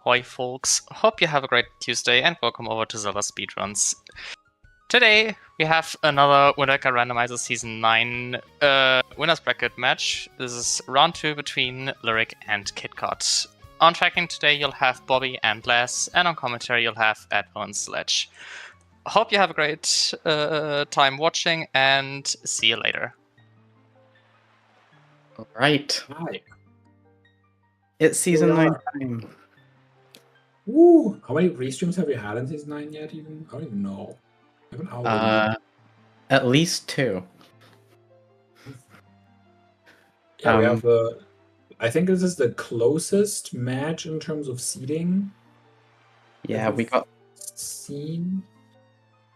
Ahoy folks, hope you have a great Tuesday and welcome over to ZeldaSpeedRuns. Today we have another Winnebago Randomizer Season 9 Winners Bracket match. This is round 2 between Lyric and Kitcot. On tracking today you'll have Bobby and Les, and on commentary you'll have Admiral and Sledge. Hope you have a great time watching and see you later. Alright. Hi. It's Season 9 time. Woo! How many restreams have we had in Season 9 yet even? I don't even know. I haven't already. At least 2. Yeah, we have I think this is the closest match in terms of seeding. Yeah, we got seen.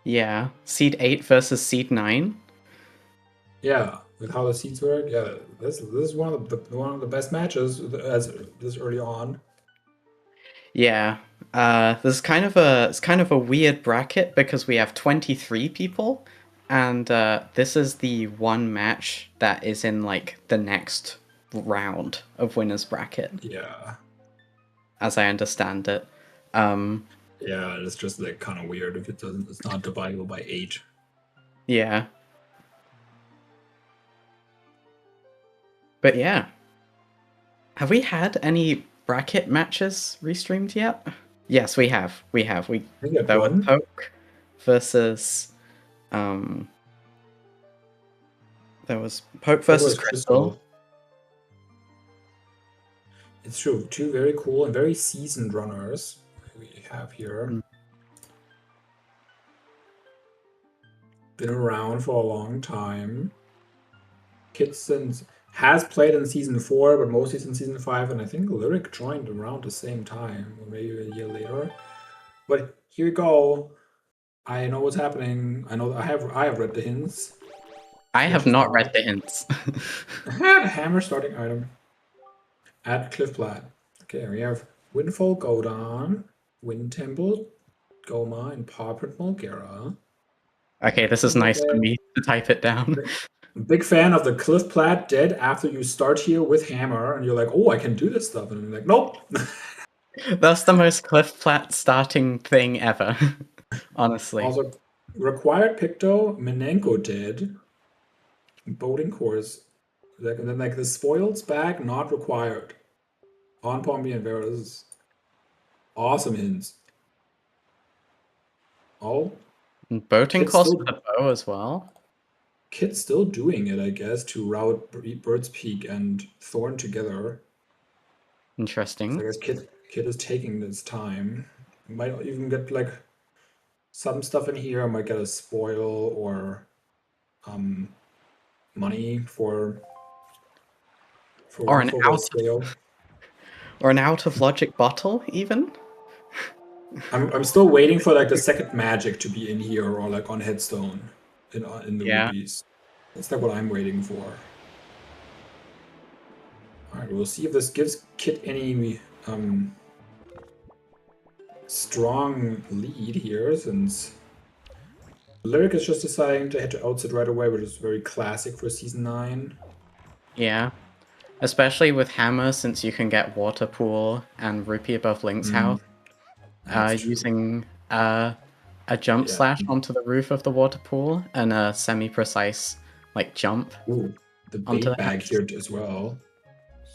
Yeah, Seed 8 versus Seed 9. Yeah, with how the seeds work. Yeah, this is one of the best matches as this early on. Yeah. This is kind of a weird bracket because we have 23 people, and this is the one match that is in like the next round of winners bracket. Yeah. As I understand it. Yeah, it's just like kind of weird if it's not divisible by 8. Yeah. But yeah. Have we had any bracket matches restreamed yet? Yes, we have. We there was Poke versus there was Poke versus Crystal. It's true. 2 very cool and very seasoned runners we have here. Been around for a long time. Kitson has played in Season 4, but mostly in Season 5, and I think Lyric joined around the same time, or maybe a year later. But here we go. I know what's happening. I know I have read the hints. I have not read the hints. Hammer starting item. Add Cliff Plat. Okay, we have Windfall Godon, Wind Temple, Goma, and Pawprint Mulgara. Okay, this is nice for me to type it down. Big fan of the Cliff Plat dead after you start here with Hammer, and you're like, oh, I can do this stuff. And I'm like, nope. That's the most Cliff Plat starting thing ever, honestly. Also, required Picto, Minenko dead, Boating Course. And then like the Spoils back, not required. On Pompey and Vera, this is awesome hints. Oh. Boating Course with the bow as well. Kit's still doing it, I guess, to route Bird's Peak and Thorn together. Interesting. So I guess Kit is taking this time. Might even get like some stuff in here. Might get a spoil or money for or an out of logic bottle even. I'm still waiting for like the second magic to be in here or like on headstone in the rupees. That's like what I'm waiting for. All right, we'll see if this gives Kit any strong lead here, since Lyric is just deciding to head to outset right away, which is very classic for Season 9. Yeah. Especially with Hammer, since you can get Water Pool and Rupee above Link's health. Using a jump slash onto the roof of the water pool and a semi-precise like jump. Ooh, the bait bag here as well.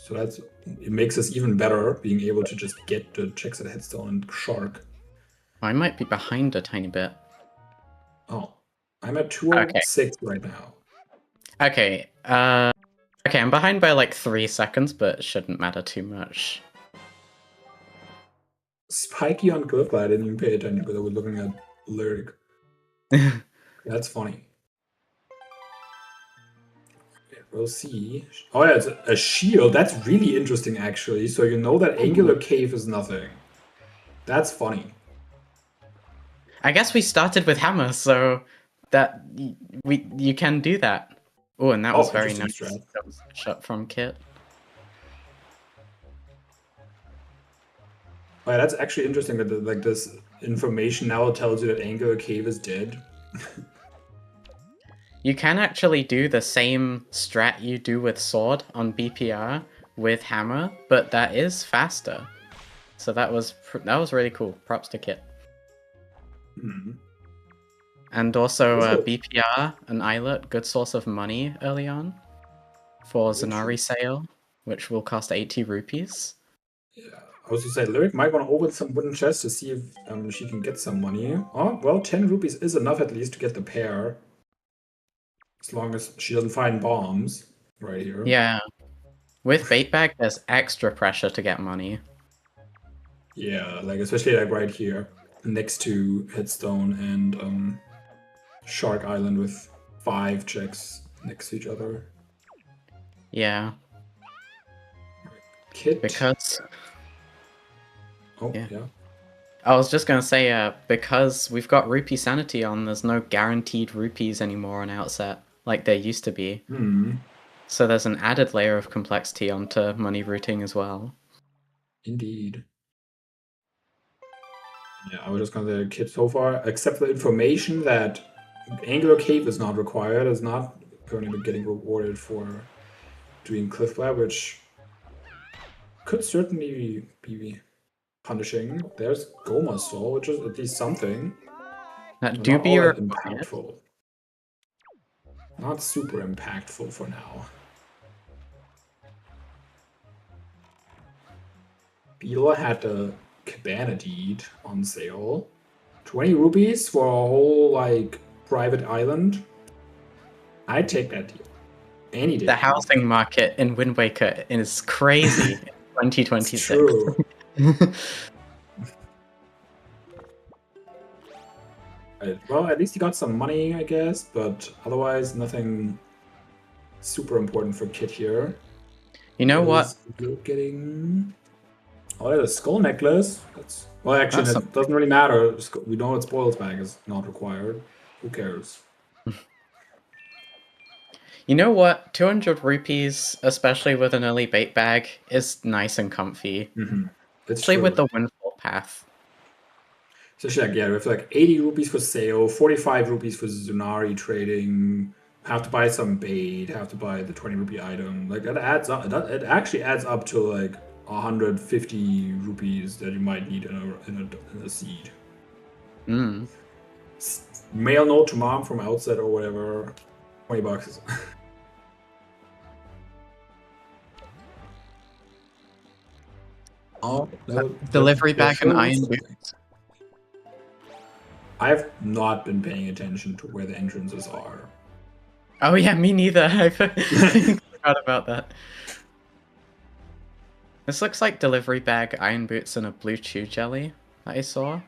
So it makes us even better being able to just get the checks at headstone and shark. I might be behind a tiny bit. Oh, I'm at 206 right now. Okay, okay, I'm behind by like 3 seconds, but it shouldn't matter too much. Spiky on Clifflight, I didn't even pay attention because I was looking at Lyric. That's funny. Okay, we'll see. Oh yeah, it's a shield. That's really interesting actually. So you know that Angular Cave is nothing. That's funny. I guess we started with Hammer, so that you can do that. Oh, and that was very nice. That was shot from Kit. Oh, yeah, that's actually interesting that like this information now tells you that Angular Cave is dead. You can actually do the same strat you do with Sword on BPR with Hammer, but that is faster. So that was really cool. Props to Kit. Hmm. And also Also- BPR and Islet, good source of money early on for Very Zanari true. sale, which will cost 80 rupees. Yeah, I was to say, Lyric might want to open some wooden chests to see if she can get some money. Oh, well, 10 rupees is enough at least to get the pair. As long as she doesn't find bombs right here. Yeah. With bait bag, there's extra pressure to get money. Yeah, like especially like right here, next to Headstone and Shark Island with 5 checks next to each other. Yeah. Kit. Because Oh, yeah. yeah. I was just gonna say, because we've got rupee sanity on, there's no guaranteed rupees anymore on Outset, like there used to be. So there's an added layer of complexity onto money routing as well. Indeed. Yeah, I was just gonna say Kit so far, except for the information that Angular Cave is not required, is not going to be getting rewarded for doing Cliff Web, which could certainly be punishing. There's Goma's Soul, which is at least something. That But do not be all that required. impactful. Not super impactful for now. Beetle had the Cabana Deed on sale. 20 rupees for a whole, like, private island. I'd take that deal. Any day. The housing market in Wind Waker is crazy in 2026. It's true. Well, at least he got some money, I guess, but otherwise nothing super important for Kit here. You know what? You're getting... Oh, there's a skull necklace. Well, actually, That's it doesn't really matter. We know that spoils bag is not required. Who cares? You know what? 200 rupees, especially with an early bait bag, is nice and comfy. It's Especially true. with the windfall path. Especially like, yeah, with like 80 rupees for sale, 45 rupees for Zunari trading, have to buy some bait, have to buy the 20 rupee item. Like that adds up. It actually adds up to like 150 rupees that you might need in a seed. Mail note to mom from Outset or whatever. 20 bucks. Oh, Delivery bag and iron boots. I've not been paying attention to where the entrances are. Oh yeah, me neither. I forgot about that. This looks like delivery bag, iron boots, and a blue chew jelly that I saw.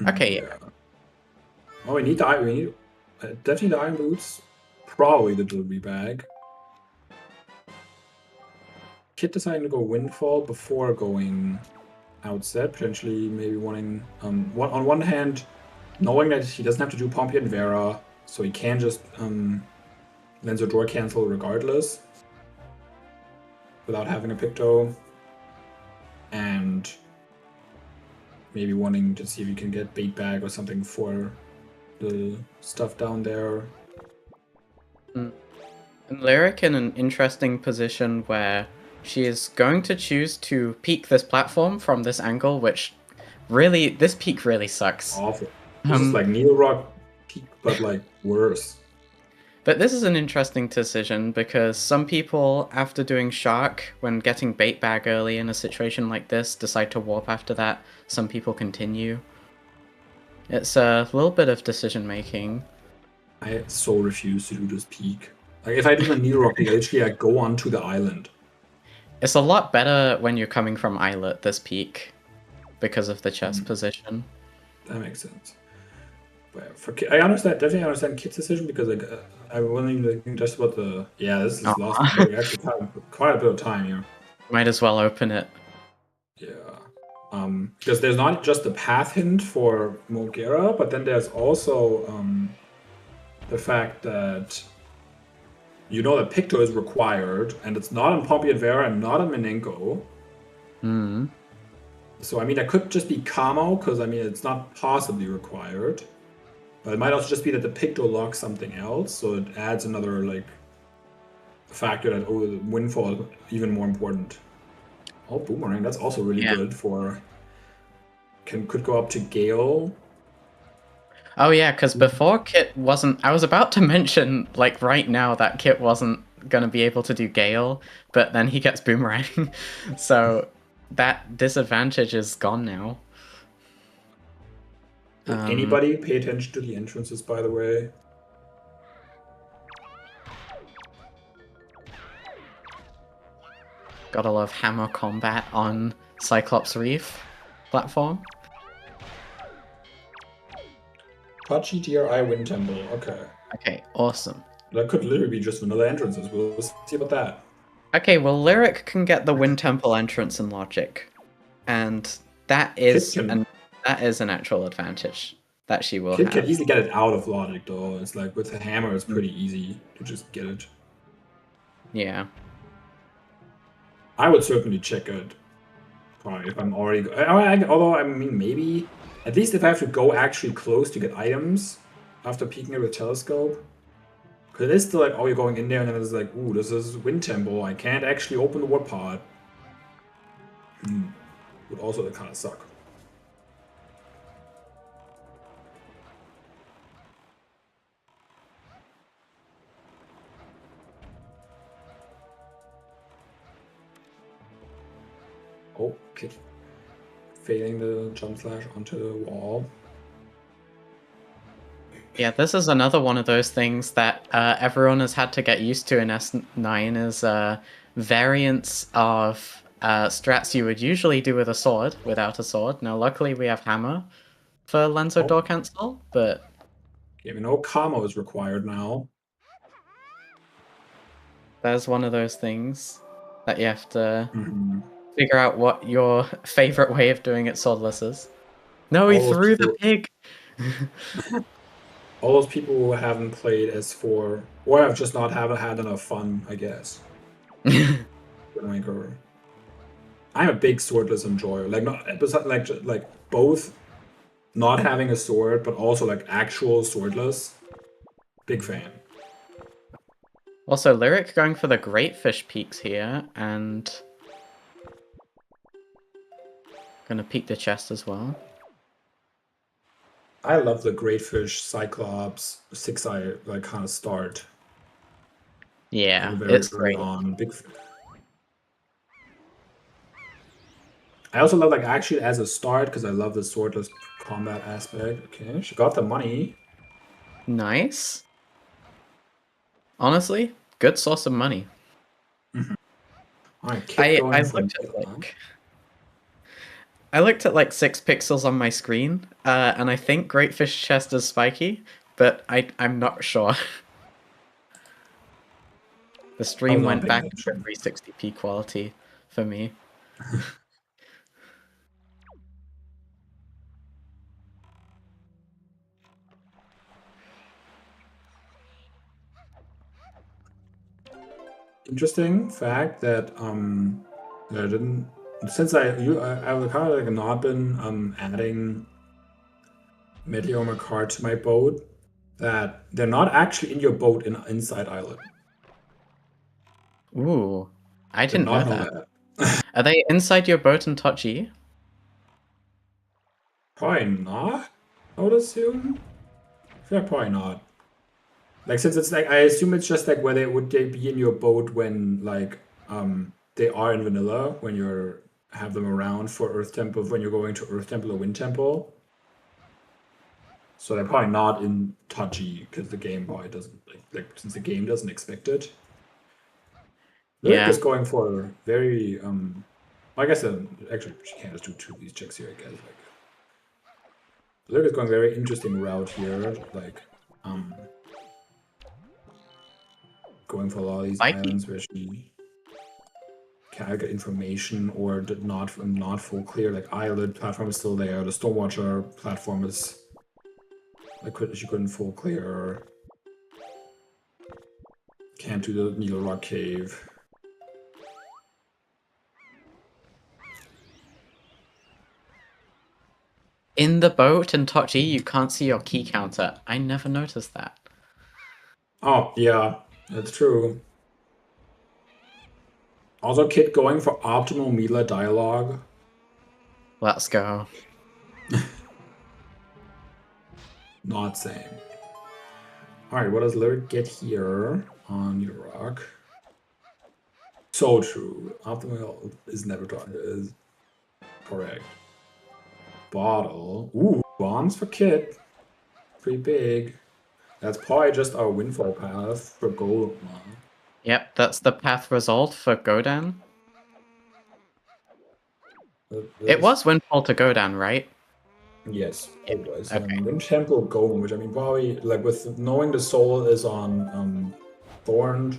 Okay. Yeah. Oh, we need definitely the iron boots. Probably the delivery bag. Kit deciding to go Windfall before going Outset, potentially maybe wanting on one hand, knowing that he doesn't have to do Pompey and Vera, so he can just Lenzo Door cancel regardless without having a Picto, and maybe wanting to see if he can get bait bag or something for the stuff down there. And Lyric in an interesting position where she is going to choose to peek this platform from this angle, which really, this peek really sucks. Awful. This is like Needle Rock peak, but like worse. But this is an interesting decision because some people, after doing Shark, when getting bait bag early in a situation like this, decide to warp after that. Some people continue. It's a little bit of decision making. I so refuse to do this peak. Like if I do the Needle Rock peak, I literally like go onto the island. It's a lot better when you're coming from Islet, this peak, because of the chest position. That makes sense. But for I definitely understand Kit's decision because like I wasn't even thinking just about the this is lost. We actually have quite a bit of time here. Might as well open it. Yeah. Because there's not just the path hint for Mogera, but then there's also the fact that you know that Picto is required, and it's not on Pompey and Vera and not on Minenko. So I mean, that could just be Kamo, because I mean, it's not possibly required. But it might also just be that the Picto locks something else, so it adds another like factor that the Windfall is even more important. Oh, Boomerang, that's also really Yeah. good for... Could go up to Gale. Oh yeah, because before Kit wasn't... I was about to mention, like, right now that Kit wasn't going to be able to do Gale, but then he gets Boomerang. So that disadvantage is gone now. Did anybody pay attention to the entrances, by the way? Gotta love hammer combat on Cyclops Reef platform. Touchy TRI Wind Temple, okay. Okay, awesome. That could literally be just vanilla entrances. We'll see about that. Okay, well, Lyric can get the Wind Temple entrance in Logic, and that is an actual advantage that she will Kit have. can easily get it out of Logic, though. It's like with the hammer, it's pretty easy to just get it. Yeah. I would certainly check it. Probably if I'm already... Although, I mean, maybe... At least if I have to go actually close to get items after peeking it with Telescope. Because it is still like, oh, you're going in there and then it's like, ooh, this is Wind Temple. I can't actually open the warp pod. Would also kind of suck. Oh, okay. Failing the jump slash onto the wall. Yeah, this is another one of those things that everyone has had to get used to in S9 is variants of strats you would usually do with a sword, without a sword. Now, luckily we have hammer for Lenzo door cancel, but... Yeah, we know Kamo is required now. There's one of those things that you have to figure out what your favorite way of doing it swordless is. No, he threw the pig! All those people who haven't played S4, or have just not had enough fun, I guess. I'm a big swordless enjoyer. Like not like both not having a sword, but also like actual swordless. Big fan. Also, Lyric going for the Great Fish peaks here, and gonna peek the chest as well. I love the Great Fish, Cyclops, 6-eye like kind of start. Yeah, very it's early great. on. Big. I also love like actually as a start because I love the swordless combat aspect. Okay, she got the money. Nice. Honestly, good source of money. All right, I looked at like 6 pixels on my screen, and I think Great Fish chest is spiky, but I'm not sure. The stream went back to 360p quality for me. Interesting fact that I didn't, since I've kind of like not been adding Meteor card to my boat, that they're not actually in your boat inside island. Ooh, I didn't know that. Are they inside your boat in Tochi? Probably not, I would assume. I feel like probably not. Like, since it's like, I assume it's just like where would they be in your boat when like they are in vanilla, when you're have them around for Earth Temple, when you're going to Earth Temple or Wind Temple. So they're probably not in Tachi because the game probably doesn't like since the game doesn't expect it. Lyric is going for very I guess actually she can't just do 2 of these checks here, I guess. Like Lyric is going a very interesting route here, like going for a lot of these islands where she can get information or not full clear. Like Islet platform is still there, the Stormwatcher platform is she couldn't full clear. Can't do the Needle Rock Cave. In the boat in Tochi, you can't see your key counter. I never noticed that. Oh, yeah, that's true. Also, Kit going for optimal Mila dialogue. Let's go. Not same. Alright, what does Lyric get here on Needle Rock? So true. Optimal is never done. Is correct. Bottle. Ooh, bombs for Kit. Pretty big. That's probably just our windfall path for gold. Yep, that's the path result for Godan. It was Windfall to Godan, right? Yes, it was. Okay. Wind Temple Golem, which I mean, probably like with knowing the soul is on Thorned,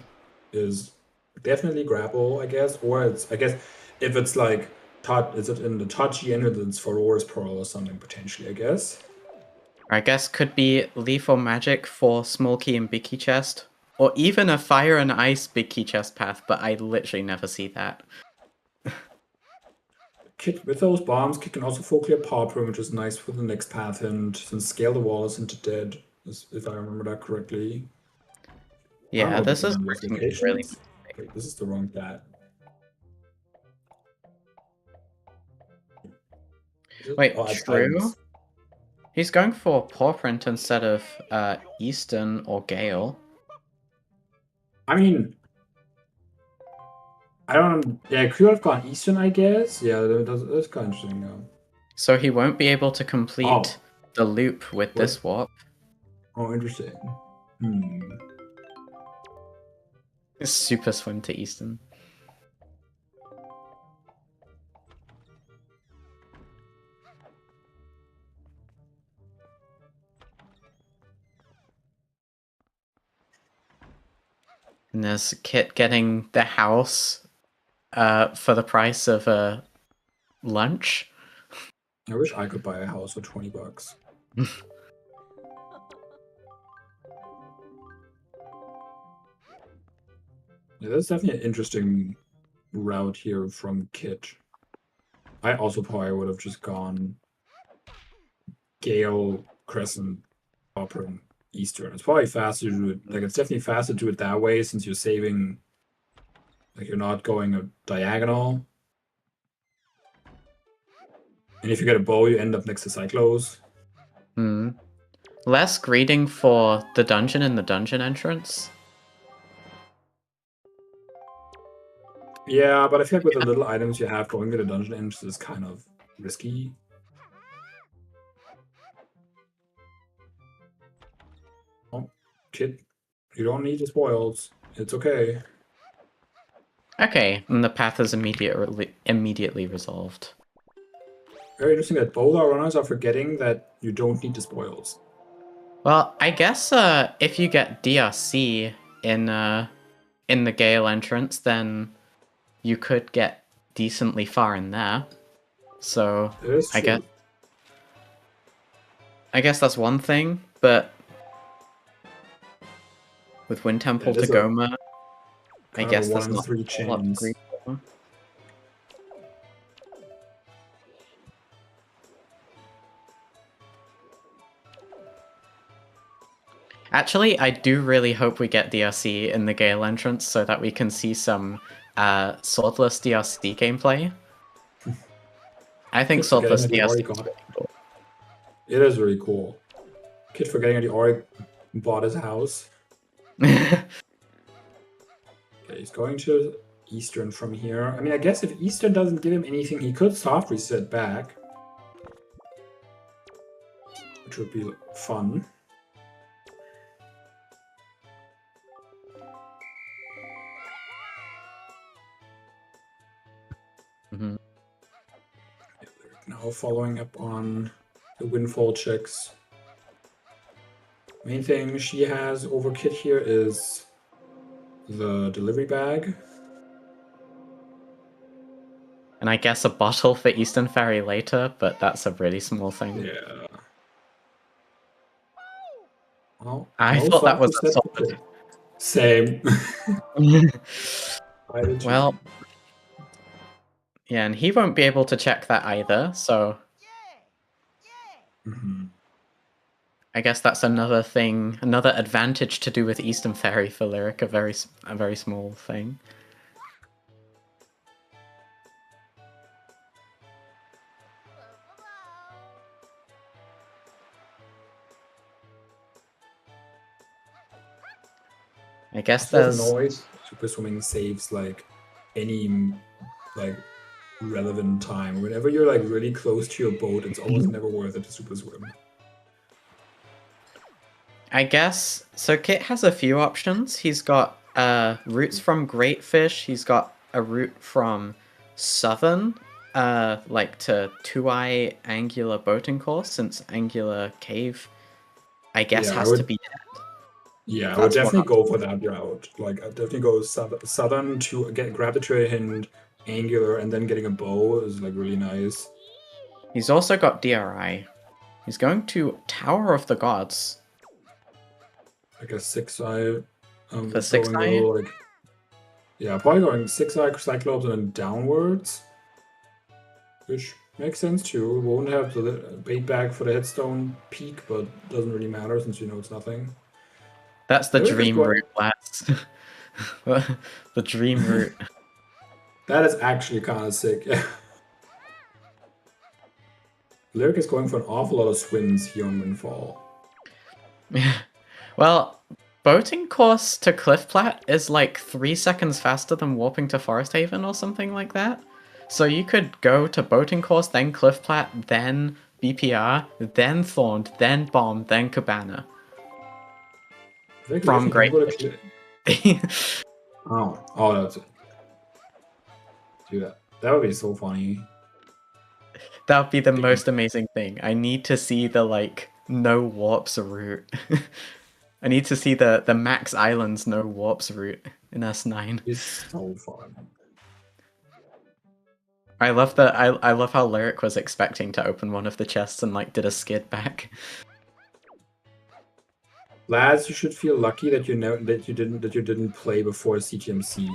is definitely grapple, I guess. Or it's, I guess, if it's like is it in the touchy end, it's for Auror's Pearl or something potentially, I guess. I guess could be lethal magic for small key and big key chest, or even a fire and ice big key chest path, but I literally never see that. Kit with those bombs, Kit can also full clear Pauper, which is nice for the next path, and since scale the walls into dead, if I remember that correctly. Yeah, this is really. Wait, this is the wrong path. Wait, true? He's going for Paw Print instead of Eastern or Gale. I mean, I don't. Yeah, could have gone Eastern, I guess. Yeah, that's kind of interesting. Yeah. So he won't be able to complete the loop with this warp. Oh, interesting. Super swim to Eastern. And there's Kit getting the house for the price of a lunch. I wish I could buy a house for $20. Yeah, that's definitely an interesting route here from Kit. I also probably would have just gone Gale, Crescent, Opera, and Eastern. It's probably faster to do it. Like, it's definitely faster to do it that way since you're saving. Like, you're not going a diagonal. And if you get a bow, you end up next to Cyclos. Less greeting for the dungeon and the dungeon entrance. Yeah, but I feel like with the little items you have, going to the dungeon entrance is kind of risky. Oh, Kit, you don't need the spoils. It's okay. Okay, and the path is immediately resolved. Very interesting that both our runners are forgetting that you don't need the spoils. Well, I guess if you get DRC in the Gale entrance, then you could get decently far in there. So I guess that's one thing, but with Wind Temple to Goma, I guess that's not a lot to agree for. Actually, I do really hope we get DRC in the Gale entrance so that we can see some swordless DRC gameplay. I think swordless DRC is really cool. It is really cool. Kid forgetting that he already bought his house. Okay, he's going to Eastern from here. I mean, I guess if Eastern doesn't give him anything, he could soft reset back. Which would be fun. Now following up on the windfall checks. Main thing she has over Kit here is the delivery bag. And I guess a bottle for Eastern Ferry later, but that's a really small thing. Yeah. Well, I thought that was a solid. Same. Well, yeah, and he won't be able to check that either, so I guess that's another thing, another advantage to do with Eastern Ferry for Lyric, a very small thing. I guess There's there's... noise. Super swimming saves like any like relevant time. Whenever you're like really close to your boat, it's almost never worth it to super swim. I guess... So Kit has a few options. He's got routes from Great Fish. He's got a route from Southern, like to Two-Eye Angular Boating Course, since Angular Cave, I guess, Yeah, has to be dead. Yeah, I would That's one definitely go for that route. Like, I'd definitely go southern to grab the trade hint, angular, and then getting a bow is like really nice. He's also got DRI. He's going to Tower of the Gods. Like a 6-eye. For 6-eye? Going a little, like, yeah, probably going 6-eye Cyclops and then downwards. Which makes sense too. Won't have the bait bag for the headstone peak, but doesn't really matter since you know it's nothing. That's the Lyric is dream going- route, lads. The dream route. That is actually kind of sick. Lyric is going for an awful lot of swims here on Windfall. Well, boating course to Cliffplat is like 3 seconds faster than warping to Forest Haven or something like that. So you could go to boating course, then Cliffplat, then BPR, then Thorned, then Bomb, then Cabana. From Great Fish. Oh, that's it. Do that. That would be so funny. That would be the most amazing thing. I need to see the, like, no warps route. I need to see the Max Islands no warps route in S9. It's so fun. I love that. I love how Lyric was expecting to open one of the chests and like did a skid back. Lads, you should feel lucky that you didn't play before CTMC.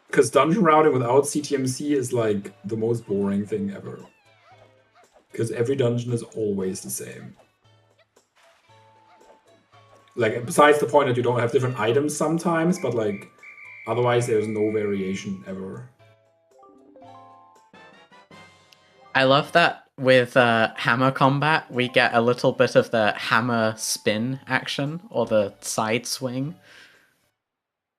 Because dungeon routing without CTMC is like the most boring thing ever. Because every dungeon is always the same. Like, besides the point that you don't have different items sometimes, but like, otherwise there's no variation ever. I love that with hammer combat, we get a little bit of the hammer spin action, or the side swing.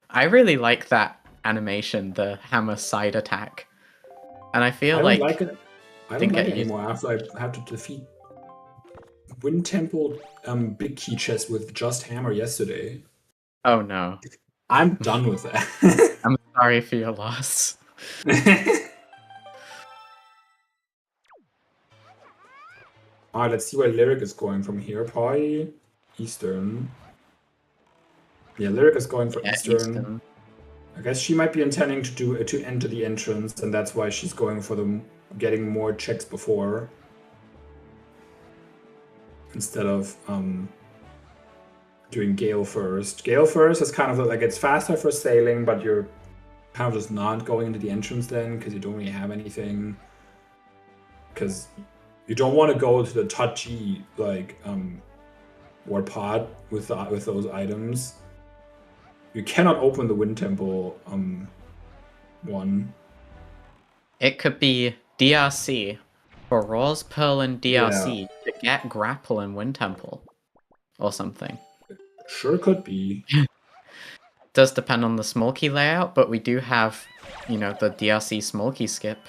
I really like that animation, the hammer side attack. And I feel I don't like it. I don't like it anymore after I have to defeat Wind Temple big key chest with just hammer yesterday. Oh no. I'm done with that. I'm sorry for your loss. Alright, let's see where Lyric is going from here. Probably Eastern. Yeah, Lyric is going for Eastern. I guess she might be intending to enter the entrance, and that's why she's going for getting more checks before. Instead of doing Gale first. Gale first is kind of like, it's faster for sailing, but you're kind of just not going into the entrance then, because you don't really have anything. Because you don't want to go to the touchy, like, war pod with those items. You cannot open the Wind Temple one. It could be DRC for Raw's Pearl and DRC to get Grapple and Wind Temple or something. Sure could be. Does depend on the small key layout, but we do have, you know, the DRC small key skip.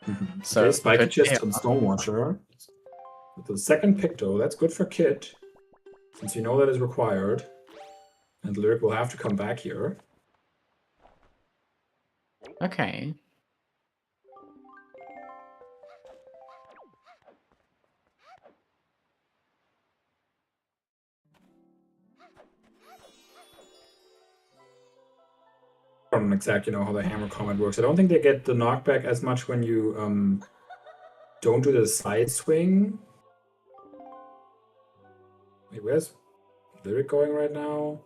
Mm-hmm. So okay, Spiky Chest and Stonewatcher. With the second Picto, that's good for Kit, since you know that is required. And Lyric will have to come back here. Okay. I don't exactly know how the hammer combat works. I don't think they get the knockback as much when you don't do the side swing. Wait, where's Lyric going right now?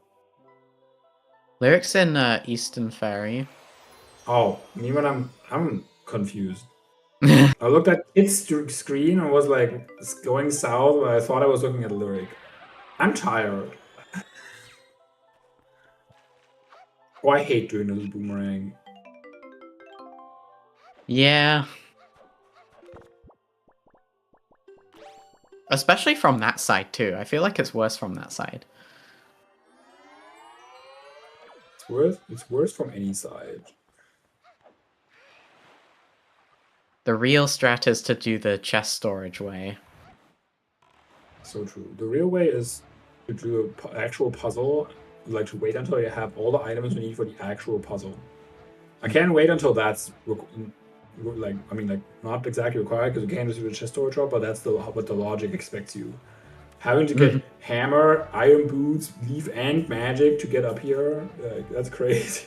Lyric's in Eastern Ferry. Oh, me when I'm confused. I looked at its screen and was like going south, but I thought I was looking at Lyric. I'm tired. Oh, I hate doing this boomerang. Yeah. Especially from that side too. I feel like it's worse from that side. It's worse from any side. The real strat is to do the chest storage way. So true. The real way is to do an actual puzzle, like to wait until you have all the items you need for the actual puzzle. I can't wait until that's not exactly required because you can't just do the chest storage drop, but that's what the logic expects you. Having to get hammer, iron boots, leaf, and magic to get up here, that's crazy.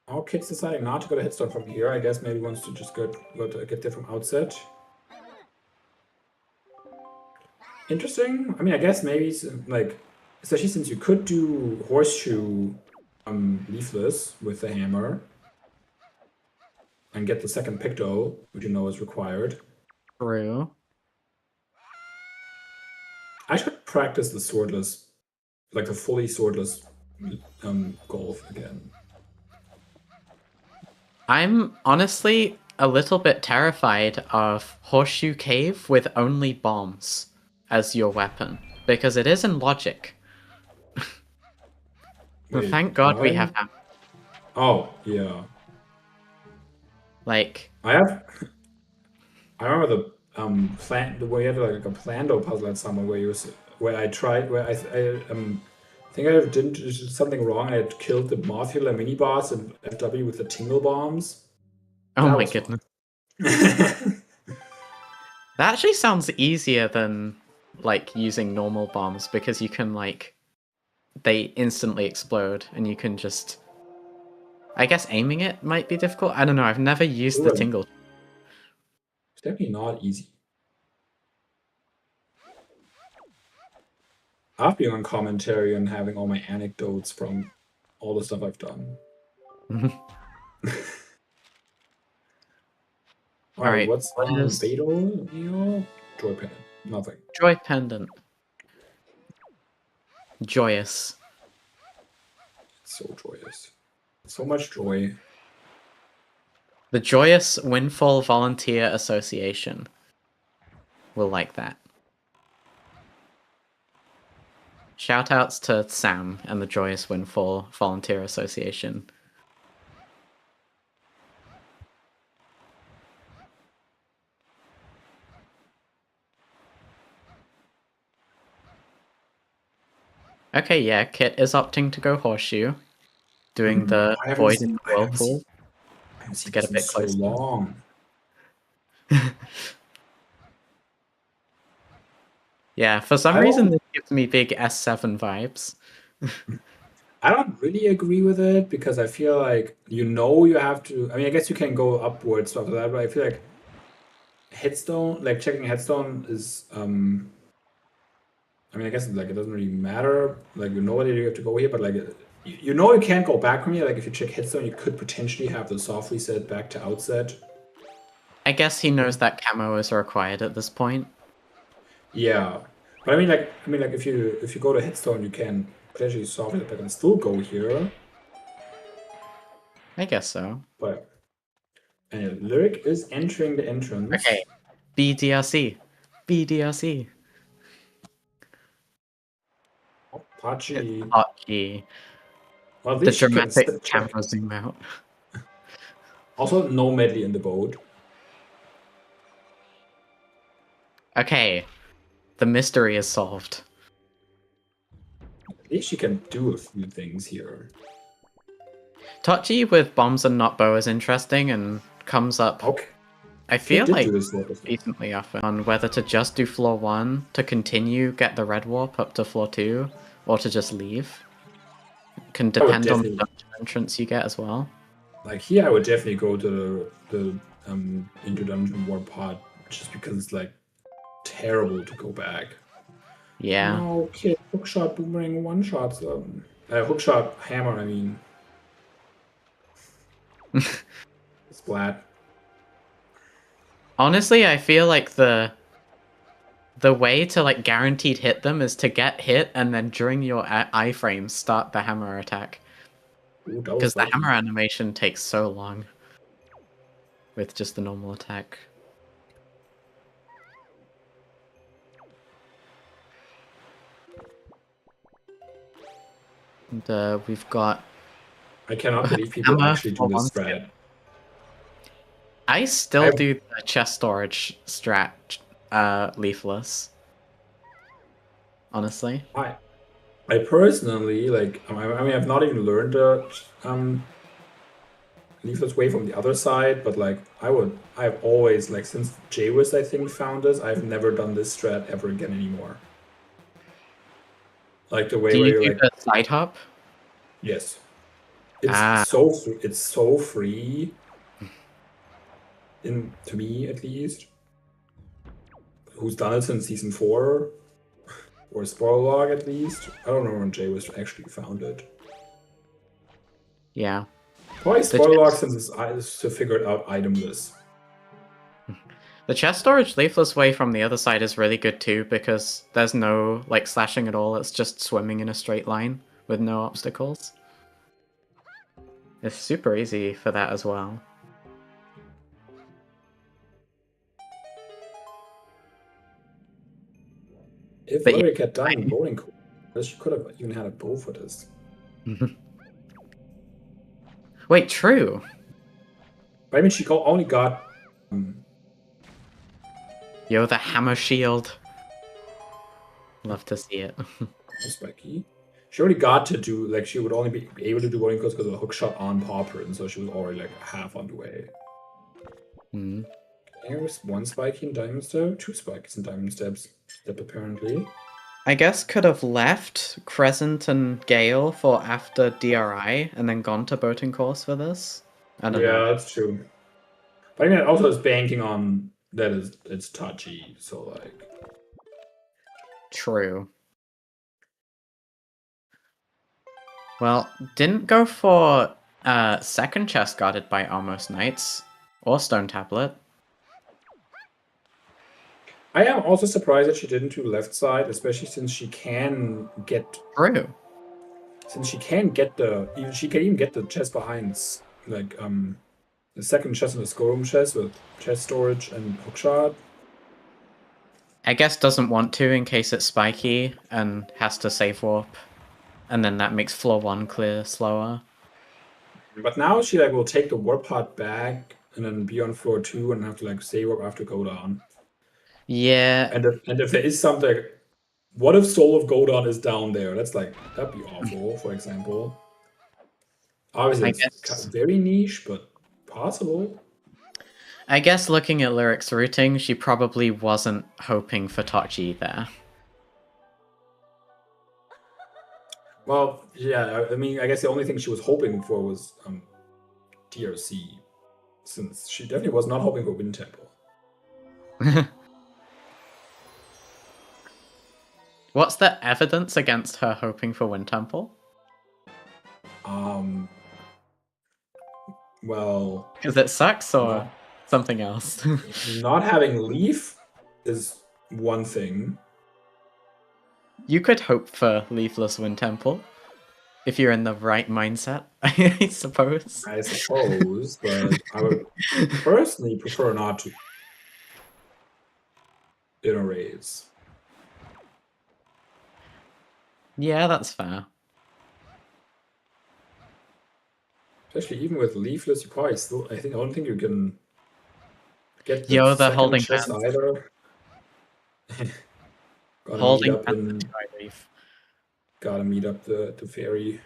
Oh, Kit's deciding not to go to Headstone from here. I guess maybe wants to just get there from outset. Interesting. I mean, I guess maybe like, especially since you could do horseshoe leafless with the hammer and get the second picto, which you know is required. True. I should practice the swordless, like the fully swordless golf again. I'm honestly a little bit terrified of Horseshoe Cave with only bombs as your weapon, because it is in logic. Wait, thank God we why? have that. Oh, yeah. Like, I remember the where you had like a Plando puzzle at summer where I think I did something wrong and I had killed the modular mini boss and FW with the tingle bombs. oh my goodness. That actually sounds easier than like using normal bombs because you can like they instantly explode and you can just I guess aiming it might be difficult. I don't know, I've never used the tingle. It's definitely not easy. I've been on commentary and having all my anecdotes from all the stuff I've done. Alright, what's Beetle? Joy Pendant. Nothing. Joy Pendant. Joyous. So joyous. So much joy. The Joyous Windfall Volunteer Association will like that. Shoutouts to Sam and the Joyous Windfall Volunteer Association. Okay, yeah, Kit is opting to go horseshoe, doing the void in the whirlpool to get a bit closer. So long. Yeah, for some reason this gives me big S7 vibes. I don't really agree with it because I feel like you have to. I mean, I guess you can go upwards after that, but I feel like headstone, like checking headstone, is. I mean, I guess like it doesn't really matter. Like you know whether you have to go here, but like you can't go back from here. Like if you check headstone, you could potentially have the soft reset back to outset. I guess he knows that camo is required at this point. Yeah, but I mean, like if you go to headstone, you can potentially soft reset back and still go here. I guess so. But Lyric is entering the entrance. Okay, BDRC. BDRC. Pachi. Pachi. Well, the dramatic camera zoom out. Also, no medley in the boat. Okay, the mystery is solved. At least she can do a few things here. Tachi with bombs and not bow is interesting and comes up. Okay. I feel like decently often on whether to just do floor 1 to continue get the red warp up to floor 2 or to just leave. Can depend on the dungeon entrance you get as well. Like here I would definitely go to the into dungeon warp pod just because it's like terrible to go back. Yeah. Okay, hookshot boomerang one shots hookshot hammer, I mean. Splat. Honestly, I feel like the way to like guaranteed hit them is to get hit and then during your iframes start the hammer attack. Because the hammer animation takes so long. with just the normal attack. And we've got... I cannot believe people Hammer actually do for this one strat. I still do the chest storage strat leafless. Honestly. I personally, like, I mean, I've not even learned the leafless way from the other side, but like, I've always, like, since Jaywist, I think, found this, I've never done this strat ever again anymore. Like the way Do where you you're do like, the side hop? yes, it's so free, to me at least. Who's done it since season 4? Or spoiler log at least. I don't know when Jaywist actually found it. Yeah. Probably spoiler log since it's to figure it out itemless. The chest storage leafless way from the other side is really good too, because there's no like slashing at all, it's just swimming in a straight line with no obstacles. It's super easy for that as well. If But Lyric had done bowling course, she could have even had a bow for this. Wait, true. But I mean, she only got... Yo, the hammer shield. Love to see it. Spiky. She already got to do, like, she would only be able to do bowling course because of a hook shot on Popper, and so she was already, like, half on the way. There was one spiky in Diamond Step, 2 spikes in Diamond Step, apparently. I guess could have left Crescent and Gale for after DRI and then gone to boating course for this. I don't know. Yeah, that's true. But I mean, it also is banking on that it's touchy, so like... True. Well, didn't go for second chest guarded by Almost Knights or Stone Tablet. I am also surprised that she didn't do left side, especially since she can get... True. Since she can get she can even get the chest behind, like, the second chest and the scorum chest with chest storage and hookshot. I guess doesn't want to in case it's spiky and has to save warp. And then that makes floor 1 clear slower. But now she like will take the warp pod back and then be on floor 2 and have to like save warp after go down. Yeah. And if there is something, what if Soul of Godon is down there? That'd be awful, for example. Obviously, it's very niche, but possible. I guess looking at Lyric's routing, she probably wasn't hoping for Tochi there. Well, yeah, I mean, I guess the only thing she was hoping for was DRC, since she definitely was not hoping for Wind Temple. What's the evidence against her hoping for Wind Temple? Well... Because it sucks, or something else? Not having Leaf is one thing. You could hope for Leafless Wind Temple. If you're in the right mindset, I suppose. I suppose, but I would personally prefer not to. In a raise. Yeah, that's fair. Especially even with Leafless, you probably still... I don't think you can get the Yo, the second holding chest hands. either. Holding hands. Gotta meet up the fairy.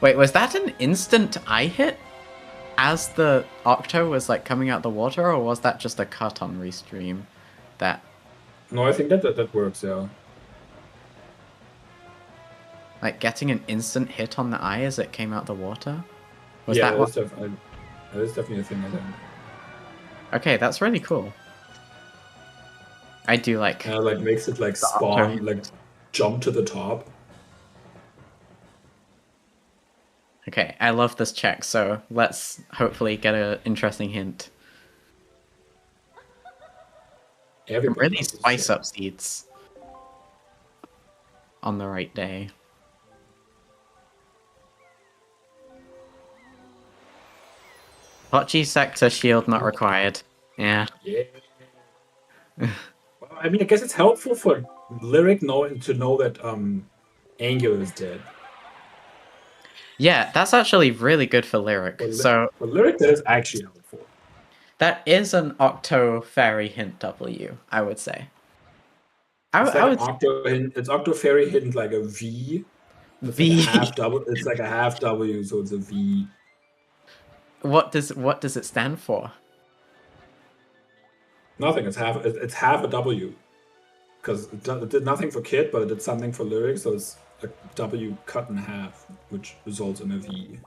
Wait, was that an instant eye hit as the Octo was like coming out the water, or was that just a cut on restream? That... No, I think that works, yeah. Like getting an instant hit on the eye as it came out the water? Was yeah, that what... that is definitely a thing, I think. Okay, that's really cool. I do like... like makes it like spawn, like jump to the top. Okay, I love this check, so let's hopefully get an interesting hint. Everybody really spice up seeds on the right day. Bocce sector shield not required. Yeah. Yeah. Well, I mean, I guess it's helpful for Lyric to know that Angular is dead. Yeah, that's actually really good for Lyric. For Lyric, that is actually helpful. That is an Octo Fairy hint W, I would say. It's Octo Fairy hint like a V. It's V. like a half W. It's like a half W, so it's a V. What does it stand for? Nothing. It's half a W. Because it did nothing for Kit, but it did something for Lyric, so it's a W cut in half, which results in a V.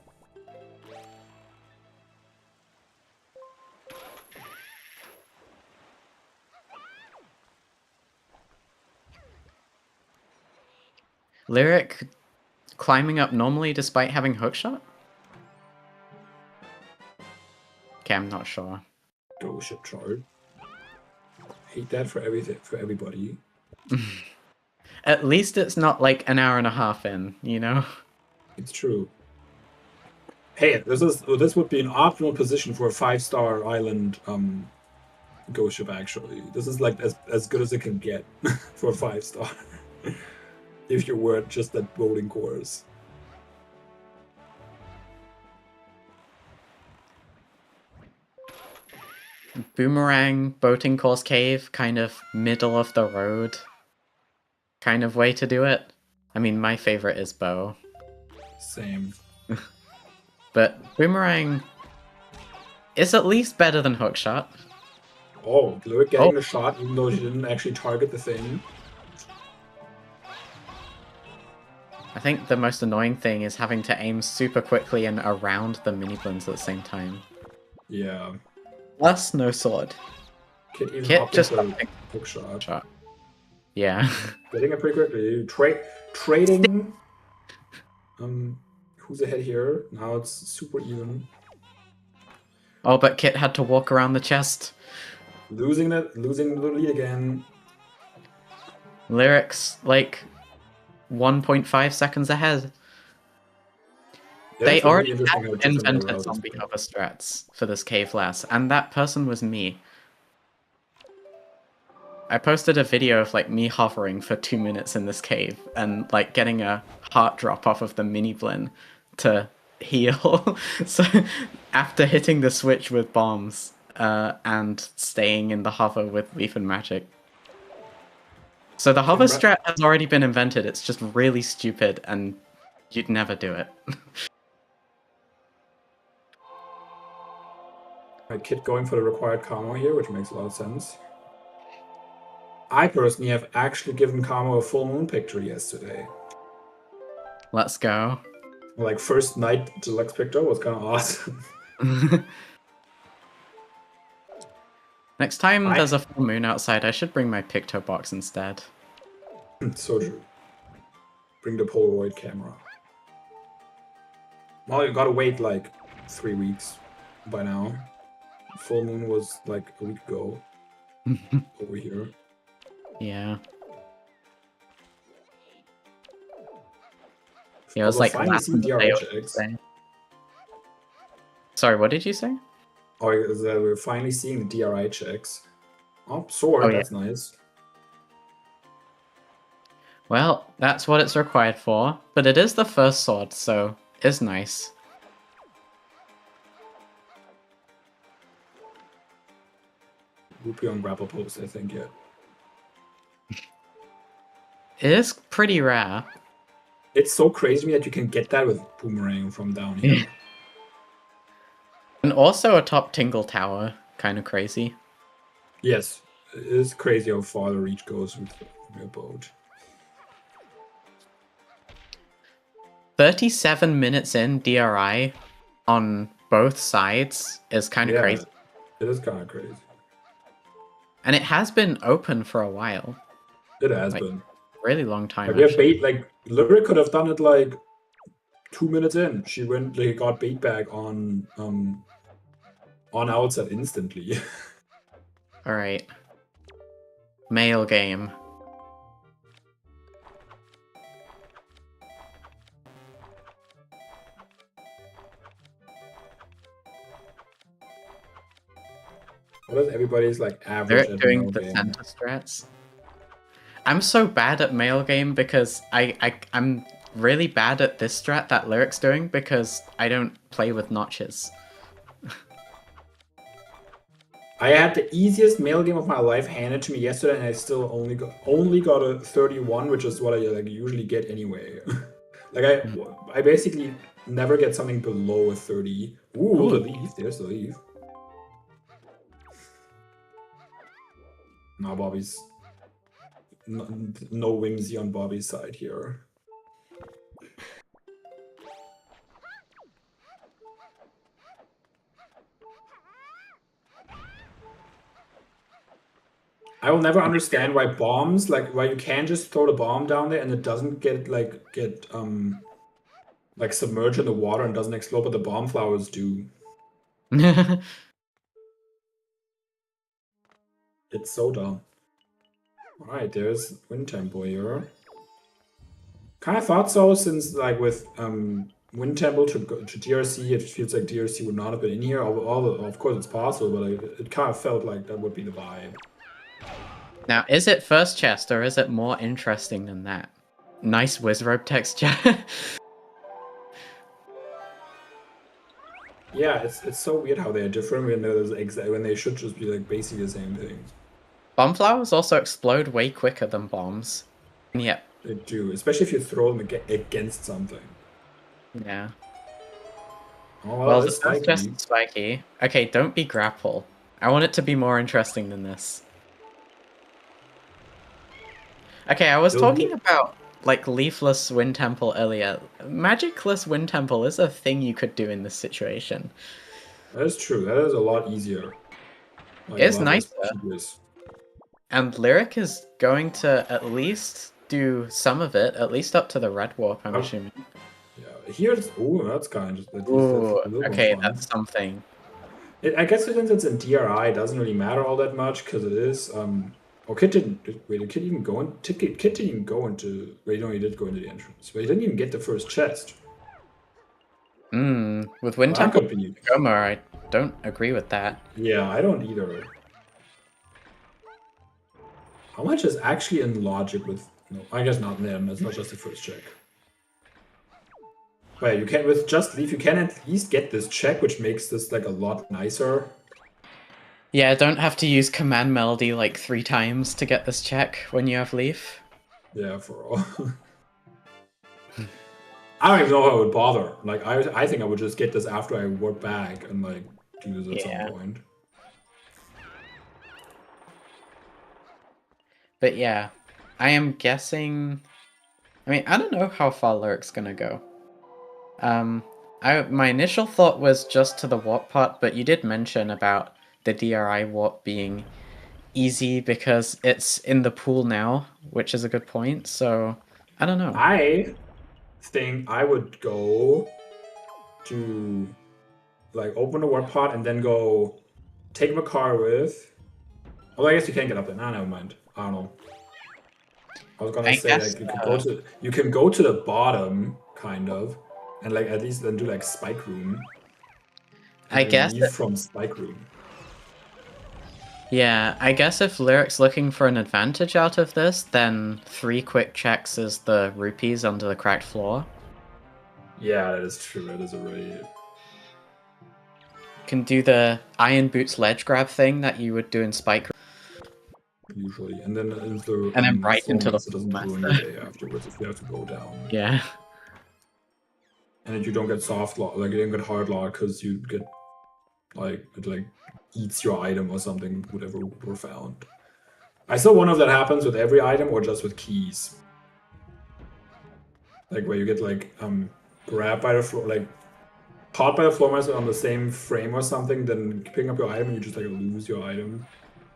Lyric climbing up normally despite having hookshot? Okay, I'm not sure. Go ship chart. Hate that for everybody. At least it's not like an hour and a half in, you know? It's true. Hey, this would be an optimal position for a 5-star island ghost ship actually. This is like as good as it can get for a 5-star. If you were just that bowling course. Boomerang, boating course cave, kind of middle of the road kind of way to do it. I mean, my favorite is bow. Same. But boomerang is at least better than hookshot. Oh, Lyric getting the shot even though she didn't actually target the thing. I think the most annoying thing is having to aim super quickly and around the mini blins at the same time. Yeah. Plus, no sword. Kit just hook shot. Yeah. Getting it pretty quickly. Trading. Who's ahead here? Now it's super even. Oh, but Kit had to walk around the chest. Losing the lead again. Lyrics like 1.5 seconds ahead. Yeah, they already really invented zombie hover strats for this cave last, and that person was me. I posted a video of like me hovering for 2 minutes in this cave and like getting a heart drop off of the mini blin to heal. So after hitting the switch with bombs and staying in the hover with Leaf and Magic. So the hover strat has already been invented. It's just really stupid and you'd never do it. My Kit going for the required Kamo here, which makes a lot of sense. I personally have actually given Kamo a full moon picture yesterday. Let's go. Like first night deluxe picture was kind of awesome. Next time there's a full moon outside, I should bring my Picto box instead. So true. Bring the Polaroid camera. Well, you gotta wait like 3 weeks by now. Full moon was like a week ago over here. Yeah. Yeah, it was like last day. Sorry, what did you say? Oh, we're finally seeing the DRI checks. Oh, sword, that's nice. Well, that's what it's required for, but it is the first sword, so it's nice. Rupee on grapple post, I think, yeah. It is pretty rare. It's so crazy to me that you can get that with Boomerang from down here. And also a top Tingle Tower, kind of crazy. Yes, it is crazy how far the reach goes with your boat. 37 minutes in DRI on both sides is kind of crazy. It is kind of crazy. And it has been open for a while. It has been. Really long time. Like, bait, like Lyric could have done it like 2 minutes in. She got bait back on outset instantly. Alright. Male game. What is everybody's like average They're at doing mail the game? center strats. I'm so bad at mail game because I'm really bad at this strat that Lyric's doing because I don't play with notches. I had the easiest mail game of my life handed to me yesterday, and I still only got a 31, which is what I like usually get anyway. Like I basically never get something below a 30. Ooh, the leaf. There's the leaf. No, Bobby's no whimsy on Bobby's side here. I will never understand why bombs, like why you can't just throw the bomb down there and it doesn't get submerged in the water and doesn't explode, but the bomb flowers do. It's so dumb. Alright, there's Wind Temple here. Kind of thought so, since like with Wind Temple to DRC, it feels like DRC would not have been in here. Of course it's possible, but it kind of felt like that would be the vibe. Now, is it first chest, or is it more interesting than that? Nice Wizrobe texture. Yeah, it's so weird how they're different when they should just be like basically the same thing. Bomb flowers also explode way quicker than bombs. Yep. They do, especially if you throw them against something. Yeah. Oh, well, the first chest is spiky. Okay, don't be grapple. I want it to be more interesting than this. Okay, I was talking about like leafless Wind Temple earlier. Magicless Wind Temple is a thing you could do in this situation. That is true. That is a lot easier. Like, it's nicer. And Lyric is going to at least do some of it, at least up to the red warp, I'm assuming. Yeah, here's... Ooh, that's kind of... Ooh, okay, that's something. I guess since it's in DRI, it doesn't really matter all that much, because it is... Oh, Kit didn't... Wait, did Kit even go in? Kit didn't even go into... Wait, no, he did go into the entrance. But he didn't even get the first chest. With Wind Temple Gomer, I don't agree with that. Yeah, I don't either. How much is actually in logic with... No, I guess not them. It's not just the first check. But you can, with Just Leave, you can at least get this check, which makes this like a lot nicer. Yeah, don't have to use Command Melody like 3 times to get this check when you have Leaf. Yeah, for all. I don't even know if I would bother. Like, I think I would just get this after I warp back and like do this at some point. But yeah, I am guessing... I mean, I don't know how far Lyric's gonna go. My initial thought was just to the warp part, but you did mention about the DRI warp being easy because it's in the pool now, which is a good point, so I don't know. I think I would go to like open the warp pod and then go take my car with... Oh, I guess you can't get up there. Nah, never mind. I don't know. I was gonna say like you can go to the bottom, kind of, and like at least then do like Spike Room. I guess from Spike Room. Yeah, I guess if Lyric's looking for an advantage out of this, then 3 quick checks is the rupees under the cracked floor. Yeah, that is true. That is a really... Can do the Iron Boots ledge grab thing that you would do in Spike usually, and then right into the doesn't ruin your day afterwards if you have to go down. Yeah. And if you don't get soft lock, like you don't get hard lock because you get like it like eats your item or something, whatever were found. I still wonder if that happens with every item or just with keys. Like where you get like grabbed by the floor, like caught by the floor master on the same frame or something, then picking up your item and you just like lose your item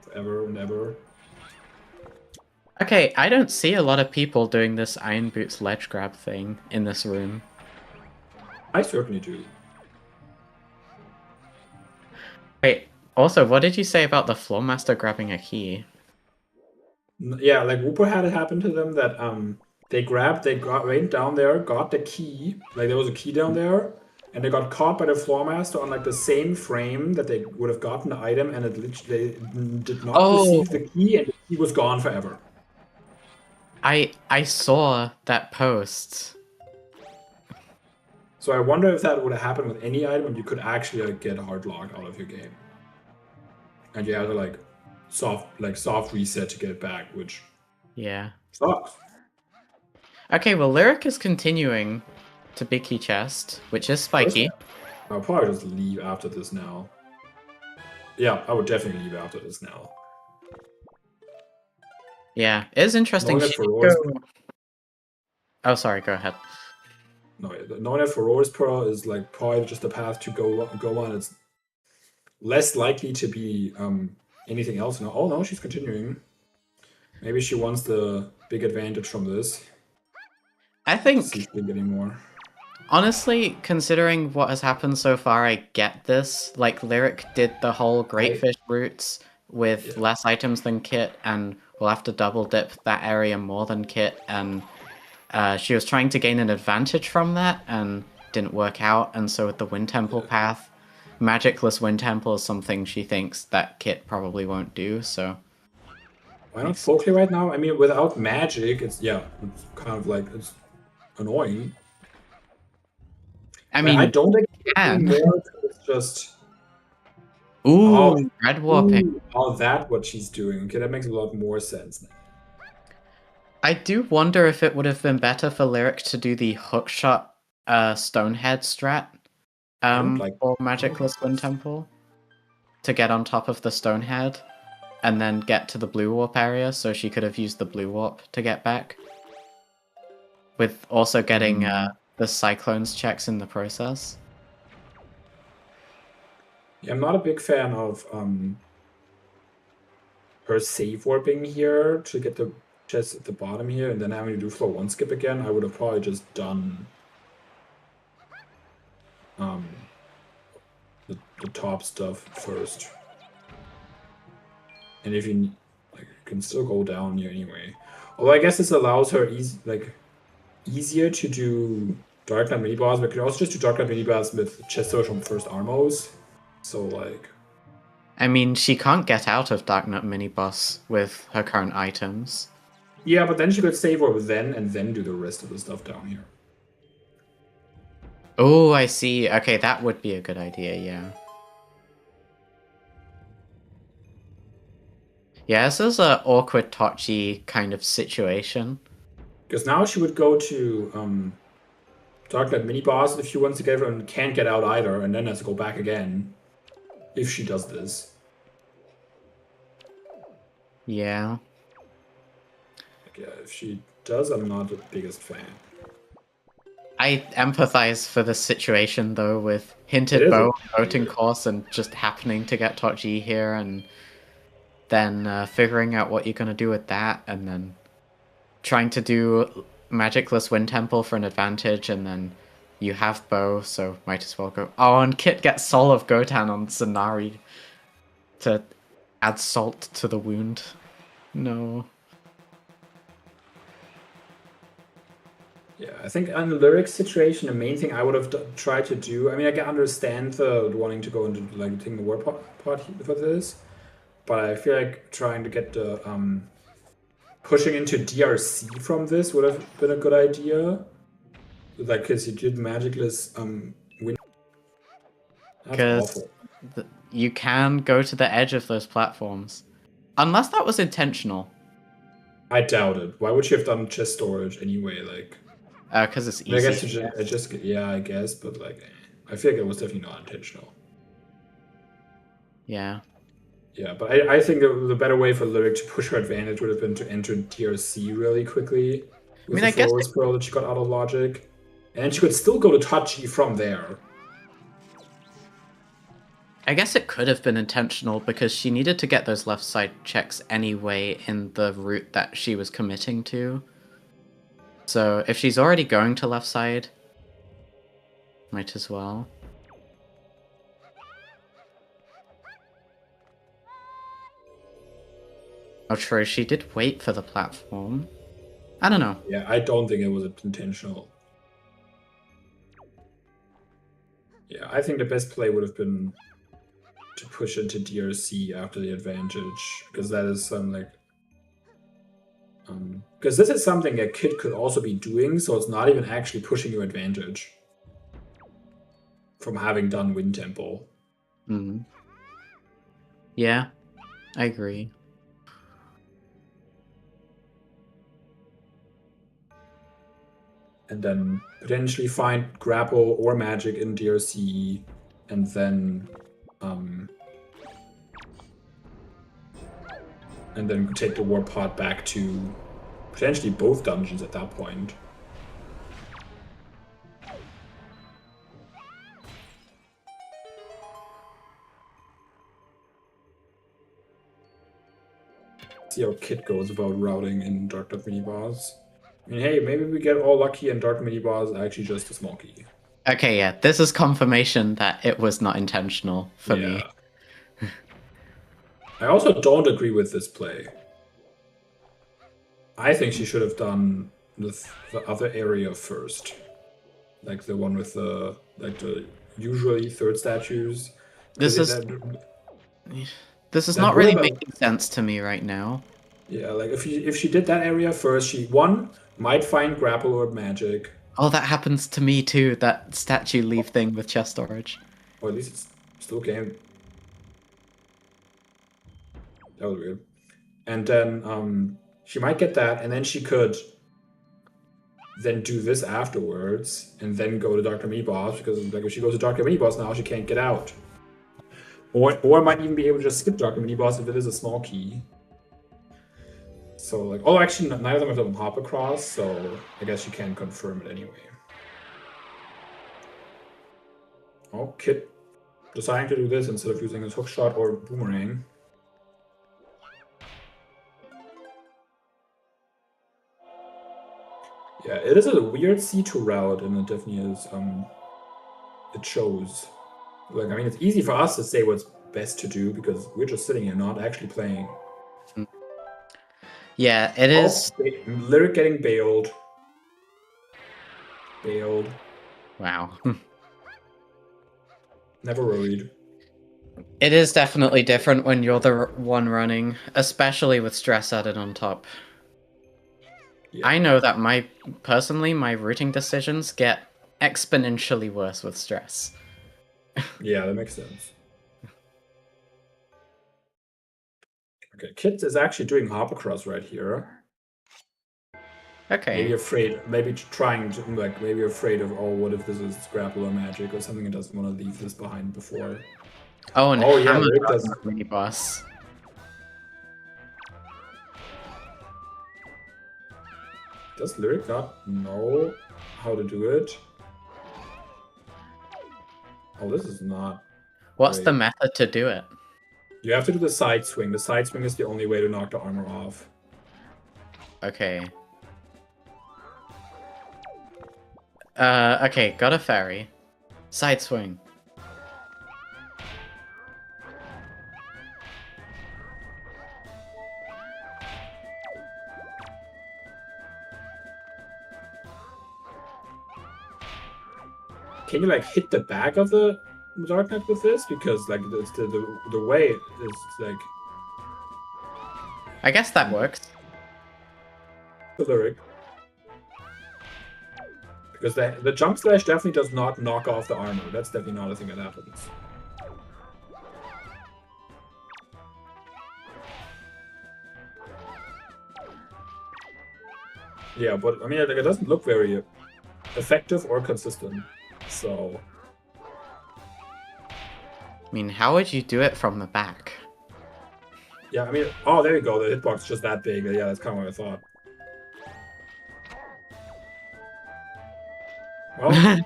forever and ever. Okay, I don't see a lot of people doing this Iron Boots ledge grab thing in this room. I certainly do. Wait, also, what did you say about the floor master grabbing a key? Yeah, like Whooper had it happen to them that went down there, got the key, like there was a key down there, and they got caught by the floor master on like the same frame that they would have gotten the item, and it literally they did not receive the key, and the key was gone forever. I saw that post. So I wonder if that would have happened with any item, and you could actually like get a hard lock out of your game, and you have to like soft reset to get it back, which sucks. Okay, well, Lyric is continuing to Big Key Chest, which is spiky. I'll probably just leave after this now. Yeah, I would definitely leave after this now. Yeah, it is interesting. Oh, sorry, go ahead. No, knowing that Feroris Pearl is like probably just a path to go on. It's less likely to be anything else. Now, oh no, she's continuing. Maybe she wants the big advantage from this. I think. Anymore. Honestly, considering what has happened so far, I get this. Like, Lyric did the whole Great Fish routes with less items than Kit, and we'll have to double dip that area more than Kit, and she was trying to gain an advantage from that, and didn't work out, and so with the Wind Temple path, Magicless Wind Temple is something she thinks that Kit probably won't do, so... Why not Folklore right now? I mean, without magic, it's kind of like, it's annoying. I mean, I don't think it's just... Ooh, red warping. Oh, that's what she's doing. Okay, that makes a lot more sense now. I do wonder if it would have been better for Lyric to do the hookshot Stonehead strat for Magicless Wind Temple to get on top of the Stonehead and then get to the blue warp area, so she could have used the blue warp to get back. With also getting the Cyclones checks in the process. Yeah, I'm not a big fan of her save warping here to get the chest at the bottom here, and then having to do floor 1 skip again. I would have probably just done the top stuff first. And if you can still go down here anyway. Although I guess this allows her easier to do Dark Knight mini boss, but you can also just do Dark Knight mini boss with chest search from first Armos. So like, I mean, she can't get out of Dark Knight mini boss with her current items. Yeah, but then she could save warp then and then do the rest of the stuff down here. Oh, I see. Okay, that would be a good idea, yeah. Yeah, this is an awkward, touchy kind of situation. Because now she would go to Dark Knight mini boss if she wants to get her and can't get out either, and then has to go back again if she does this. Yeah. Yeah, if she does, I'm not the biggest fan. I empathize for this situation though, with Hinted Bow, voting course, and just happening to get touchy here, and then figuring out what you're gonna do with that, and then trying to do Magicless Wind Temple for an advantage, and then you have Bow, so might as well go. Oh, and Kit gets Soul of Gotan on Zanari to add salt to the wound. No. Yeah, I think on the Lyric situation, the main thing I would have tried to do, I mean, I can understand the wanting to go into like taking the war part for this, but I feel like trying to get the pushing into DRC from this would have been a good idea. Like, because you did Magicless win. Because you can go to the edge of those platforms. Unless that was intentional. I doubt it. Why would you have done chest storage anyway? Like, because it's easy. I guess I guess, but like, I feel like it was definitely not intentional. Yeah. Yeah, but I think the better way for Lyric to push her advantage would have been to enter DRC really quickly. With I guess Pearl that she got out of logic, and she could still go to Touchy from there. I guess it could have been intentional because she needed to get those left side checks anyway in the route that she was committing to. So if she's already going to left side, might as well. Oh, true. She did wait for the platform. I don't know. Yeah, I don't think it was intentional. Yeah, I think the best play would have been to push into DRC after the advantage, because that is some like because this is something a kid could also be doing, so it's not even actually pushing your advantage from having done Wind Temple. Yeah, I agree. And then potentially find grapple or magic in DRC, and then take the war pod back to potentially both dungeons at that point. See how Kit goes about routing in Dark Mini Boss. I mean, hey, maybe we get all lucky and Dark Mini Boss is actually just a small key. Okay, yeah, this is confirmation that it was not intentional for me. I also don't agree with this play. I think she should have done the other area first. Like the one with the usually third statues. This is not really making sense to me right now. Yeah, like if she did that area first, she might find grapple or magic. Oh, that happens to me too, that statue leave thing with chest storage. Or at least it's still game. That was weird. And then she might get that, and then she could then do this afterwards, and then go to Dr. Mini Boss, because like if she goes to Dr. Mini Boss now, she can't get out. Or might even be able to just skip Dr. Mini Boss if it is a small key. So like, oh, actually, neither of them have done hop across, so I guess you can confirm it anyway. Oh, Kit deciding to do this instead of using his hook shot or boomerang. Yeah, it is a weird C2 route, and it definitely is. It shows. Like, I mean, it's easy for us to say what's best to do because we're just sitting here, not actually playing. Yeah, it is. Lyric getting bailed. Wow. Never worried. It is definitely different when you're the one running, especially with stress added on top. Yeah. I know that my routing decisions get exponentially worse with stress. Yeah, that makes sense. Okay, Kit is actually doing hop across right here. Okay. Maybe afraid, maybe trying to, like, maybe afraid of, oh, what if this is grapple or magic or something and doesn't want to leave this behind before. Oh, and yeah, Lyric does Mini Boss. Does Lyric not know how to do it? Oh, this is not. What's the method to do it? You have to do the side swing. The side swing is the only way to knock the armor off. Okay. Okay, got a fairy. Side swing. Can you like hit the back of the Dark Knight with this? Because like the way is like. I guess that works. The Lyric. Because the jump slash definitely does not knock off the armor. That's definitely not a thing that happens. Yeah, but I mean, like, it doesn't look very effective or consistent. So. I mean, how would you do it from the back? Yeah, I mean, oh, there you go. The hitbox is just that big. Yeah, that's kind of what I thought. Well,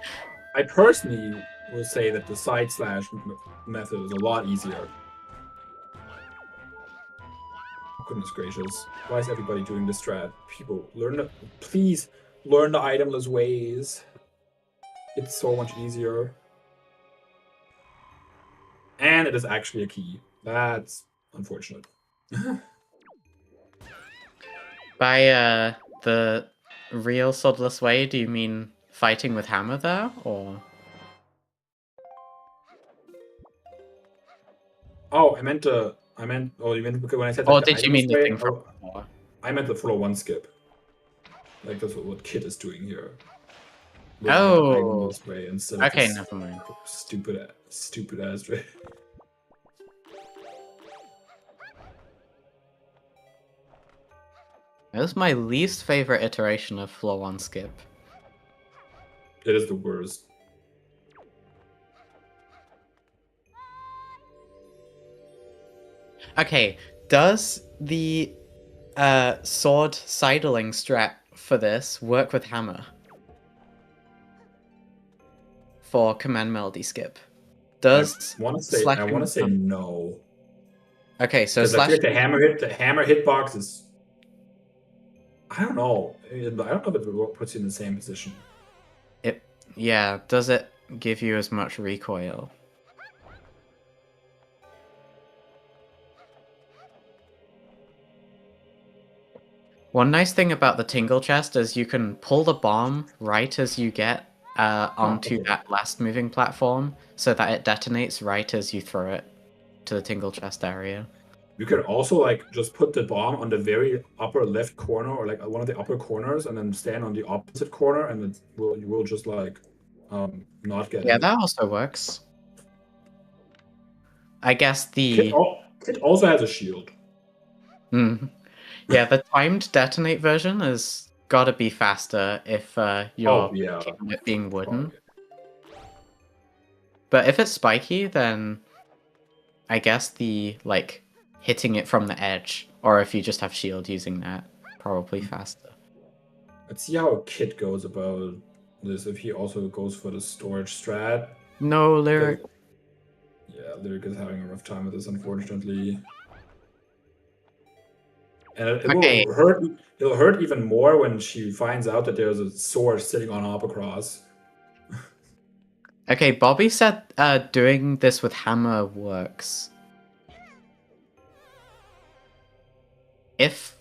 I personally will say that the side slash method is a lot easier. Oh, goodness gracious. Why is everybody doing this strat? People, please learn the itemless ways. It's so much easier. And it is actually a key. That's unfortunate. By the real swordless way, do you mean fighting with hammer there, or? Oh, I meant. Oh, you meant because when I said. Or Like, did you mean the thing from oh, before? I meant the floor 1 skip. Like that's what Kit is doing here. Oh. This way instead of Okay, this never mind. stupid ass way. That was my least favorite iteration of floor 1 skip. It is the worst. Okay, does the sword sidling strat for this work with hammer? For command melody skip? Does I want to say no. Okay, so because I slash feel like the hammer hitbox is. I don't know. I don't know if it puts you in the same position. Yeah, does it give you as much recoil? One nice thing about the Tingle Chest is you can pull the bomb right as you get onto that last moving platform, so that it detonates right as you throw it to the Tingle Chest area. You can also like just put the bomb on the very upper left corner or like one of the upper corners, and then stand on the opposite corner, and you will just like not get. Yeah, that also works. I guess Kit also has a shield. Yeah, the timed detonate version has got to be faster if you're keeping it being wooden. But if it's spiky, then I guess the like hitting it from the edge, or if you just have shield using that, probably faster. Let's see how Kit goes about this. If he also goes for the storage strat. No, Lyric. Yeah, Lyric is having a rough time with this, unfortunately. And it'll hurt even more when she finds out that there's a sword sitting on Hop Across. Okay, Bobby said doing this with hammer works. If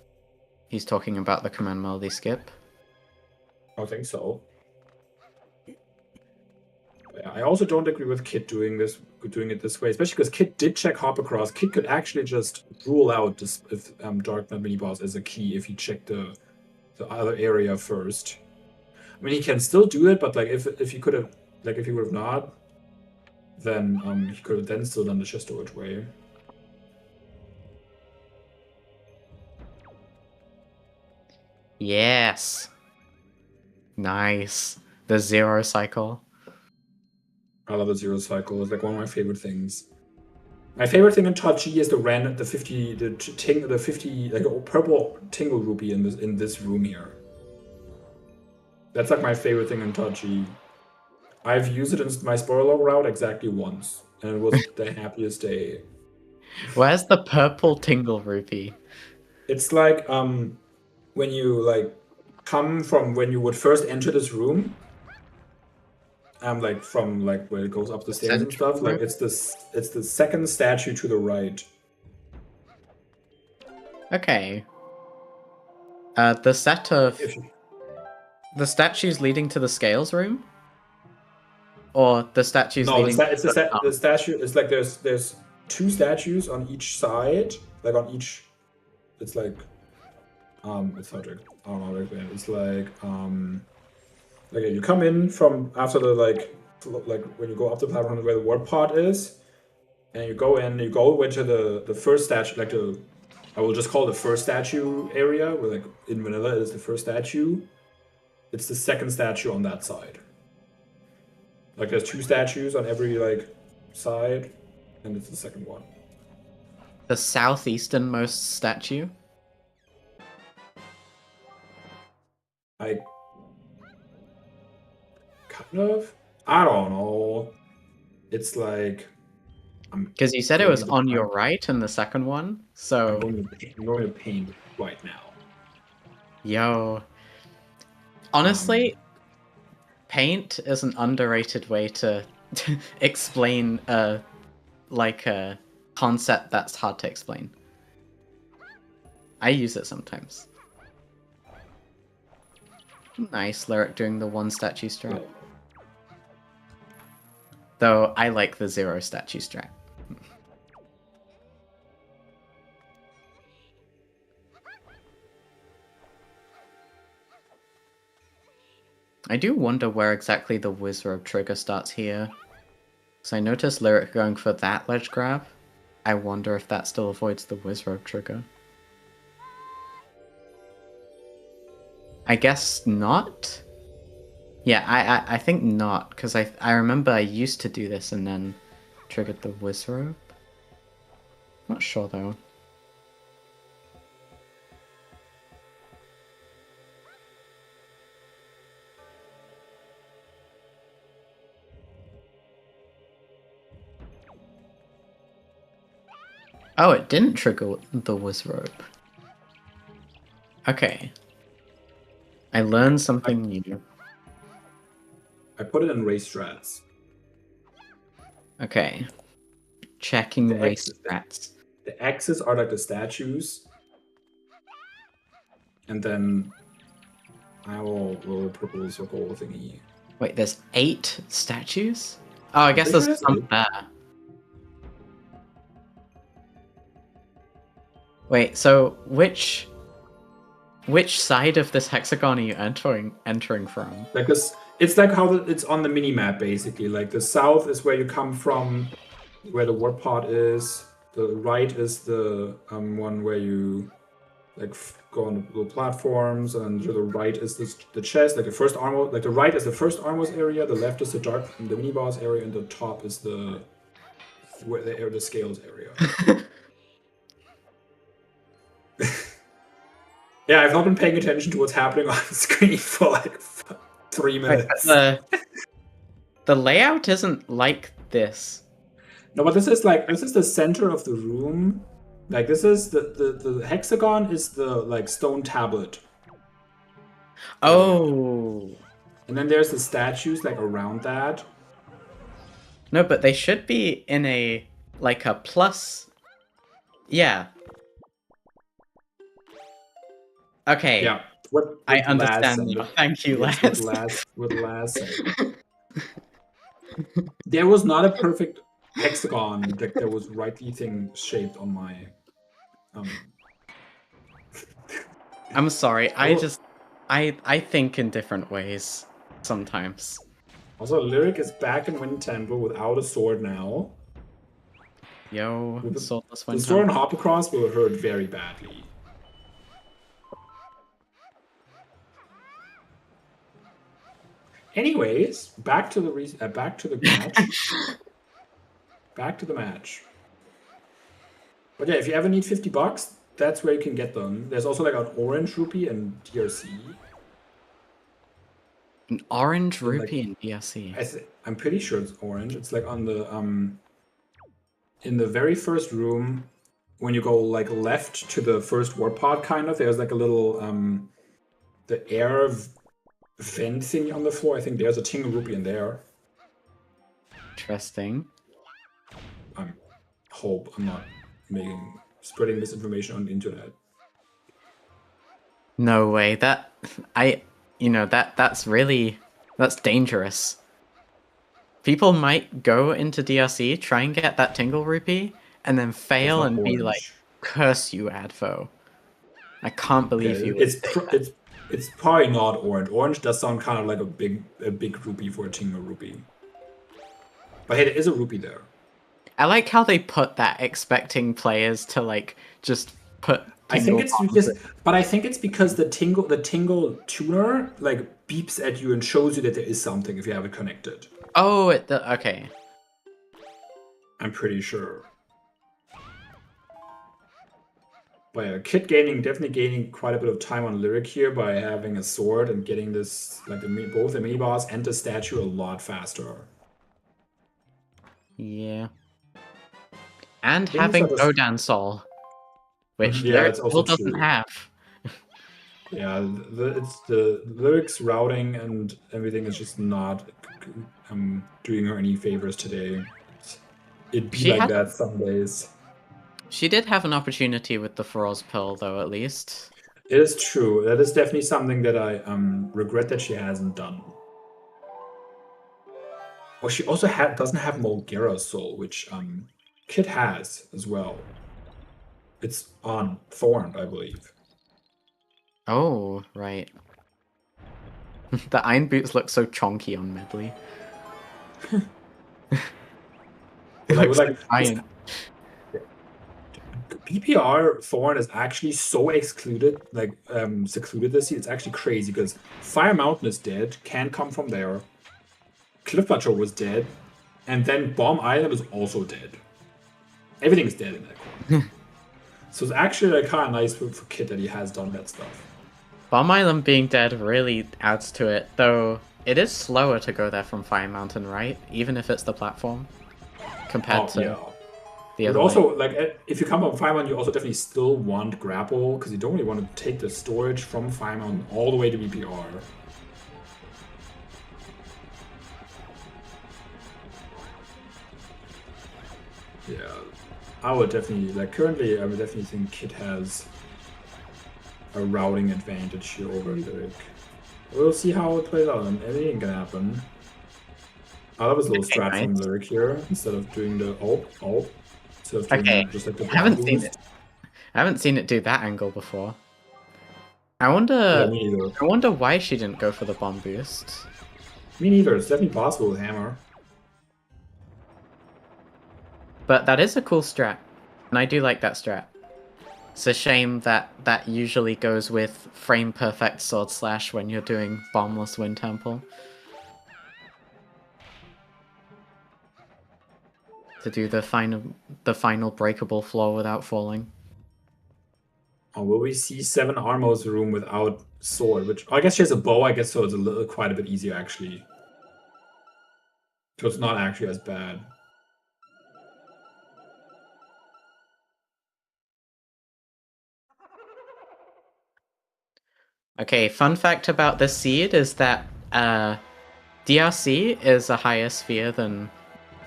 he's talking about the command melody skip. I think so. Yeah, I also don't agree with Kit doing it this way, especially because Kit did check Hop Across. Kit could actually just rule out this if Dark Knight mini boss is a key if he checked the other area first. I mean, he can still do it, but like if he could have, like if he would have not, then he could have then still done the chest storage way. Yes. Nice. The zero cycle. I love the zero cycle. It's like one of my favorite things. My favorite thing in Tachi is the 50 like a purple tingle rupee in this room here. That's like my favorite thing in Tachi. I've used it in my spoiler route exactly once, and it was the happiest day. Where's the purple tingle rupee? It's like when you like come from when you would first enter this room. Like from like where it goes up the stairs and stuff. Like it's the second statue to the right. Okay. The set of the statues leading to the scales room, or the statues leading. No, the statue. It's like there's two statues on each side, like on each. It's like it's hard to I don't know. It's like okay, you come in from after the like when you go up the platform where the warp pod is, and you go into the first statue, like I will just call the first statue area, where like in vanilla it is the first statue. It's the second statue on that side. Like there's two statues on every like side, and it's the second one. The southeasternmost statue? I kind of. I don't know. It's like. Because you said it was on your right in the second one, so. I'm going to paint right now. Yo. Honestly, paint is an underrated way to explain a concept that's hard to explain. I use it sometimes. Nice Lyric doing the one statue strat. Yeah. Though I like the zero statue strat. I do wonder where exactly the Wizrobe trigger starts here. Because I noticed Lyric going for that ledge grab. I wonder if that still avoids the Wizrobe trigger. I guess not? Yeah, I think not, because I remember I used to do this and then triggered the Wizrobe. Not sure though. Oh, it didn't trigger the Wizrobe. Okay. I learned something new. I put it in race strats. Okay. Checking The race strats. The X's are like the statues. And then I will roll a purple circle thingy. Wait, there's 8 statues? Oh, I guess pretty there's sure some there. Wait, so which side of this hexagon are you entering from? Like this, it's like how it's on the mini map basically. Like the south is where you come from, where the warp pod is. The right is the one where you like go on the little platforms, and to the right is the chest. Like the first armor, like the right is the first armors area. The left is the mini boss area, and the top is the scales area. Yeah, I've not been paying attention to what's happening on the screen for like 3 minutes. The layout isn't like this. No, but this is the center of the room. Like this is the hexagon is the like stone tablet. Oh. And then there's the statues like around that. No, but they should be in a like a plus. Yeah. Okay. Yeah. I understand now. Thank you, Laz. With Laz. There was not a perfect hexagon that there was rightly thing shaped on my I'm sorry, I think in different ways sometimes. Also, Lyric is back in Wind Temple without a sword now. Yo, the sword and hop across will hurt very badly. Anyways, back to the match. Back to the match. But yeah, if you ever need $50, that's where you can get them. There's also like an orange rupee and DRC. An orange rupee in DRC. I'm pretty sure it's orange. It's like on the in the very first room when you go like left to the first warp pod, kind of. There's like a little the air vent thing on the floor. I think there's a tingle rupee in there. Interesting. I hope I'm not spreading misinformation on the internet. No way. That's dangerous. People might go into DRC, try and get that tingle rupee, and then fail and be like, "Curse you, Advo! I can't believe you." It's probably not orange. Orange does sound kind of like a big rupee for a tingle rupee. But hey, there is a rupee there. I like how they put that, expecting players to like just put. I think it's because the tingle tuner like beeps at you and shows you that there is something if you have it connected. Oh, okay. I'm pretty sure. But yeah, Kit definitely gaining quite a bit of time on Lyric here by having a sword and getting this like both the mini boss and the statue a lot faster. Yeah. And having Godan Soul, which Lyric still doesn't have. Yeah, it's the Lyric's routing and everything is just not doing her any favors today. It'd be like that some days. She did have an opportunity with the Feroz Pill, though, at least. It is true. That is definitely something that I regret that she hasn't done. Well, she also doesn't have Mulgera Soul, which Kit has as well. It's on Thorned, I believe. Oh, right. The iron boots look so chonky on Medley. It Like, looks like iron. PPR Thorn is actually so excluded, like secluded this year. It's actually crazy because Fire Mountain is dead, can't come from there. Cliff Plateau was dead, and then Bomb Island is also dead. Everything's dead in that corner. So it's actually like kind of nice for Kit that he has done that stuff. Bomb Island being dead really adds to it, though it is slower to go there from Fire Mountain, right? Even if it's the platform, compared to the other But also, way. like, if you come from Fire Mountain, you also definitely still want grapple, because you don't really want to take the storage from Fire Mountain all the way to BPR. Yeah, I would definitely, like, currently, I would definitely think Kit has a routing advantage here over Lyric. We'll see how it plays out, and anything can happen. I love his little strat from Lyric here, instead of doing the ult. Instead of doing just like the I haven't seen it. I haven't seen it do that angle before. I wonder. Yeah, me neither. I wonder why she didn't go for the bomb boost. Me neither. It's definitely possible with Hammer. But that is a cool strat, and I do like that strat. It's a shame that that usually goes with frame perfect sword slash when you're doing bombless wind temple. To do the final breakable floor without falling. Oh, will we see 7 Armos room without sword? Which I guess she has a bow. I guess so. It's quite a bit easier actually. So it's not actually as bad. Okay, fun fact about this seed is that DRC is a higher sphere than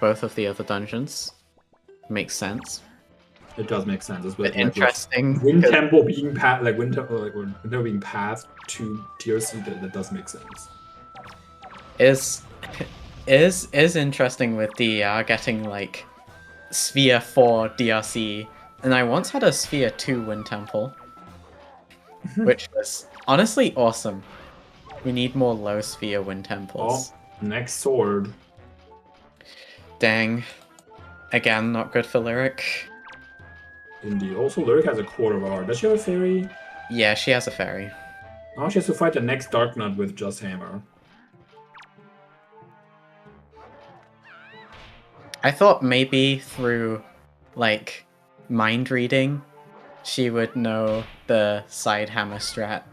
both of the other dungeons. Makes sense. It does make sense. It's But interesting. Wind tempo being path, like wind tempo being pathed to DRC, that does make sense. Is interesting with DER getting like sphere 4 DRC, and I once had a sphere 2 wind temple, which was honestly awesome. We need more low sphere wind temples. Oh, next sword. Dang. Again, not good for Lyric. Indeed. Also, Lyric has a quarter of hour. Does she have a fairy? Yeah, she has a fairy. Now she has to fight the next Dark Knight with just Hammer. I thought maybe through, like, mind reading, she would know the side hammer strat.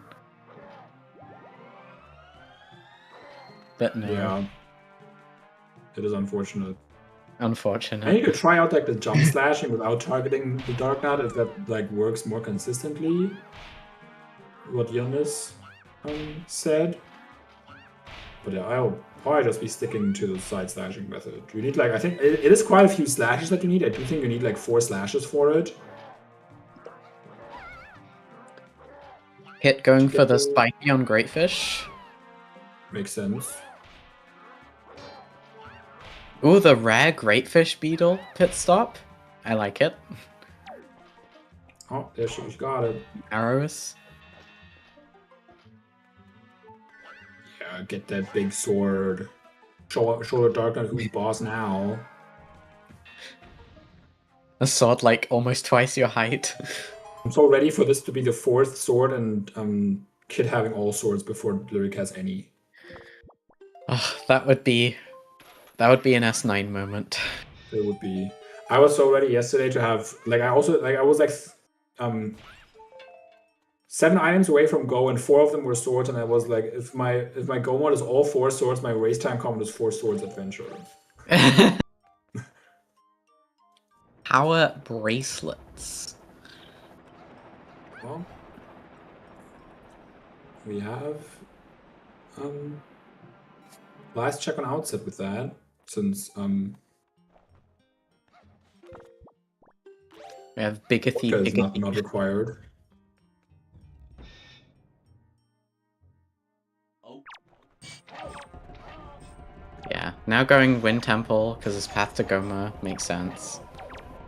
But no. Yeah. It is unfortunate. Unfortunate. I need to try out like the jump slashing without targeting the Dark Knight if that like works more consistently. What Jonas said. But yeah, I'll probably just be sticking to the side slashing method. You need like, I think it is quite a few slashes that you need. I do think you need like 4 slashes for it. Hit going for the spiky on Greatfish. Makes sense. Ooh, the rare Greatfish Beetle pit stop. I like it. Oh, there she got it. Arrows. Yeah, get that big sword. Show the Dark Knight who's boss now. A sword like almost twice your height. I'm so ready for this to be the 4th sword and Kid having all swords before Lyric has any. Oh, that would be an S9 moment. It would be. I was so ready yesterday to have like I was like 7 items away from go and 4 of them were swords, and I was like, if my go mode is all 4 swords, my race time combo is 4 swords adventure. Power bracelets. Well, we have last check on outset with that, since We have Biggothy. not required. Yeah, now going Wind Temple because his path to Goma makes sense.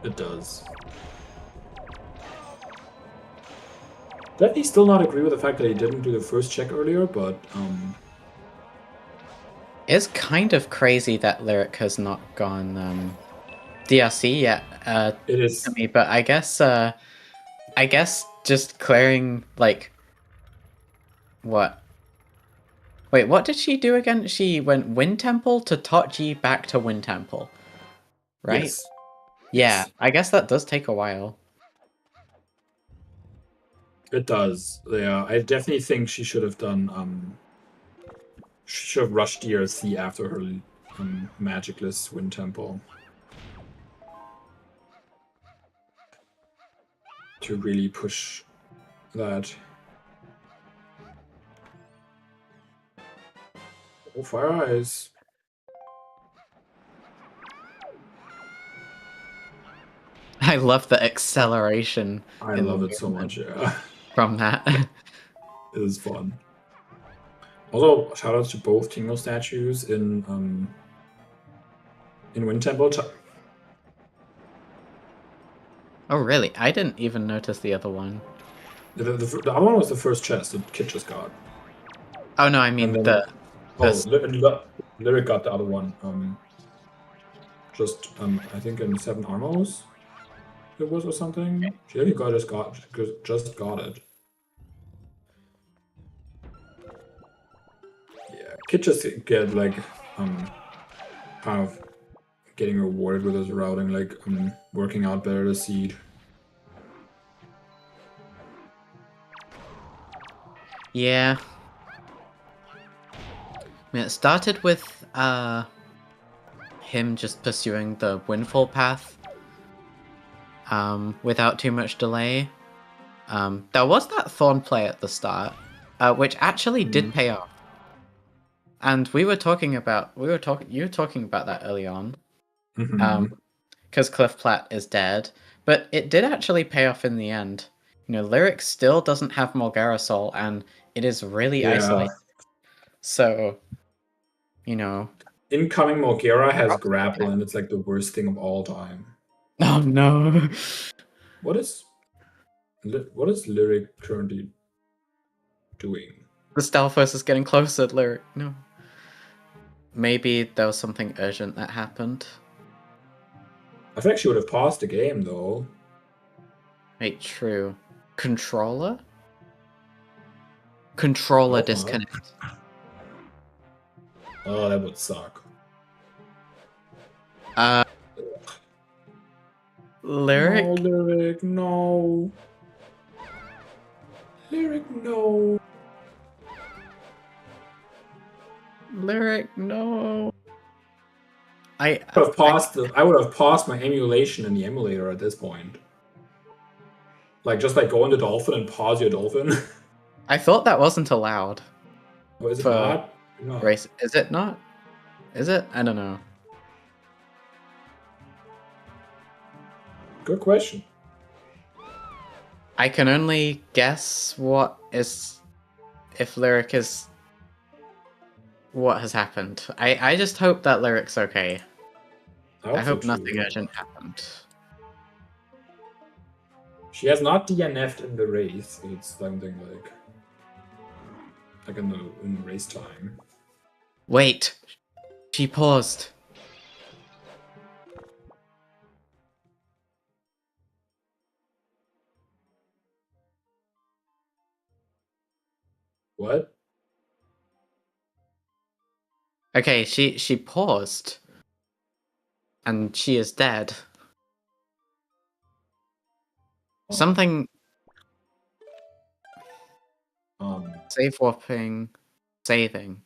It does. Definitely still not agree with the fact that he didn't do the first check earlier, but It's kind of crazy that Lyric has not gone DRC yet. It is. To me, but I guess just clearing like what? Wait, what did she do again? She went Wind Temple to Totji back to Wind Temple, right? Yes. Yeah, Yes. I guess that does take a while. It does. Yeah, I definitely think she should have done. She should have rushed DRC after her magicless Wind Temple to really push that. Oh, Fire Eyes. I love the acceleration. I love it so much, yeah. From that. It is fun. Also, shout outs to both Tingle statues in Wind Temple. Oh, really? I didn't even notice the other one. The other one was the first chest that Kit just got. Oh no, I mean then, Lyric got the other one. I think in 7 Armors it was or something. She only just got it. Yeah, Kit just get like kind of getting rewarded with his routing, like working out better the seed. Yeah. I mean, it started with him just pursuing the Windfall path without too much delay. There was that Thorn play at the start, which actually did pay off. And you were talking about that early on. Because Cliff Platt is dead. But it did actually pay off in the end. You know, Lyric still doesn't have Morgara Soul, and it is really isolated. So, you know... Incoming Morgara has grapple, and it's like the worst thing of all time. Oh no! What is Lyric currently doing? The Stalfos is getting closer, Lyric. No. Maybe there was something urgent that happened. I feel like she would have paused the game, though. Wait, true. Controller? Controller disconnect. Oh, that would suck. Lyric? No, Lyric, no. Lyric, no. Lyric, no. I would have paused my emulation in the emulator at this point. Like, just like go into Dolphin and pause your Dolphin. I thought that wasn't allowed. Oh, is it not? No. Race. Is it not? Is it? I don't know. Good question. I can only guess if Lyric is what has happened. I just hope that Lyric's okay. I hope nothing urgent happened. She has not DNF'd in the race. It's something like in the race time. Wait, she paused. What? Okay, she paused. And she is dead. Something... Save warping. Saving.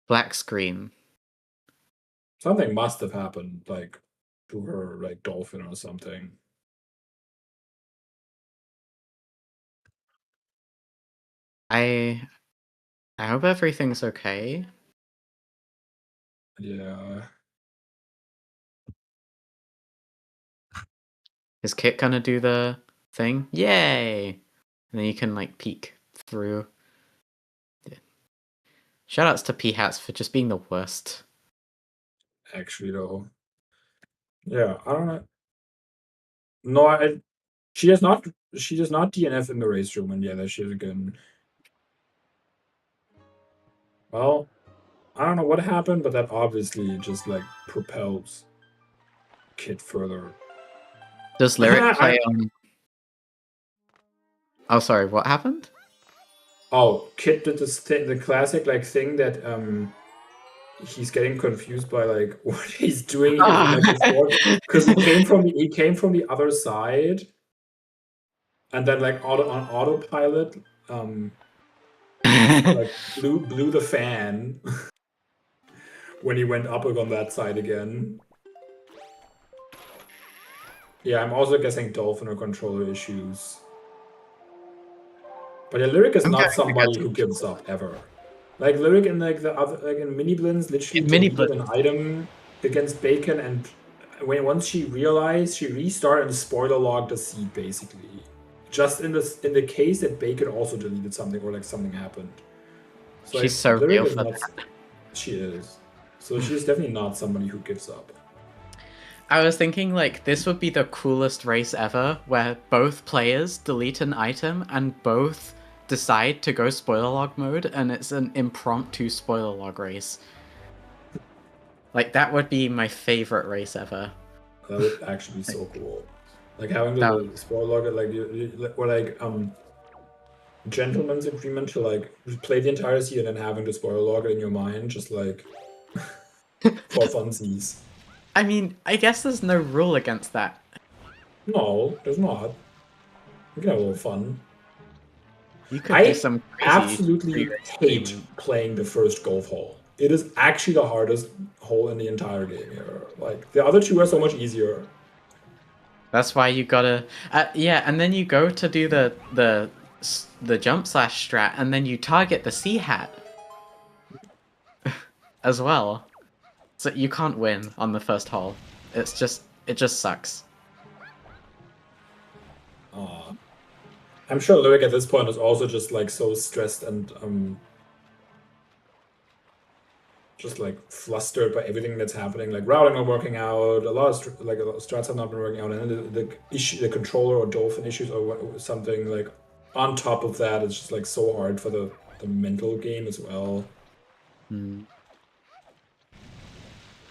Black screen. Something must have happened, like, to her, like, Dolphin or something. I hope everything's okay. Yeah. Is Kit gonna do the thing? Yay! And then you can, like, peek through. Yeah. Shoutouts to P-Hats for just being the worst. Actually, though. Yeah, I don't know. No, she does not DNF in the race room, and yeah, there she is again. Well, I don't know what happened, but that obviously just like propels Kit further. Does Lyric play on? Oh, sorry. What happened? Oh, Kit did this thing, the classic like thing that he's getting confused by like what he's doing like before, because he came from the other side, and then like on autopilot, like blew the fan when he went up on that side again. Yeah, I'm also guessing Dolphin or controller issues. But yeah, Lyric is not somebody who gives up ever. Like Lyric in like the other like in Mini Blins literally deleted an item against Bacon, and once she realized, she restarted and spoiler logged the seed basically. Just in the case that Bacon also deleted something or like something happened. So she's so real for that. She is. So she's definitely not somebody who gives up. I was thinking like this would be the coolest race ever, where both players delete an item and both decide to go spoiler log mode, and it's an impromptu spoiler log race. Like that would be my favorite race ever. That would actually be so cool. Like having the spoiler log, like or like gentleman's agreement to like play the entire season and having the spoiler log in your mind, just like for funsies. I mean, I guess there's no rule against that. No, there's not. You can have a little fun. You could do some crazy absolutely hate playing the first golf hole. It is actually the hardest hole in the entire game here. Like the other two are so much easier. That's why you gotta, yeah, and then you go to do the jump slash strat, and then you target the C hat as well. So you can't win on the first hole. It just sucks. I'm sure Lyric at this point is also just like so stressed and just like flustered by everything that's happening. Like routing not working out, a lot of strats have not been working out, and then the controller or Dolphin issues or something like on top of that. It's just like so hard for the mental game as well.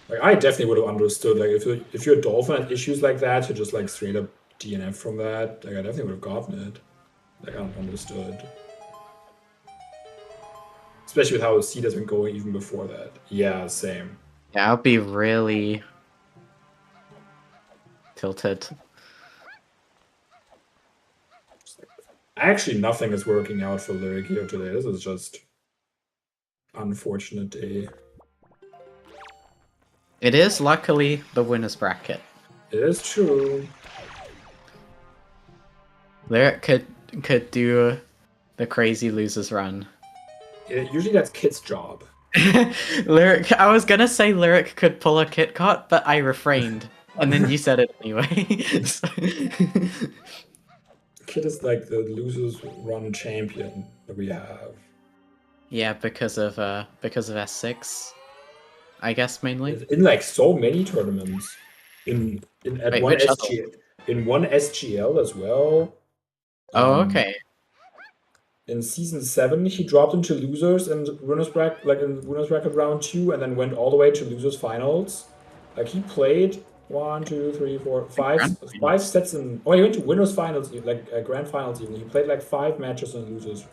Like I definitely would have understood. Like if you're a Dolphin had issues like that, to just like straight up DNF from that, like I definitely would have gotten it. Like I understood. Especially with how the seed has been going even before that. Yeah, same. Yeah, I'll be really tilted. Actually, nothing is working out for Lyric here today. This is just unfortunate day. It is luckily the winner's bracket. It is true. Lyric could do the crazy losers run. Yeah, usually that's Kit's job. Lyric, I was gonna say Lyric could pull a Kitcot, but I refrained, and then you said it anyway. Kit is like the losers run champion that we have. Yeah, because of S6, I guess mainly. In like so many tournaments. In one SGL as well. Oh, okay. In season 7, he dropped into losers and winners bracket, like in winners bracket round 2, and then went all the way to losers finals. Like he played 1, 2, 3, 4, 5 sets in. Oh, he went to winners finals, like grand finals even. He played like 5 matches in losers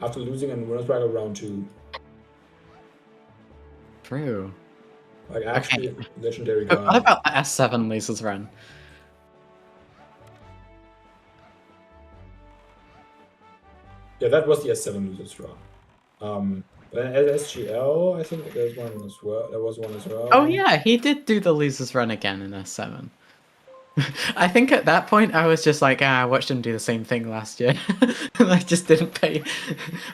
after losing in winners bracket round 2. True. Like actually, legendary guy. What about the S7 losers run? Yeah, that was the S7 losers run. But at SGL, I think there's one as well. There was one as well. Oh yeah, he did do the losers run again in S7. I think at that point I was just like, I watched him do the same thing last year. And I just didn't pay.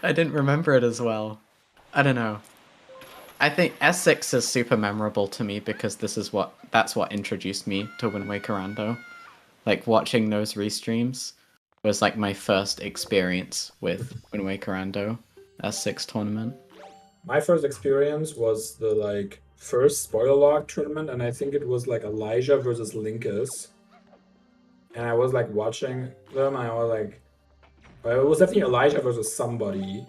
I didn't remember it as well. I don't know. I think S6 is super memorable to me because that's what introduced me to Wind Waker Rando. Like watching those restreams was like my first experience with Wind Waker Rando S6 tournament. My first experience was the like first spoiler log tournament, and I think it was like Elijah versus Linkus. And I was like watching them, and I was like, well, it was definitely Elijah versus somebody.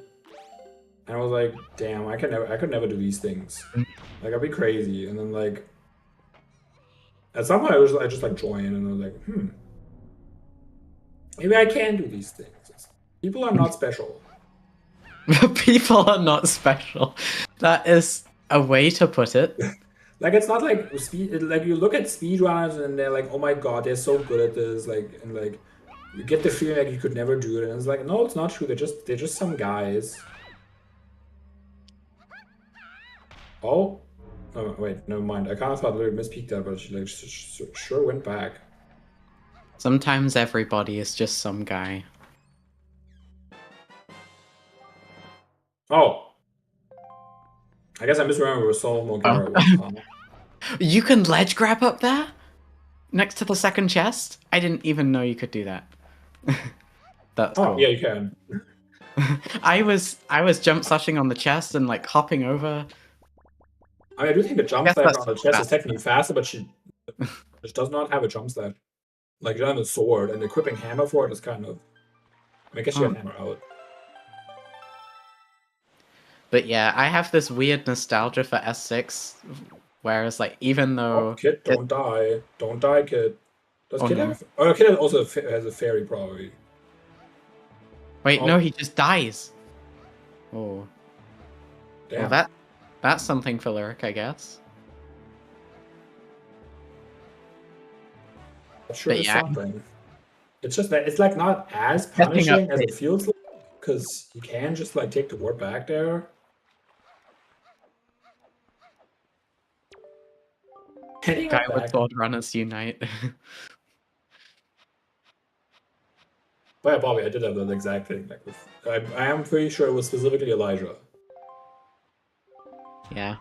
And I was like, damn, I could never do these things. Like, I'd be crazy. And then like, at some point I just like joined and I was like, maybe I can do these things. People are not special. People are not special. That is a way to put it. Like, it's not like like you look at speedrunners and they're like, oh my god, they're so good at this, like, and like you get the feeling like you could never do it, and it's like, no, it's not true. They're just some guys. Oh, wait, never mind. I kind of thought Lyric mispeaked that, but she like sure went back. Sometimes everybody is just some guy. Oh, I guess I misremembered where Sol Mogara was. You can ledge grab up there? Next to the second chest? I didn't even know you could do that. That's cool. Yeah, you can. I was jump slashing on the chest and like hopping over. I mean, I do think the jump slash on the chest is technically faster, but she does not have a jump slash. Like, she doesn't have a sword, and equipping hammer for it is kind of... I guess she got hammer out. But yeah, I have this weird nostalgia for S6, whereas like even though... Oh, Kid, don't die. Don't die, Kid. Does Kid have... Oh, Kid also has a fairy, probably. Wait, no, he just dies. Oh. Damn. Well, that's something for Lyric, I guess. Sure, it's something. It's just that it's like not as punishing as it feels like, because you can just like take the ward back there. Guy with sword runners unite. But yeah, Bobby, I did have that exact thing. Like I am pretty sure it was specifically Elijah. Yeah.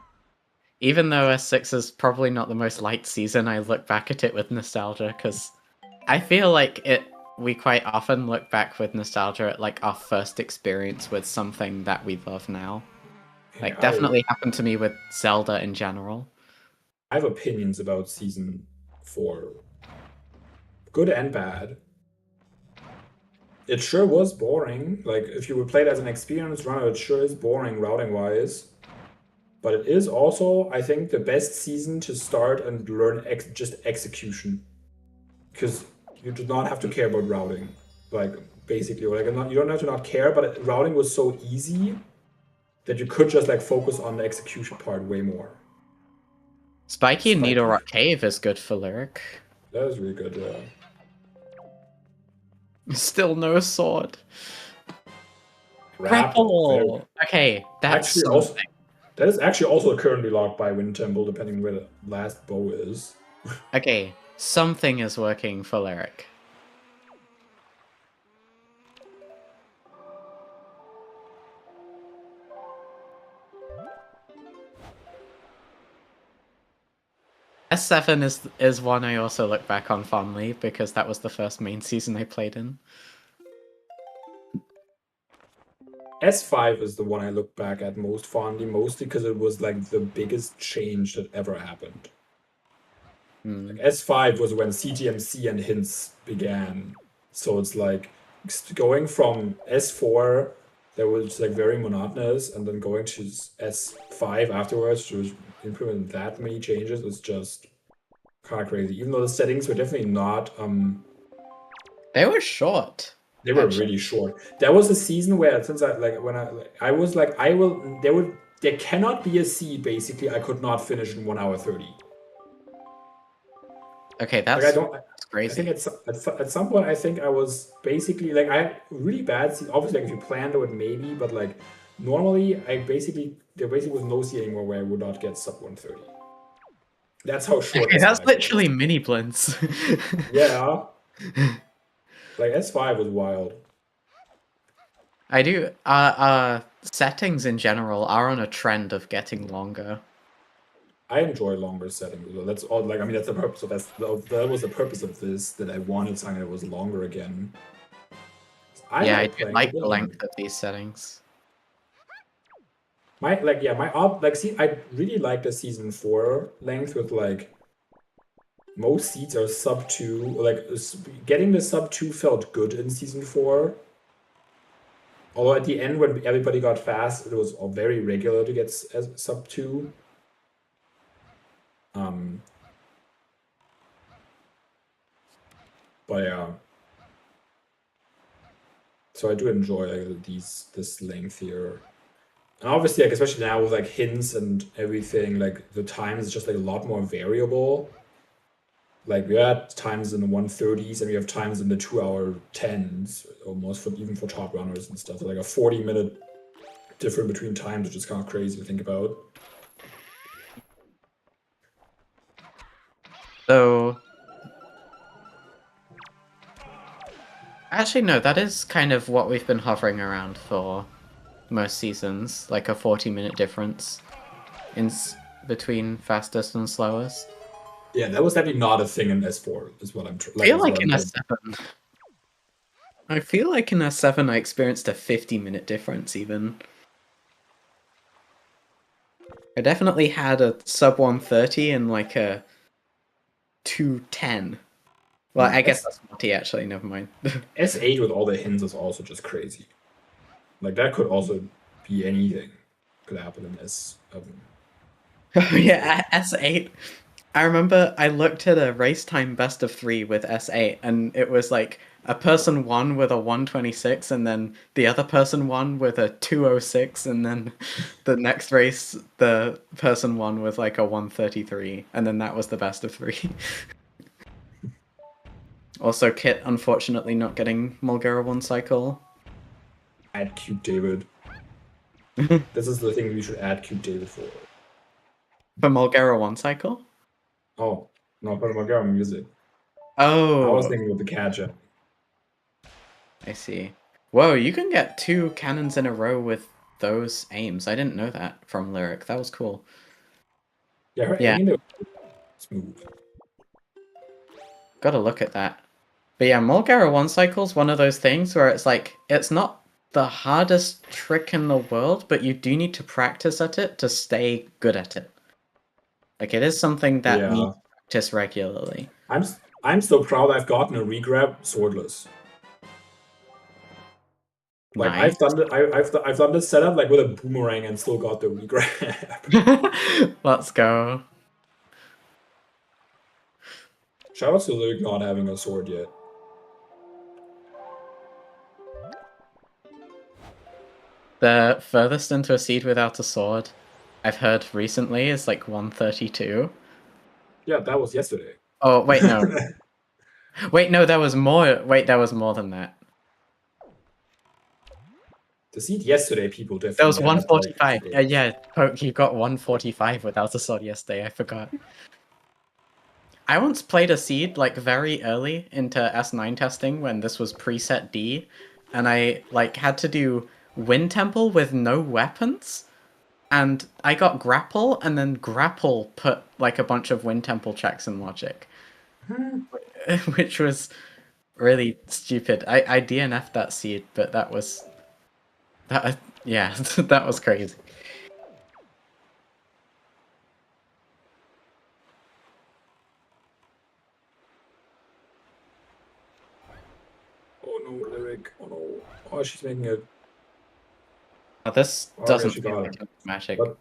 Even though S6 is probably not the most liked season, I look back at it with nostalgia, because I feel like we quite often look back with nostalgia at like our first experience with something that we love now. Like, definitely happened to me with Zelda in general. I have opinions about Season 4. Good and bad. It sure was boring. Like, if you would play it as an experienced runner, it sure is boring routing-wise. But it is also, I think, the best season to start and learn just execution. Because you do not have to care about routing. Like, basically. Like, you don't have to not care, but routing was so easy that you could just, like, focus on the execution part way more. Spiky and Needle Rock Cave is good for Lyric. That is really good, yeah. Still no sword. Grapple! Okay, that's something. That is actually also currently locked by Wind Temple, depending where the last bow is. Okay, something is working for Lyric. S7 is one I also look back on fondly, because that was the first main season I played in. S5 is the one I look back at most fondly, mostly because it was like the biggest change that ever happened. Like, S5 was when CTMC and hints began. So it's like going from S4 that was like very monotonous, and then going to S5 afterwards to implement that many changes is just kind of crazy. Even though the settings were definitely not they were short. They were really short. There was a season where, since I was like, there cannot be a seed basically I could not finish in 1 hour 30. Okay, that's, like, that's crazy. I think at some point I think I was basically like, I really bad. Obviously, like if you planned it, maybe, but like normally there basically was no seed anymore where I would not get sub 130. That's how short. Okay, that's literally mini blends. Yeah. Like, S5 was wild. I do. Settings in general are on a trend of getting longer. I enjoy longer settings. That's all. Like, I mean, that's the purpose of that was the purpose of this. That I wanted something that was longer again. I do like the length of these settings. I really like the season 4 length with like. Most seeds are sub 2. Like, getting the sub 2 felt good in season 4. Although at the end, when everybody got fast, it was very regular to get sub 2. But yeah. So I do enjoy like, this length here. And obviously, like, especially now with like hints and everything, like the times is just like a lot more variable. Like we had times in the 1:30s and we have times in the 2-hour 10s, almost even for top runners and stuff. So like a 40-minute difference between times, which is kind of crazy to think about. So, actually, no, that is kind of what we've been hovering around for most seasons, like a 40-minute difference in between fastest and slowest. Yeah, that was definitely not a thing in S4, is what I'm I feel like in S7. I feel like in S7 I experienced a 50-minute difference even. I definitely had a sub 130 and like a 210. Well, I guess that's 40 actually, never mind. S8 with all the hints is also just crazy. Like that could also be anything. Could happen in S7. Yeah, S8. I remember I looked at a race time best of 3 with S8 and it was like a person won with a 126 and then the other person won with a 206 and then the next race the person won with like a 133 and then that was the best of 3. Also Kit unfortunately not getting Mulgara 1 cycle. Add Cute David. This is the thing we should add Cute David for. For Mulgara 1 cycle? Oh, no, for Mulgara music. Oh. I was thinking of the catcher. I see. Whoa, you can get 2 cannons in a row with those aims. I didn't know that from Lyric. That was cool. Yeah, her aim is smooth. Gotta look at that. But yeah, Mulgara 1 cycle is one of those things where it's like, it's not the hardest trick in the world, but you do need to practice at it to stay good at it. Like, it is something that needs practice regularly. I'm so proud I've gotten a regrab swordless. Like Nice. I've done this setup like with a boomerang and still got the regrab. Let's go. Shout out to Luke not having a sword yet. The furthest into a seed without a sword I've heard recently is like 132. Yeah, that was yesterday. Oh, wait, no. Wait, no, there was more. Wait, there was more than that. The seed yesterday, people definitely. There was 145. Yeah, Poke, you got 145 without a sword yesterday. I forgot. I once played a seed like very early into S9 testing when this was preset D, and I like had to do Wind Temple with no weapons, and I got Grapple, and then Grapple put like a bunch of Wind Temple checks in logic, which was really stupid. I DNF'd that seed, but that was yeah, that was crazy. Oh no, Lyric. Oh no. Oh, she's making it. Oh, this doesn't feel like magic. But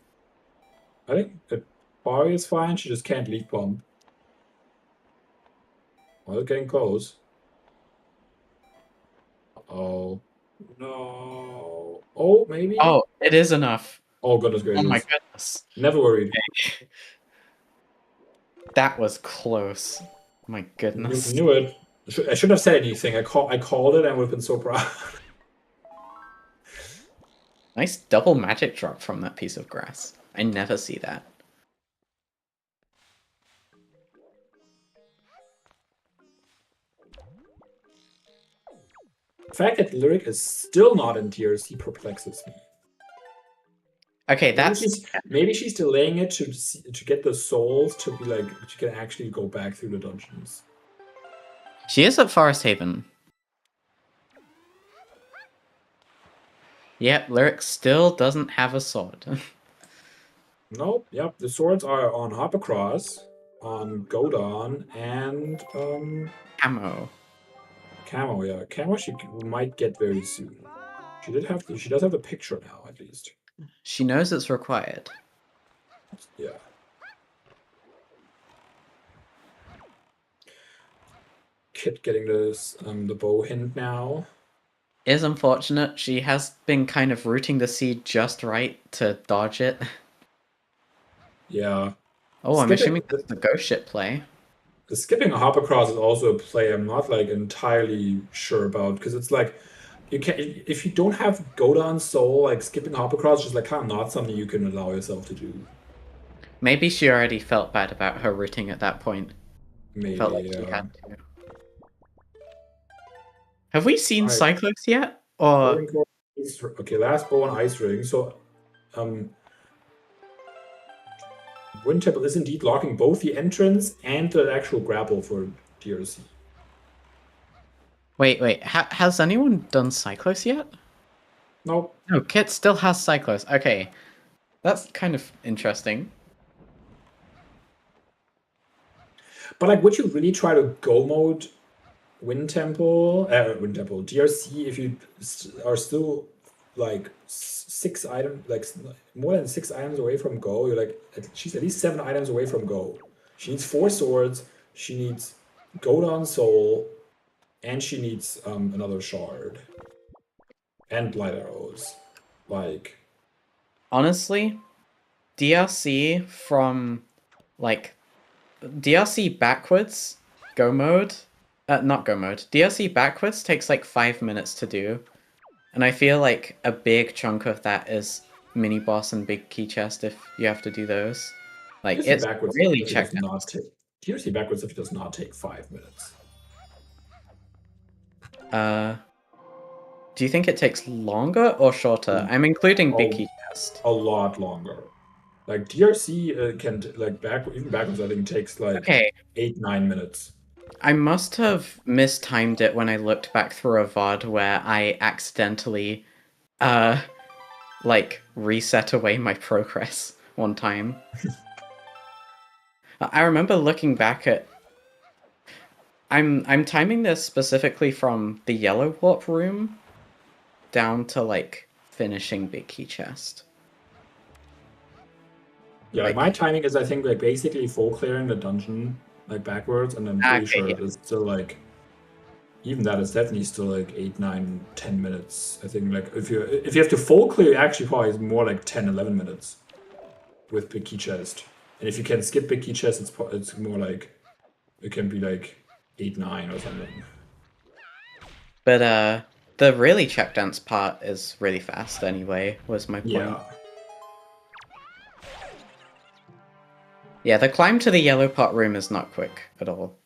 I think that Bari is fine. She just can't lead bomb. Well, getting close. Oh no. Oh, maybe. Oh, it is enough. Oh goodness gracious. Oh my goodness. Never worried. Okay. That was close. My goodness. Knew it. I shouldn't have said anything. I called it and I would have been so proud. Nice double magic drop from that piece of grass. I never see that. The fact that Lyric is still not in DRC perplexes me. Okay, that's maybe she's delaying it to get the souls to be like she can actually go back through the dungeons. She is at Forest Haven. Yep, Lyric still doesn't have a sword. Nope. Yep. The swords are on Hoppercross, on Godon, and Camo. Camo. Yeah, Camo she might get very soon. She does have the picture now, at least. She knows it's required. Yeah. Kit getting this the bow hint now. Is unfortunate. She has been kind of rooting the seed just right to dodge it. Yeah. Oh, I'm assuming that's the ghost ship play. The skipping a hop across is also a play I'm not like entirely sure about, because it's like you can if you don't have Godon Soul, like skipping hop across is just like kind of not something you can allow yourself to do. Maybe she already felt bad about her rooting at that point. Maybe, Felt like yeah. she had to. Have we seen Right. Cyclops yet? Or okay, last bow on Ice Ring. So Wind Temple is indeed locking both the entrance and the actual grapple for DRC. wait. Has anyone done Cyclops yet? Nope. No, Kit still has Cyclops. Okay, that's kind of interesting. But like, would you really try to go mode Wind Temple DRC if you are still like 6 items, like more than 6 items away from go? You're like, she's at least 7 items away from go. She needs 4 swords. She needs Godon Soul, and she needs another shard and light arrows. Like, honestly, DRC from like DRC backwards, go mode. Not go mode. DRC backwards takes like 5 minutes to do. And I feel like a big chunk of that is mini boss and big key chest if you have to do those. Like DRC it's backwards really does checked not out. take DRC backwards if it does not take 5 minutes. Do you think it takes longer or shorter? I'm including big key chest. A lot longer. Like DRC can like even backwards I think takes like 8-9 minutes. I must have mistimed it when I looked back through a VOD where I accidentally like reset away my progress one time. I remember looking back at I'm timing this specifically from the yellow warp room down to like finishing big key chest. Yeah, like my timing is I think like basically full clearing the dungeon like backwards, and I'm pretty sure it's still like even that is definitely still like 8, 9, 10 minutes. I think like if you have to full clear, actually probably is more like 10, 11 minutes with big key chest. And if you can skip big key chest, it's more like it can be like 8, 9 or something. But the really check dance part is really fast anyway, was my point. Yeah. Yeah, the climb to the yellow pot room is not quick at all.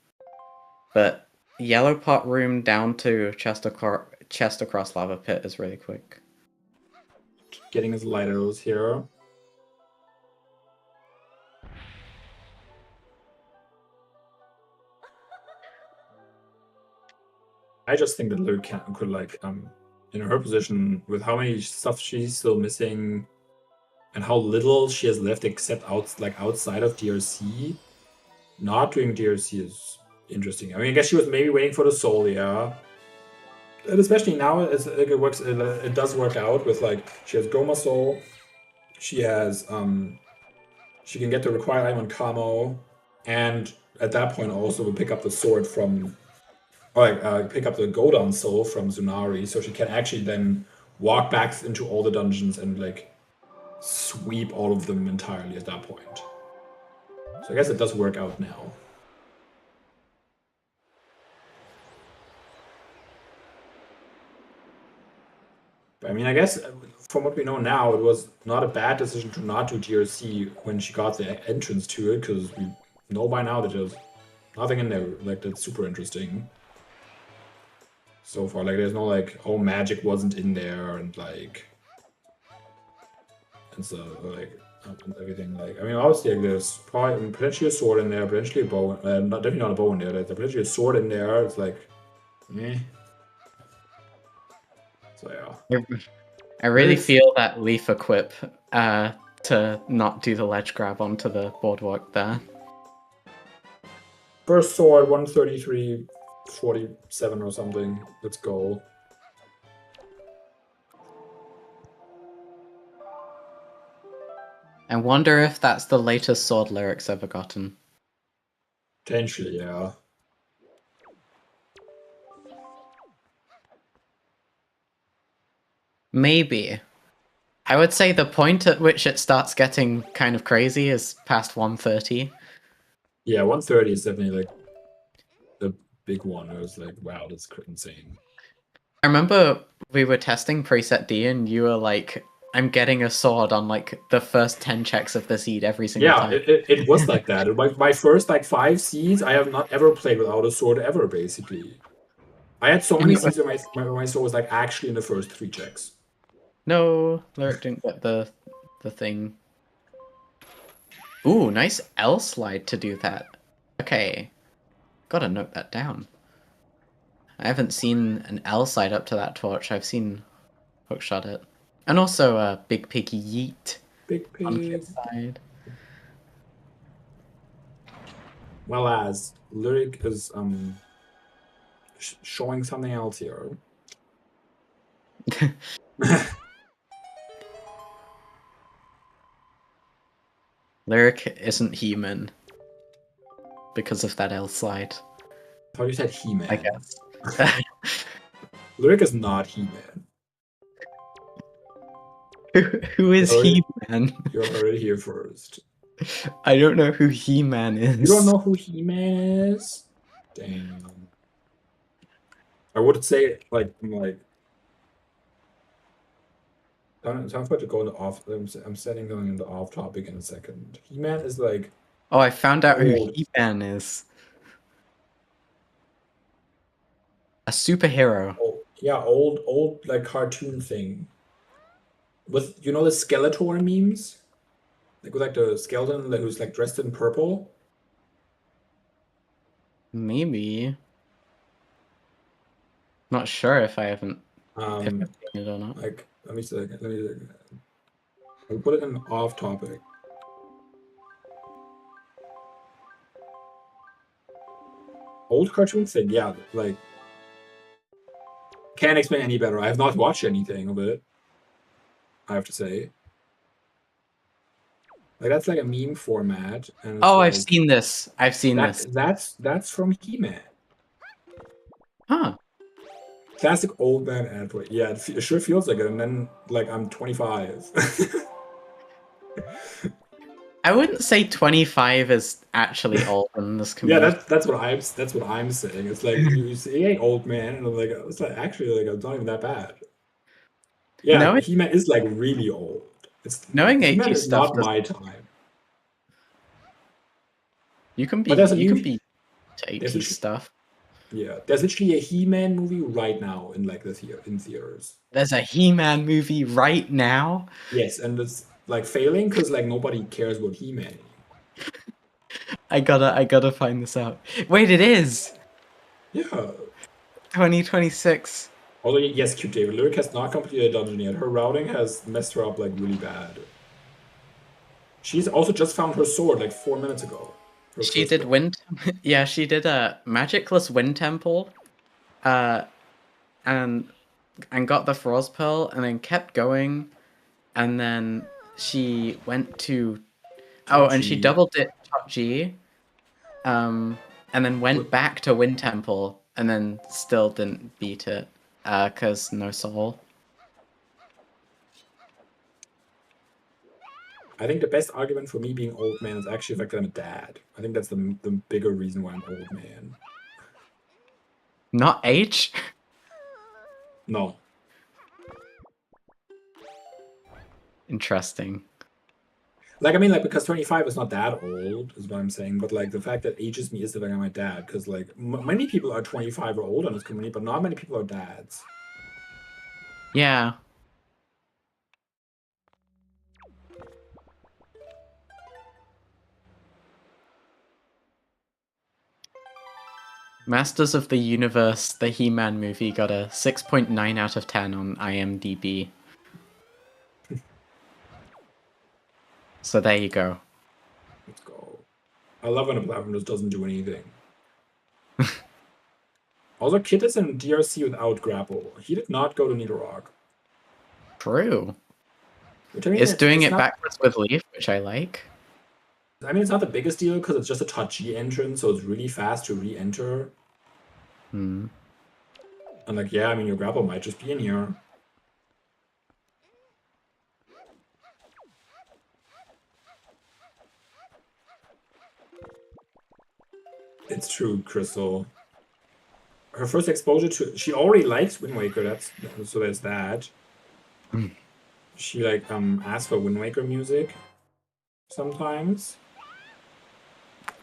But yellow pot room down to chest across lava pit is really quick. Getting his light arrows here. I just think that Lyric could like in her position with how many stuff she's still missing and how little she has left except outside of DRC. Not doing DRC is interesting. I mean, I guess she was maybe waiting for the soul, yeah. And especially now, it does work out with like she has Goma Soul, she has she can get the required item on Kamo, and at that point also will pick up the sword from, or like pick up the Godon Soul from Zunari, so she can actually then walk back into all the dungeons and like sweep all of them entirely at that point. So I guess it does work out now. But I mean, I guess from what we know now, it was not a bad decision to not do DRC when she got the entrance to it, because we know by now that there's nothing in there like that's super interesting so far. Like there's no like, oh, magic wasn't in there and like, and so like and everything. Like, I mean, obviously like, there's probably potentially a sword in there, potentially a bow. Definitely not a bow in there. There's potentially a sword in there. It's like, eh. So yeah. I really feel that leaf equip to not do the ledge grab onto the boardwalk there. First sword, 133.47 or something. Let's go. I wonder if that's the latest sword lyrics ever gotten. Potentially, yeah. Maybe. I would say the point at which it starts getting kind of crazy is past 130. Yeah, 130 is definitely like the big one. It was like, wow, that's insane. I remember we were testing preset D and you were like, I'm getting a sword on like the first 10 checks of the seed every single time. It was like that. My first like 5 seeds, I have not ever played without a sword ever, basically. I had so many seeds where my sword was like actually in the first 3 checks. No, Lyric didn't get the thing. Ooh, nice L slide to do that. Okay. Gotta note that down. I haven't seen an L slide up to that torch. I've seen hookshot it. And also a Big Piggy Yeet Big pig. on Kit's side. Well, as Lyric is showing something else here. Lyric isn't human because of that L slide. I thought you said He-Man. I guess. Lyric is not He-Man. Who is Sorry. He-Man? You heard it here first. I don't know who He-Man is. You don't know who He-Man is? Damn. I would say like I'm about to go into off. I'm setting going into off topic in a second. He-Man is like. Oh, I found out who old. He-Man is. A superhero. Oh, yeah, old like cartoon thing. With the Skeletor memes, like with like the skeleton who's like dressed in purple. Maybe. Not sure if I haven't if I've seen it or not. Like let me see. I'll put it in off topic. Old cartoon thing, yeah, like can't explain any better. I have not watched anything of it, I have to say. Like that's like a meme format. And Oh, like, I've seen this. I've seen this. That's from He-Man. Huh. Classic old man ad play. Yeah, it sure feels like it. And then like I'm 25. I wouldn't say 25 is actually old in this community. Yeah, that's what I'm saying. It's like you say, "Hey, old man," and I'm like, it's like actually like I'm not even that bad. Yeah, He-Man is like really old. Knowing He-Man 80s is stuff not my time. You can be 80s stuff. Yeah, there's literally a He-Man movie right now in like in theaters. There's a He-Man movie right now? Yes, and it's like failing because like nobody cares about He-Man anymore. I gotta find this out. Wait, it is! Yeah. 2026. Although yes, cute David. Lyric has not completed a dungeon yet. Her routing has messed her up like really bad. She's also just found her sword like 4 minutes ago. She did yeah, she did a magicless wind temple, and got the frost pearl, and then kept going, and then she went to and she doubled it top G, and then went back to wind temple, and then still didn't beat it, cause no soul. I think the best argument for me being old man is actually the fact that I'm a dad. I think that's the bigger reason why I'm old man. Not age? No. Interesting. Like, I mean, like, because 25 is not that old, is what I'm saying. But, like, the fact that ages me is the fact I'm my dad. Because, like, many people are 25 or older in this community, but not many people are dads. Yeah. Masters of the Universe, the He-Man movie, got a 6.9 out of 10 on IMDb. So there you go. Let's go. I love when a platform just doesn't do anything. Also, Kit is in DRC without grapple. He did not go to Nidorak. True. Which, I mean, Is doing it backwards with Leaf, which I like. I mean, it's not the biggest deal because it's just a touchy entrance, so it's really fast to re-enter. Hmm. And like, yeah, I mean, your grapple might just be in here. It's true, Crystal. Her first exposure to... She already likes Wind Waker, so there's that. She, like, asks for Wind Waker music sometimes.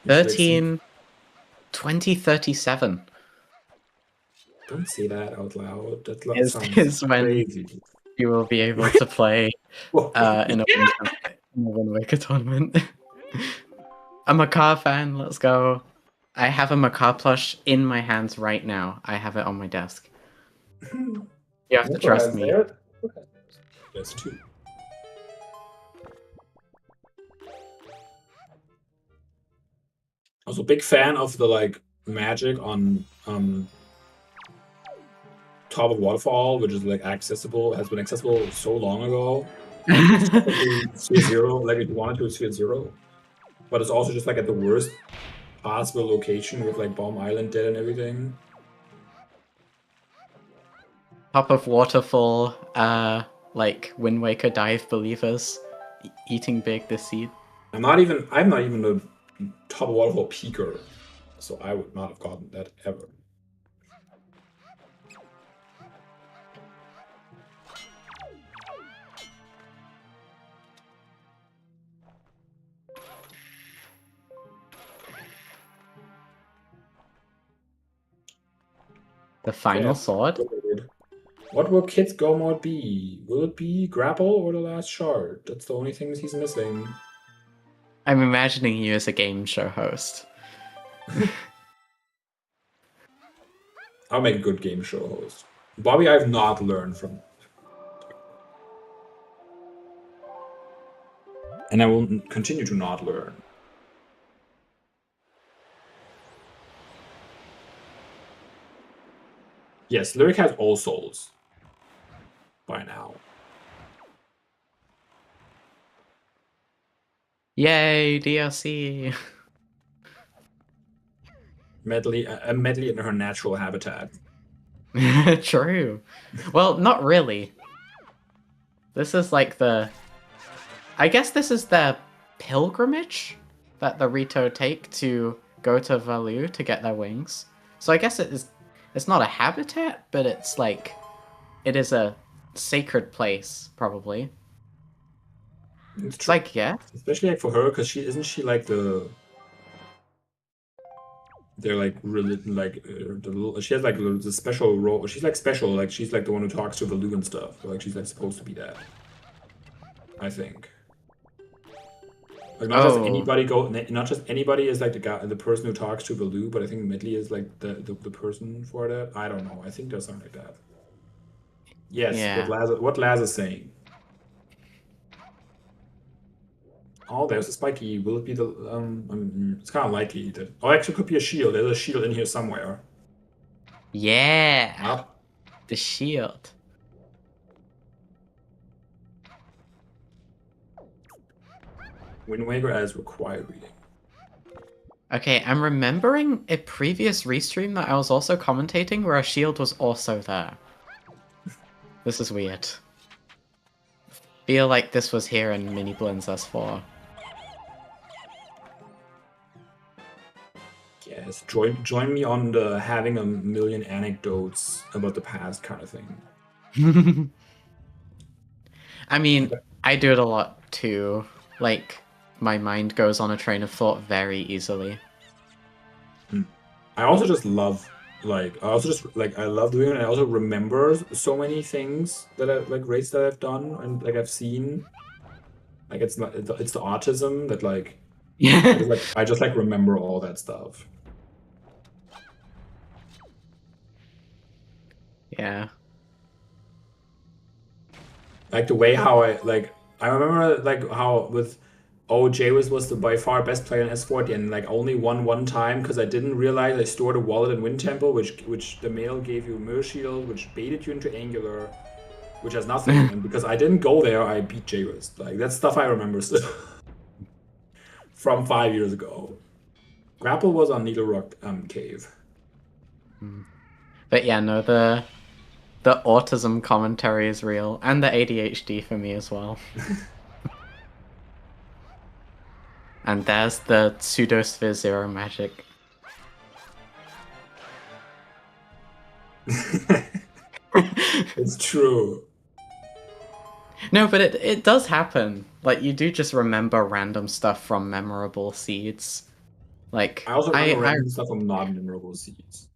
2037 Don't say that out loud. That is when crazy. you will be able to play in a Wind Waker tournament. I'm a car fan, let's go. I have a Macaw plush in my hands right now. I have it on my desk. You have to trust me. There's two. Also, big fan of the like magic on top of waterfall, which is like accessible, has been accessible so long ago. Sphere 0, like if you wanted to, it's Sphere 0. But it's also just like at the worst possible location with like Bomb Island dead and everything. Top of waterfall, like Wind Waker dive believers eating big this seed. I'm not even the top of waterfall peaker, so I would not have gotten that ever. The final sword? What will Kit's go mode be? Will it be grapple or the last shard? That's the only things he's missing. I'm imagining you as a game show host. I'll make a good game show host. Bobby, I've not learned from. And I will continue to not learn. Yes, Lyric has all souls by now. Yay, DLC! A medley in her natural habitat. True. Well, not really. This is like I guess this is the pilgrimage that the Rito take to go to Valu to get their wings. So I guess it's not a habitat, but it's like it is a sacred place, probably. It's like, yeah. Especially like for her, because she like they're like really like she has like the special role. She's like special, like she's like the one who talks to Valu and stuff. Like she's like supposed to be that. I think. Like not just anybody is like the person who talks to Valu, but I think Medley is like the person for that. I don't know. I think there's something like that. Yes, yeah. What Laz is saying. Oh, there's a spiky. Will it be the it's kind of likely that. Oh, actually, it could be a shield. There's a shield in here somewhere. Yeah. The shield. Wind Waker as required reading. Okay, I'm remembering a previous restream that I was also commentating where a shield was also there. This is weird. Feel like this was here in Mini Blends S4. Yes, join me on the having a million anecdotes about the past kind of thing. I mean, I do it a lot too. Like, my mind goes on a train of thought very easily. I also just love, I love doing it. And I also remember so many things that I like raids that I've done and like I've seen. Like it's the autism that like, yeah, I just like remember all that stuff. Yeah. Like the way how I remember like how with Jay was the by far best player in S4 and like only won one time because I didn't realize I stored a wallet in Wind Temple, which the mail gave you a Mir Shield, which baited you into Angular, which has nothing. And because I didn't go there, I beat Jaywist. Like that's stuff I remember still. from 5 years ago. Grapple was on Needle Rock Cave. But yeah, no, the autism commentary is real, and the ADHD for me as well. And there's the pseudosphere zero magic. It's true. No, but it does happen. Like, you do just remember random stuff from memorable seeds. Like, I also remember random stuff from non-memorable seeds.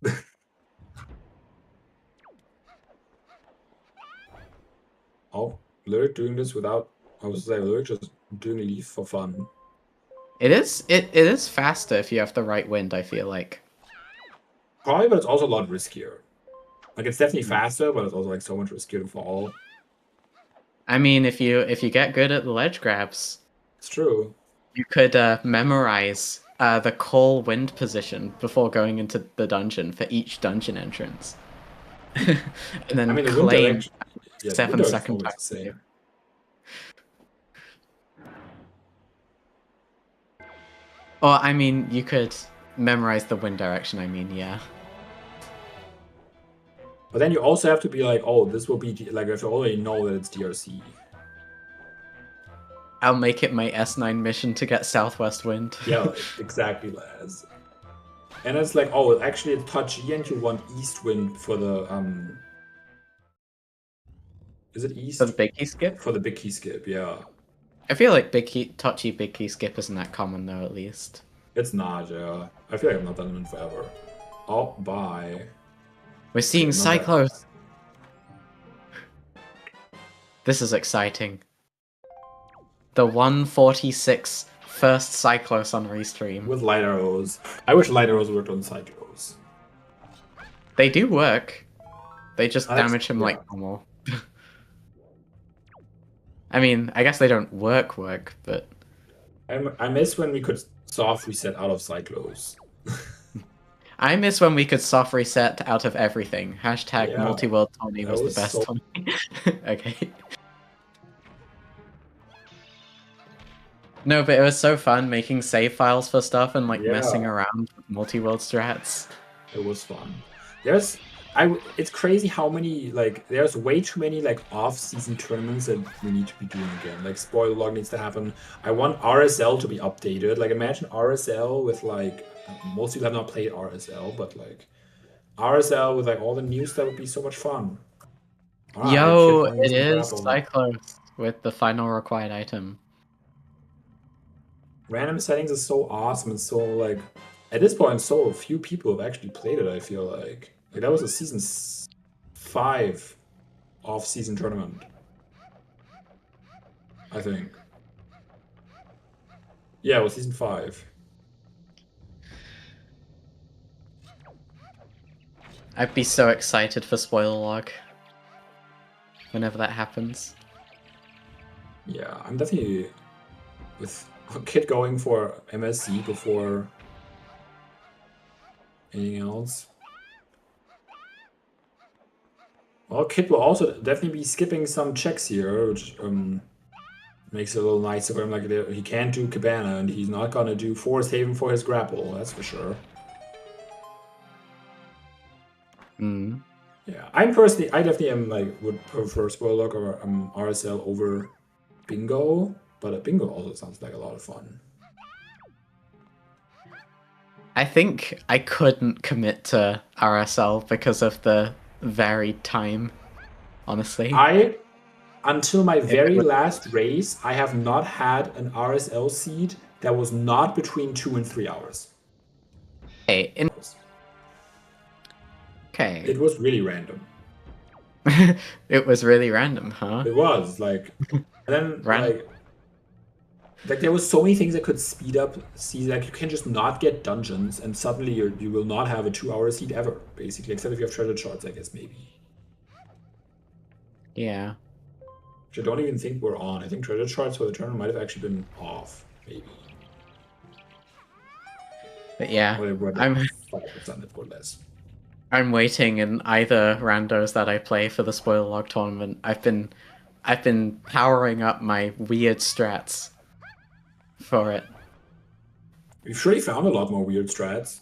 Oh, Lyric doing this without... I was like, Lyric just doing a leaf for fun. It is faster if you have the right wind, I feel like. Probably, but it's also a lot riskier. Like, it's definitely faster, but it's also like so much riskier to fall. I mean, if you get good at the ledge grabs, it's true. You could memorize the call wind position before going into the dungeon for each dungeon entrance, and then the claim yeah, 7 second time save. Or I mean, you could memorize the wind direction. I mean, yeah. But then you also have to be like, oh, this will be like if you already know that it's DRC. I'll make it my S9 mission to get Southwest Wind. Yeah, exactly, Laz. And it's like, oh, actually it's touchy and you want East Wind for the Is it East? For the big key skip? For the big key skip, yeah. I feel like touchy big key skip isn't that common though, at least. It's not, yeah. I feel like I've not done it in forever. Oh, bye. We're seeing Cyclos! This is exciting. The 146 first Cyclos on Restream. With light arrows. I wish light arrows worked on Cyclos. They do work. They just damage him like normal. I mean, I guess they don't work, but... I miss when we could soft reset out of Cyclos. I miss when we could soft reset out of everything. Hashtag multi-world Tony was the best Tony. Okay. No, but it was so fun making save files for stuff and like messing around with multi-world strats. It was fun. It's crazy how many, like, there's way too many, like, off-season tournaments that we need to be doing again. Like, spoiler log needs to happen. I want RSL to be updated. Like, imagine RSL with, like, most people have not played RSL, but, like, RSL with, like, all the new stuff would be so much fun. Yo, it is Cyclos with the final required item. Random settings is so awesome and so, like, at this point, so few people have actually played it, I feel like. Like, that was a season 5 off-season tournament. I think. Yeah, it was season 5. I'd be so excited for spoiler log whenever that happens. Yeah, I'm definitely with Kit going for MSC before anything else. Well, Kit will also definitely be skipping some checks here, which makes it a little nicer for him. Like, he can't do Cabana, and he's not gonna do Forest Haven for his grapple, that's for sure. Yeah, I definitely am, like, would prefer Spoiler Log or RSL over Bingo, but Bingo also sounds like a lot of fun. I think I couldn't commit to RSL because of the varied time, honestly. Until my very last race, I have not had an RSL seed that was not between 2 and 3 hours. Okay. It was really random. It was really random, huh? It was, like... And then, like there was so many things that could speed up seeds. Like, you can just not get dungeons, and suddenly you will not have a 2-hour seed ever, basically. Except if you have treasure charts, I guess, maybe. Yeah. Which I don't even think we're on. I think treasure charts for the tournament might have actually been off, maybe. But yeah, I'm 5% or less. I'm waiting in either randos that I play for the spoiler log tournament. I've been powering up my weird strats for it. We've surely found a lot more weird strats.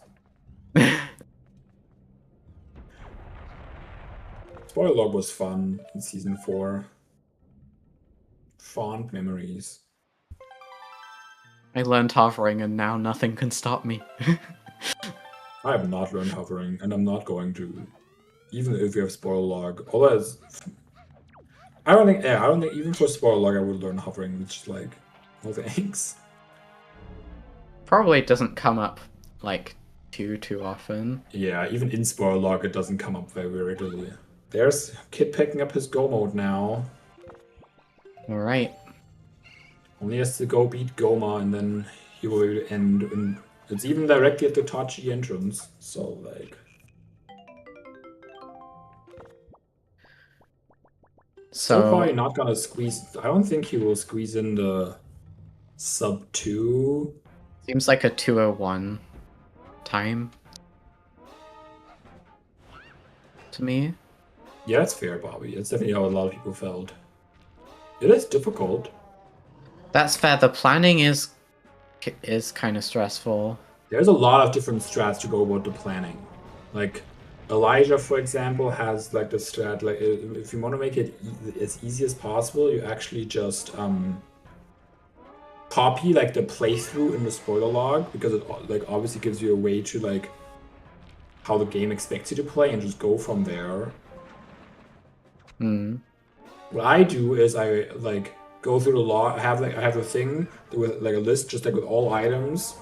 Spoiler log was fun in season 4. Fond memories. I learned hovering and now nothing can stop me. I have not learned hovering, and I'm not going to. Even if we have spoiler log. Although I don't think even for spoiler log I would learn hovering, which is like, no thanks. Probably doesn't come up like too often. Yeah, even in spoiler log it doesn't come up very regularly. There's Kid picking up his go mode now. Alright. Only has to go beat Goma and then he will be able to end. And it's even directly at the Tachi entrance, so like. So probably not gonna squeeze. I don't think he will squeeze in the sub 2. Seems like a 2:01 time to me. Yeah, that's fair, Bobby. It's definitely how a lot of people felt. It is difficult. That's fair. The planning is kind of stressful. There's a lot of different strats to go about the planning. Like Elijah, for example, has like the strat. Like if you want to make it as easy as possible, you actually just copy like the playthrough in the spoiler log, because it like obviously gives you a way to like how the game expects you to play and just go from there. What I do is I like go through the log. I have a thing with like a list just like with all items,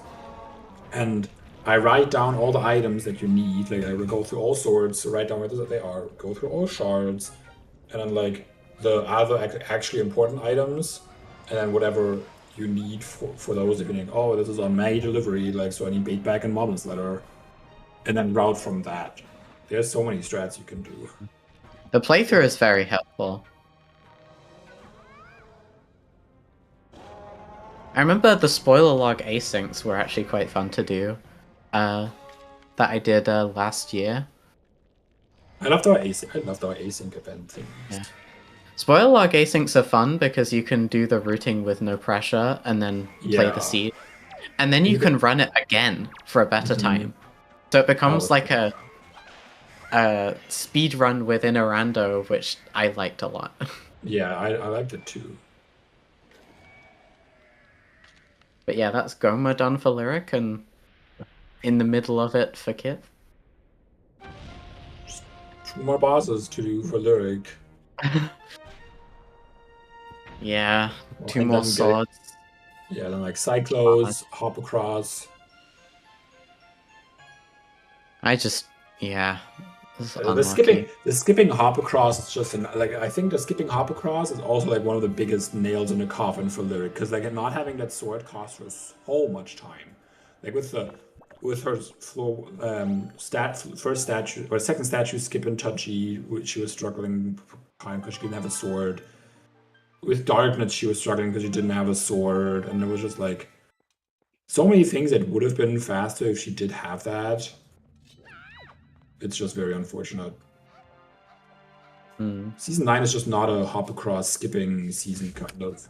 and I write down all the items that you need. Like I will go through all swords, write down where they are, go through all shards, and then like the other actually important items, and then whatever you need for those. If you think, oh, this is on May delivery, like so I need bait back and Moblin's letter, and then route from that. There's so many strats you can do. The playthrough is very helpful. I remember the spoiler log asyncs were actually quite fun to do. That I did last year. I loved our async event things. Yeah. Spoiler log asyncs are fun because you can do the routing with no pressure and then play the seed. And then you can run it again for a better time. So it becomes like a speed run within a rando, which I liked a lot. Yeah, I liked it too. But yeah, that's Goma done for Lyric, and in the middle of it for Kit. Just 2 more bosses to do for Lyric. Yeah, 2 more swords. Yeah, then like Cyclos, hop across. Yeah. The skipping hop across is just like, I think the skipping hop across is also like one of the biggest nails in the coffin for Lyric, because like not having that sword cost her so much time. Like with her floor first statue or second statue skip and touchy, which she was struggling time because she didn't have a sword. With Darkness she was struggling because she didn't have a sword, and there was just like so many things that would have been faster if she did have that. It's just very unfortunate. Season 9 is just not a hop across skipping season, kind of.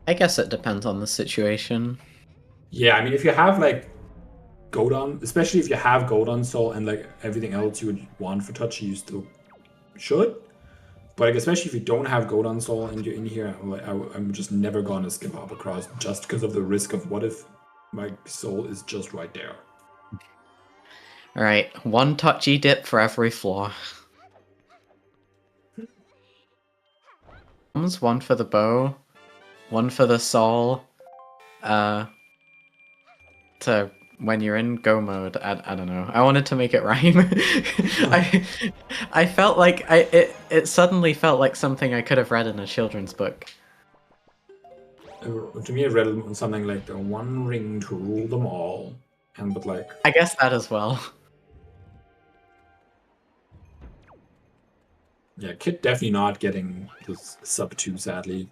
I guess it depends on the situation. Yeah, I mean, if you have like Godon, especially if you have Godon Soul and like everything else you would want for Touchy, you still should. But like, especially if you don't have Godon Soul and you're in here, I'm just never gonna skip hop across just because of the risk of what if my soul is just right there. Alright, 1 touchy dip for every floor. 1 for the bow, 1 for the soul. To when you're in go mode, I don't know. I wanted to make it rhyme. I felt like it suddenly felt like something I could have read in a children's book. To me, it read something like the 1 ring to rule them all, but like I guess that as well. Yeah, Kit definitely not getting this sub 2, sadly.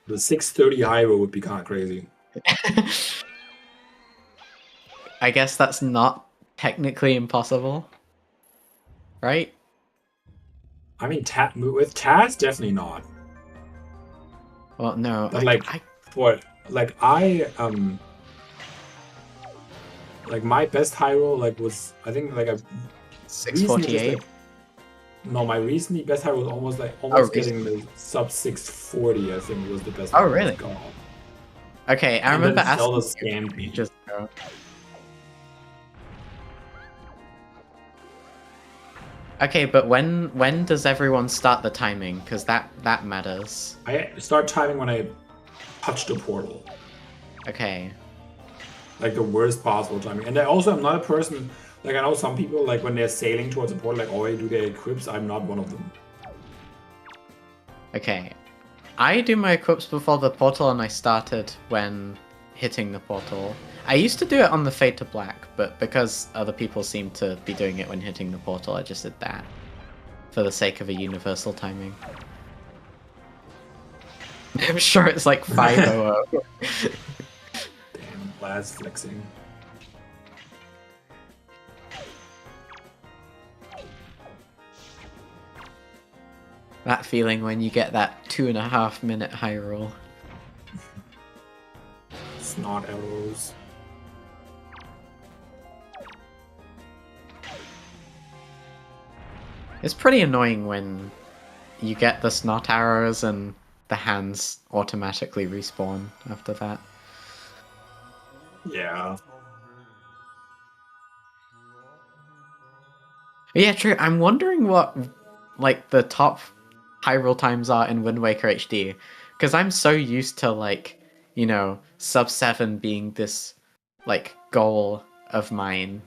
The 630 high roll would be kind of crazy. I guess that's not technically impossible, right? I mean, with Taz, definitely not. Well, no. But like, like my best high roll was I think like a recently just 648. no, my recently best high roll was almost getting the sub 640. I think was the best. Oh, really? Got. Okay, I remember asking Zelda scammed me. just go. Okay, but when does everyone start the timing? Because that matters. I start timing when I touch the portal. Okay. Like the worst possible timing. And I also am not a person, like I know some people, like when they're sailing towards a portal, like already do their equips. I'm not one of them. Okay. I do my equips before the portal, and I started when hitting the portal. I used to do it on the Fade to Black, but because other people seem to be doing it when hitting the portal, I just did that. For the sake of a universal timing. I'm sure it's like 500. Damn, Laz flexing. That feeling when you get that 2.5 minute high roll. Snot arrows. It's pretty annoying when you get the snot arrows and the hands automatically respawn after that. Yeah. Yeah, true. I'm wondering what like the top high roll times are in Wind Waker HD, because I'm so used to like, you know, sub 7 being this like goal of mine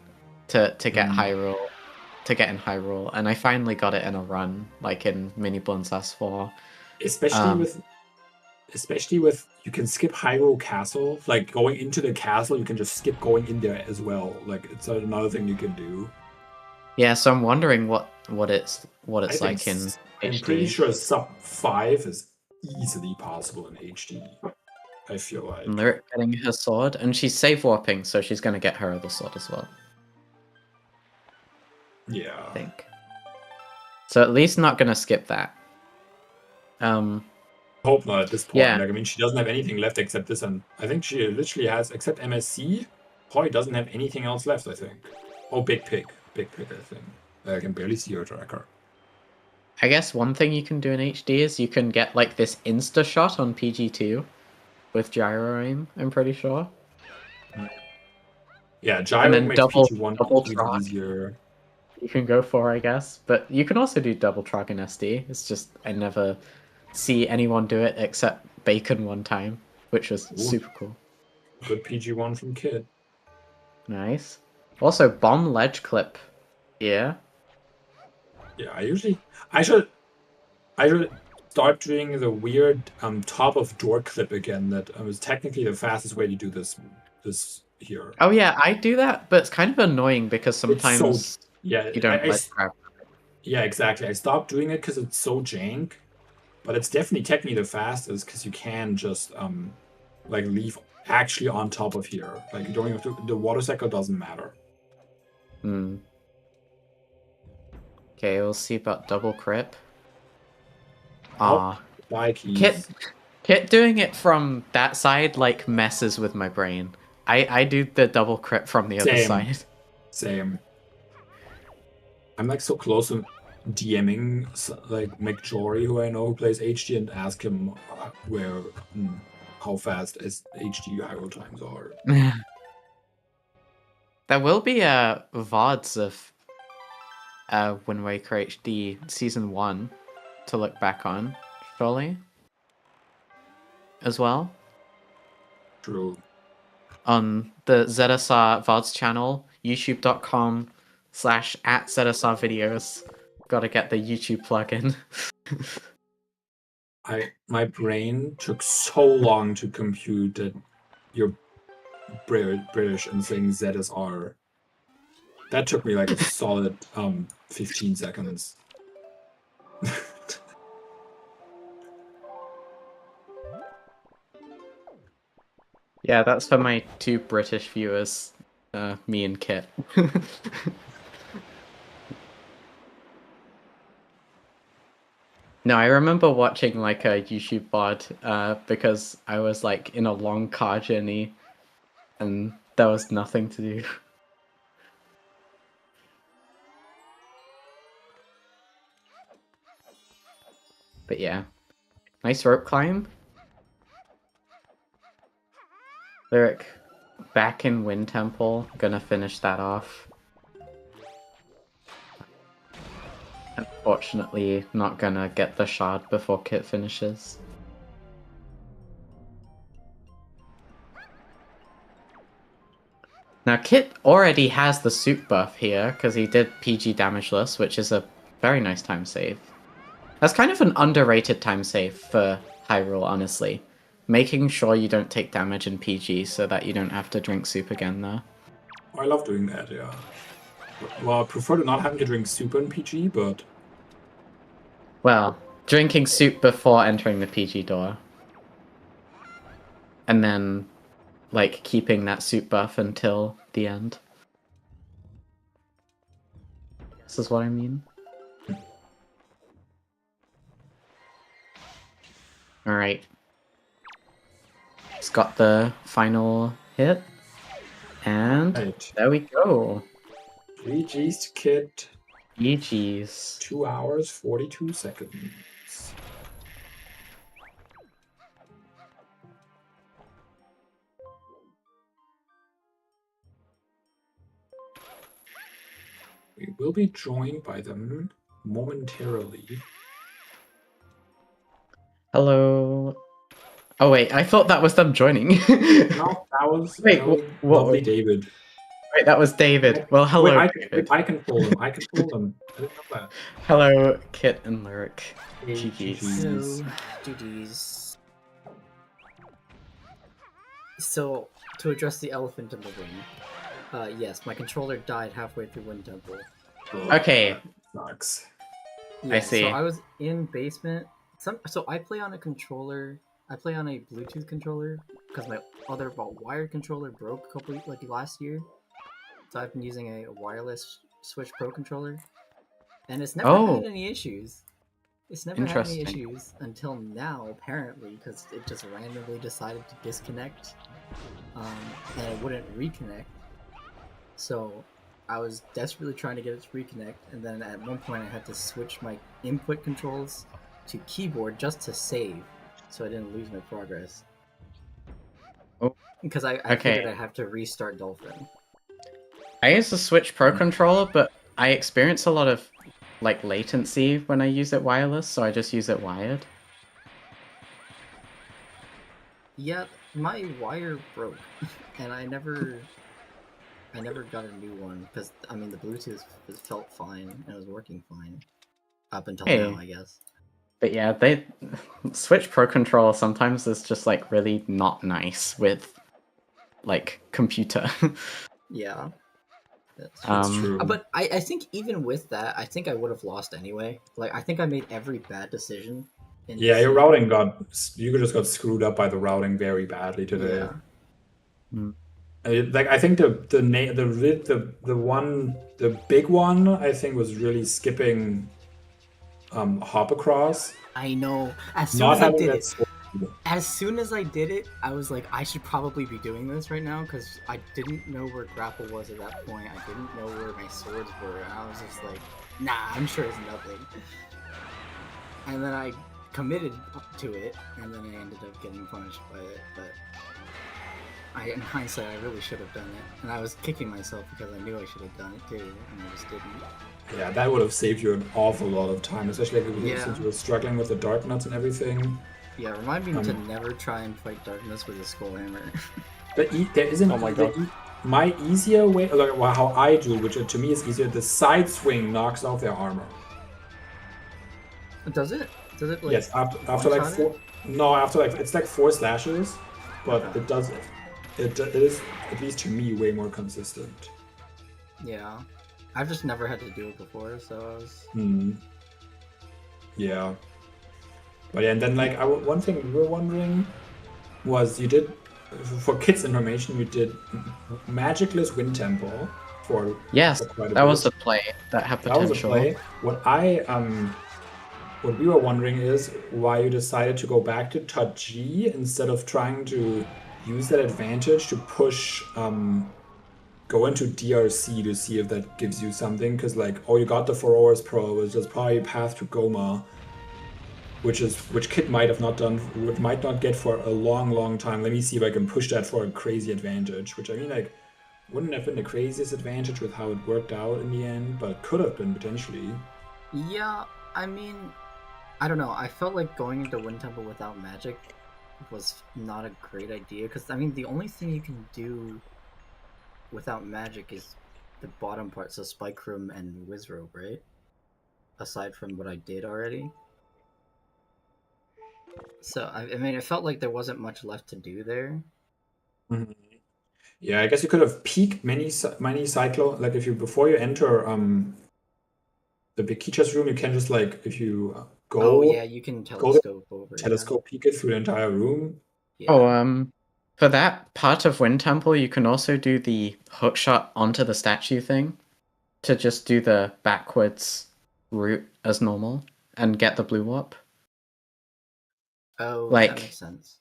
to get high roll, to get in high roll, and I finally got it in a run, like in Mini Blinzas 4. Especially with you can skip Hyrule Castle. Like going into the castle, you can just skip going in there as well. Like it's another thing you can do. Yeah, so I'm wondering what it's like in I'm HD. pretty sure sub 5 is easily possible in HD. I feel like. And Lyric getting her sword, and she's save warping, so she's gonna get her other sword as well. Yeah. I think. So at least not gonna skip that. Hope not at this point. Yeah. Like, I mean, she doesn't have anything left except this, and I think she literally has, except MSC, probably doesn't have anything else left, I think. Oh, Big Pig. Big Pig, I think. I can barely see her tracker. I guess one thing you can do in HD is you can get like this insta shot on PG2 with gyro aim, I'm pretty sure. Yeah, gyro makes PG1 trog easier. you can go for, I guess. But you can also do double trog in SD. It's just I never see anyone do it except Bacon one time, which was super cool. Good PG1 from Kid. Nice. Also, bomb ledge clip. Yeah. Yeah, I should start doing the weird top of door clip again. That was technically the fastest way to do this here. Oh yeah, I do that, but it's kind of annoying because sometimes you don't ledge grab. Yeah, exactly. I stopped doing it because it's so jank, but it's definitely technically the fastest because you can just like leave actually on top of here. Like you don't even have to. The water cycle doesn't matter. Hmm. Okay, we'll see about double crip. Kit doing it from that side like messes with my brain. I do the double crip from the other side. Same. I'm like so close to DMing like McJory, who I know who plays HD, and ask him how fast HD high roll times are. There will be VODs of Wind Waker HD Season 1 to look back on, surely. As well. True. On the ZSR VODs channel, youtube.com/@ZSR videos. Gotta get the YouTube plugin. My brain took so long to compute that you're British and saying ZSR. That took me like a solid 15 seconds. Yeah, that's for my 2 British viewers. Me and Kit. No, I remember watching like a YouTube VOD because I was like in a long car journey and there was nothing to do. But yeah, nice rope climb. Lyric, back in Wind Temple, gonna finish that off. Unfortunately, not gonna get the shard before Kit finishes. Now Kit already has the suit buff here, because he did PG damageless, which is a very nice time save. That's kind of an underrated time save for Hyrule, honestly. Making sure you don't take damage in PG so that you don't have to drink soup again there. I love doing that, yeah. Well, I prefer to not having to drink soup in PG, but... Well, drinking soup before entering the PG door. And then, like, keeping that soup buff until the end. This is what I mean. Alright. It's got the final hit. And there we go. GG's to Kit. GG's. 2 hours, 42 seconds. We will be joined by them momentarily. Hello. Oh wait, I thought that was them joining. No, that was, lovely David. Wait, that was David. Well, hello. Wait, I can pull them. I can pull them. I didn't know that. Hello, Kit and Lyric. GG's. Hello, GG's. So, to address the elephant in the room, yes, my controller died halfway through Wind Temple. Okay. Sucks. Yeah, I see. So I was in basement. So I play on a controller. I play on a Bluetooth controller because my other wired controller broke last year. So I've been using a wireless Switch Pro controller, and it's never had any issues. It's never had any issues until now, apparently, because it just randomly decided to disconnect, and it wouldn't reconnect. So I was desperately trying to get it to reconnect, and then at one point I had to switch my input controls to keyboard just to save, so I didn't lose my progress. Oh, because I figured I have to restart Dolphin. I use the Switch Pro controller, but I experience a lot of like latency when I use it wireless, so I just use it wired. Yeah, my wire broke, and I never got a new one because I mean the Bluetooth felt fine and it was working fine up until now, I guess. But yeah, Switch Pro controller sometimes is just like really not nice with like computer. Yeah. That's true. But I think even with that, I think I would have lost anyway. Like I think I made every bad decision. Yeah, your routing you just got screwed up by the routing very badly today. Yeah. Like I think the big one I think was really skipping hop across. I know. As soon as I did it, I was like, I should probably be doing this right now because I didn't know where grapple was at that point. I didn't know where my swords were, and I was just like, nah, I'm sure it's nothing. And then I committed to it, and then I ended up getting punished by it. But in hindsight, I really should have done it, and I was kicking myself because I knew I should have done it too, and I just didn't. Yeah, that would have saved you an awful lot of time, especially since you were struggling with the dark nuts and everything. Yeah, remind me to never try and fight darkness with a skull hammer. But there isn't. Oh my god. My easier way, like how I do, which to me is easier, the side swing knocks off their armor. Does it? Does it? Like, yes, after like four. No, after like it's like 4 slashes, but it does. It is at least to me way more consistent. Yeah, I've just never had to do it before, so I was. Yeah. But yeah, and then like one thing we were wondering was you did for kids' information, we did Magicless Wind Temple for Yes, quite a that bit. was a play that had That was a potential. play. What we were wondering is why you decided to go back to Touch G instead of trying to use that advantage to push, go into DRC to see if that gives you something. Because like, oh, you got the 4 hours pro, which is probably a path to Goma, which Kit might have not done, might not get for a long time. Let me see if I can push that for a crazy advantage. Which I mean, like, wouldn't have been the craziest advantage with how it worked out in the end, but could have been potentially. Yeah, I mean, I don't know. I felt like going into Wind Temple without magic was not a great idea, because I mean the only thing you can do without magic is the bottom part, so Spike Room and Wizrobe, right? Aside from what I did already. So I mean, it felt like there wasn't much left to do there. Yeah, I guess you could have peaked many cyclo. Like if you before you enter the big Kitcot's room, you can just like if you go. Oh yeah, you can telescope over. Telescope peek it through the entire room. Yeah. Oh, for that part of Wind Temple, you can also do the hookshot onto the statue thing to just do the backwards route as normal and get the blue warp. Oh, Like, that makes sense.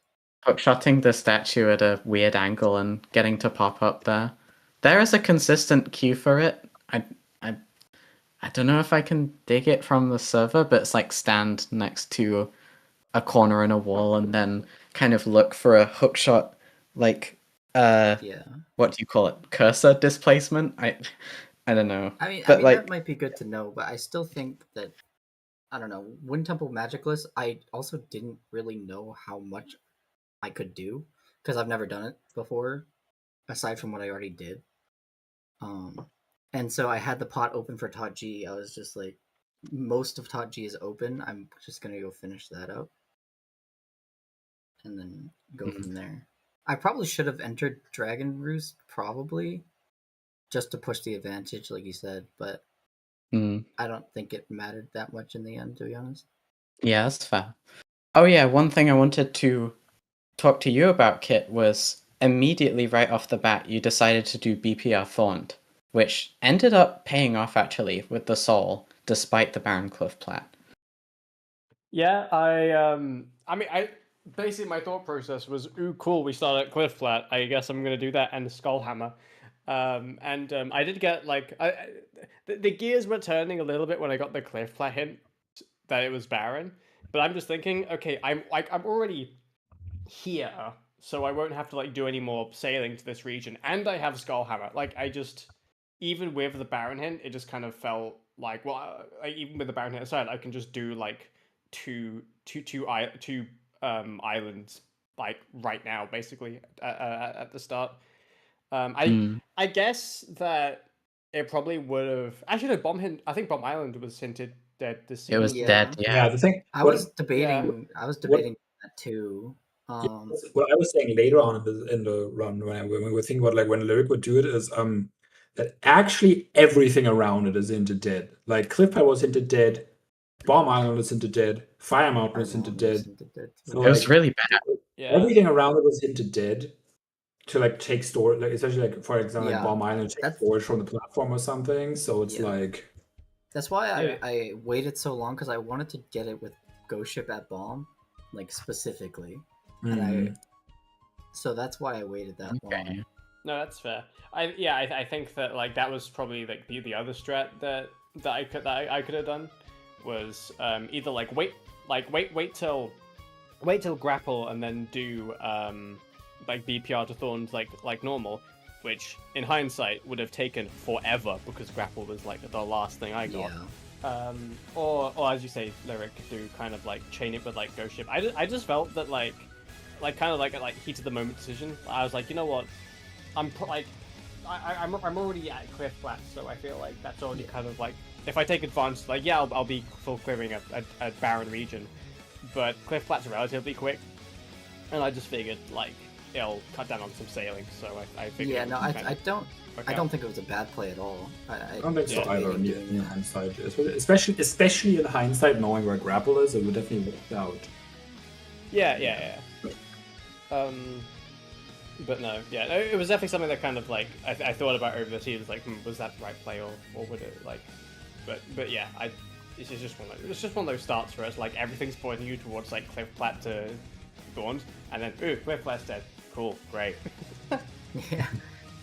Hookshotting the statue at a weird angle and getting to pop up there. There is a consistent queue for it. I don't know if I can dig it from the server, but it's like stand next to a corner in a wall and then kind of look for a hookshot, like Yeah. what do you call it? Cursor displacement? I don't know. I mean, But like, that might be good to know, but I still think that, I don't know, Wind Temple Magicless, I also didn't really know how much I could do, because I've never done it before, aside from what I already did. And so I had the pot open for Tot G. I was just like, most of Tot G is open. I'm just gonna go finish that up, and then go from there. I probably should have entered Dragon Roost, probably, just to push the advantage, like you said, but I don't think it mattered that much in the end, to be honest. Yeah, that's fair. Oh yeah, one thing I wanted to talk to you about, Kit, was immediately right off the bat, you decided to do BPR Thorned, which ended up paying off actually with the Soul, despite the Baron Cliff Plat. Yeah, I basically my thought process was, ooh, cool, we started at Cliff Flat. I guess I'm gonna do that and the Skullhammer. I did get like the gears were turning a little bit when I got the Cliff Flat hint that it was Baron. But I'm just thinking, okay, I'm already here, so I won't have to like do any more sailing to this region, and I have Skullhammer. Like I just, even with the Baron hint, it just kind of felt like, well, even with the Baron hint aside, I can just do like two islands like right now, basically at the start. I guess that it probably would have actually no, Bomb hint. I think Bomb Island was hinted dead this season. It was dead. Yeah, the thing I was debating that too. What I was saying later on in the run when we were thinking about like when Lyric would do it is that actually everything around it is hinted dead. Like Cliffpie was hinted dead, Bomb Island was hinted dead, Fire Mountain was hinted dead. So, it was really bad. Yeah. Everything around it was hinted dead to like take storage, like especially like for example like Bomb Island take storage from the platform or something. So it's like that's why I waited so long, because I wanted to get it with Ghost Ship at Bomb, like specifically. And so that's why I waited that long. No, that's fair. I think that like that was probably like the other strat that I could have done was either like wait till grapple and then do like BPR to Thorns like normal, which in hindsight would have taken forever because grapple was like the last thing I got. Or as you say, Lyric, do kind of like chain it with like Ghost Ship. I just felt that like kind of like heat of the moment decision. I was like, you know what, I'm already at Cliff Flat, so I feel like that's already kind of like, if I take advantage, like I'll be full clearing a barren region, but Cliff Flat's relatively quick, and I just figured like it'll cut down on some sailing, so I figured. Yeah, no, I don't think it was a bad play at all. I don't think so either in hindsight, especially in hindsight, knowing where grapple is, it would definitely work out. Yeah. But no, yeah, it was definitely something that kind of like I thought about over the seasons, like, was that the right play or would it like, but yeah, it's just one of those starts where it's like everything's pointing you towards like Cliff Platt to Thorns, and then ooh, Cliff Platt's dead. Cool, great. Yeah.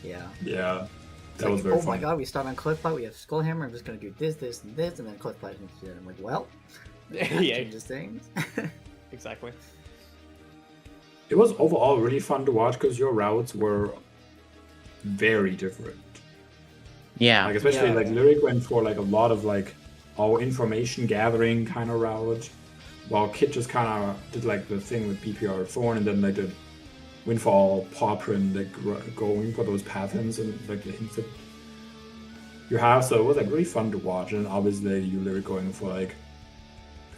Yeah. Yeah. It's That was very oh my fun. god, we start on Cliff Platt, we have Skullhammer, I'm just gonna do this, this, and this, and then Cliff Platt is dead. I'm like, well, that Yeah. changes things. Exactly. It was overall really fun to watch because your routes were very different. Yeah. Like especially Yeah. like Lyric went for like a lot of like all information gathering kind of route, while Kit just kind of did like the thing with PPR Thorn, and then like did Windfall, Paw Print, like going for those path hints and like the hints that you have. So it was like really fun to watch, and obviously you Lyric going for like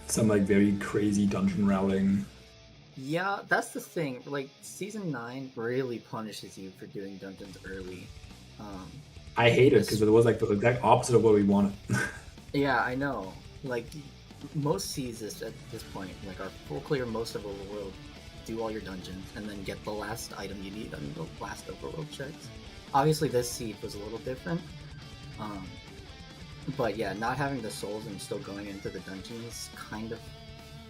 some like very crazy dungeon routing. Yeah, that's the thing. Like, Season 9 really punishes you for doing dungeons early. I hate it because it was like the exact opposite of what we wanted. Yeah, I know. Like, most seasons at this point, like, are full clear most of Overworld, do all your dungeons, and then get the last item you need on the last Overworld checks. Obviously, this seed was a little different. But yeah, not having the souls and still going into the dungeons kind of,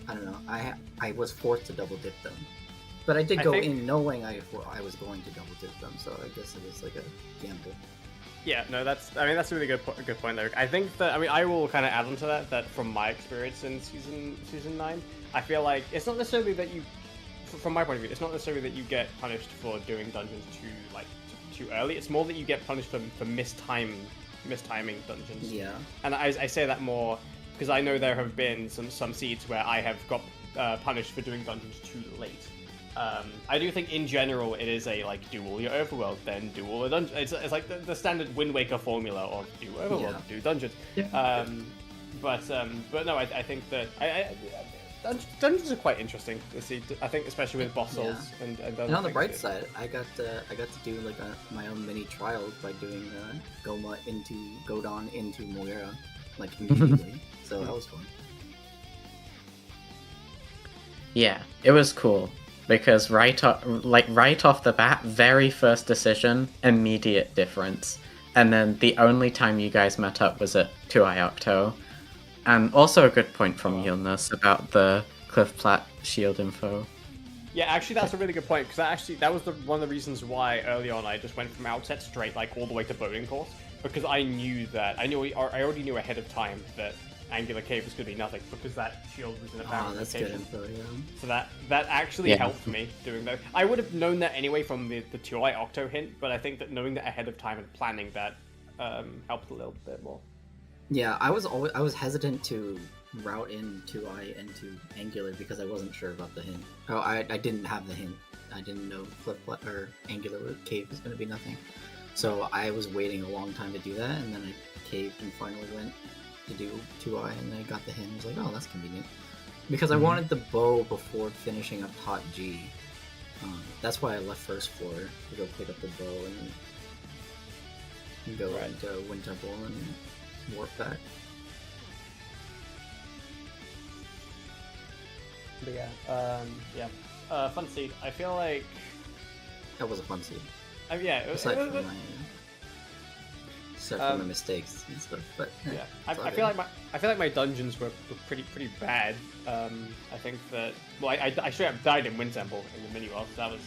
I don't know. I was forced to double dip them, but I did I go think- in knowing I was going to double dip them. So I guess it was like a gamble. Yeah, no, that's a really good point there. I think that I will kind of add on to that from my experience in season 9, I feel like it's not necessarily that you, from my point of view, it's not necessarily that you get punished for doing dungeons too early. It's more that you get punished for mistiming dungeons. Yeah. And I say that more because I know there have been some seeds where I have got punished for doing dungeons too late. I do think in general it is a like do all your overworld, then do all the dungeons. It's like the standard Wind Waker formula of do overworld, do dungeons. Yeah. But no, I think that dungeons are quite interesting to see. I think especially with boss souls and other And on the things bright too. side, I got to do like my own mini trials by doing Godon into Moira like immediately. So that was fun. Yeah, it was cool because right off the bat, very first decision, immediate difference, and then the only time you guys met up was at 2i Octo, and also a good point from Yilnus about the Cliff Platt shield info. Yeah, actually, that's a really good point because that was one of the reasons why early on I just went from outset straight like all the way to boating course, because I already knew ahead of time that Angular Cave was going to be nothing because that shield was in a barren That's location. good info, yeah. So that actually helped me doing that. I would have known that anyway from the 2i Octo hint, but I think that knowing that ahead of time and planning that helped a little bit more. Yeah, I was hesitant to route in 2i into Angular because I wasn't sure about the hint. Oh, I didn't have the hint. I didn't know or Angular Cave was going to be nothing. So I was waiting a long time to do that, and then I caved and finally went to do 2i, and I got the hint. I was like, oh, that's convenient. Because I wanted the bow before finishing up Hot G. That's why I left first floor to go pick up the bow and go into Wind Temple and warp back. But yeah, fun seed. I feel like That was a fun seed. Aside from my mistakes and stuff, but yeah, I feel like my dungeons were pretty bad. I think that I straight up died in Wind Temple in the mini world. So that was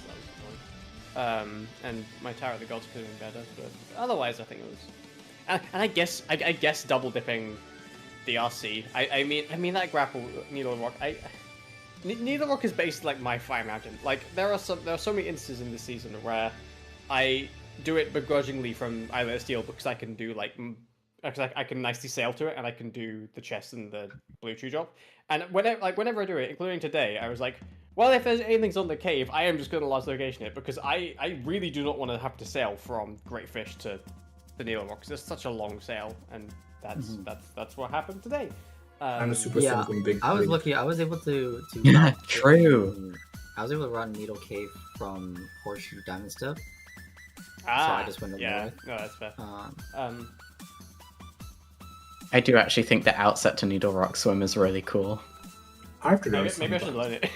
annoying. And my Tower of the Gods could have been better, but otherwise I think it was. And I guess double dipping DRC. I mean that grapple Needle Rock. Needle Rock is basically like my Fire Mountain. Like there are so many instances in this season where I do it begrudgingly from either steel because I can do because I can nicely sail to it and I can do the chest and the blue tree drop. And whenever I do it, including today, I was like, well, if there's aliens on the cave, I am just going to last location it because I really do not want to have to sail from Great Fish to the Needle Rock because it's such a long sail, and that's what happened today. I'm a super something big. I was lucky. I was able to Yeah, true. I was able to run Needle Cave from Horseshoe Diamond Step. So Ah, I just went up yeah, north. no, that's fair. I do actually think the outset to Needle Rock Swim is really cool. I have to learn Maybe I should learn it.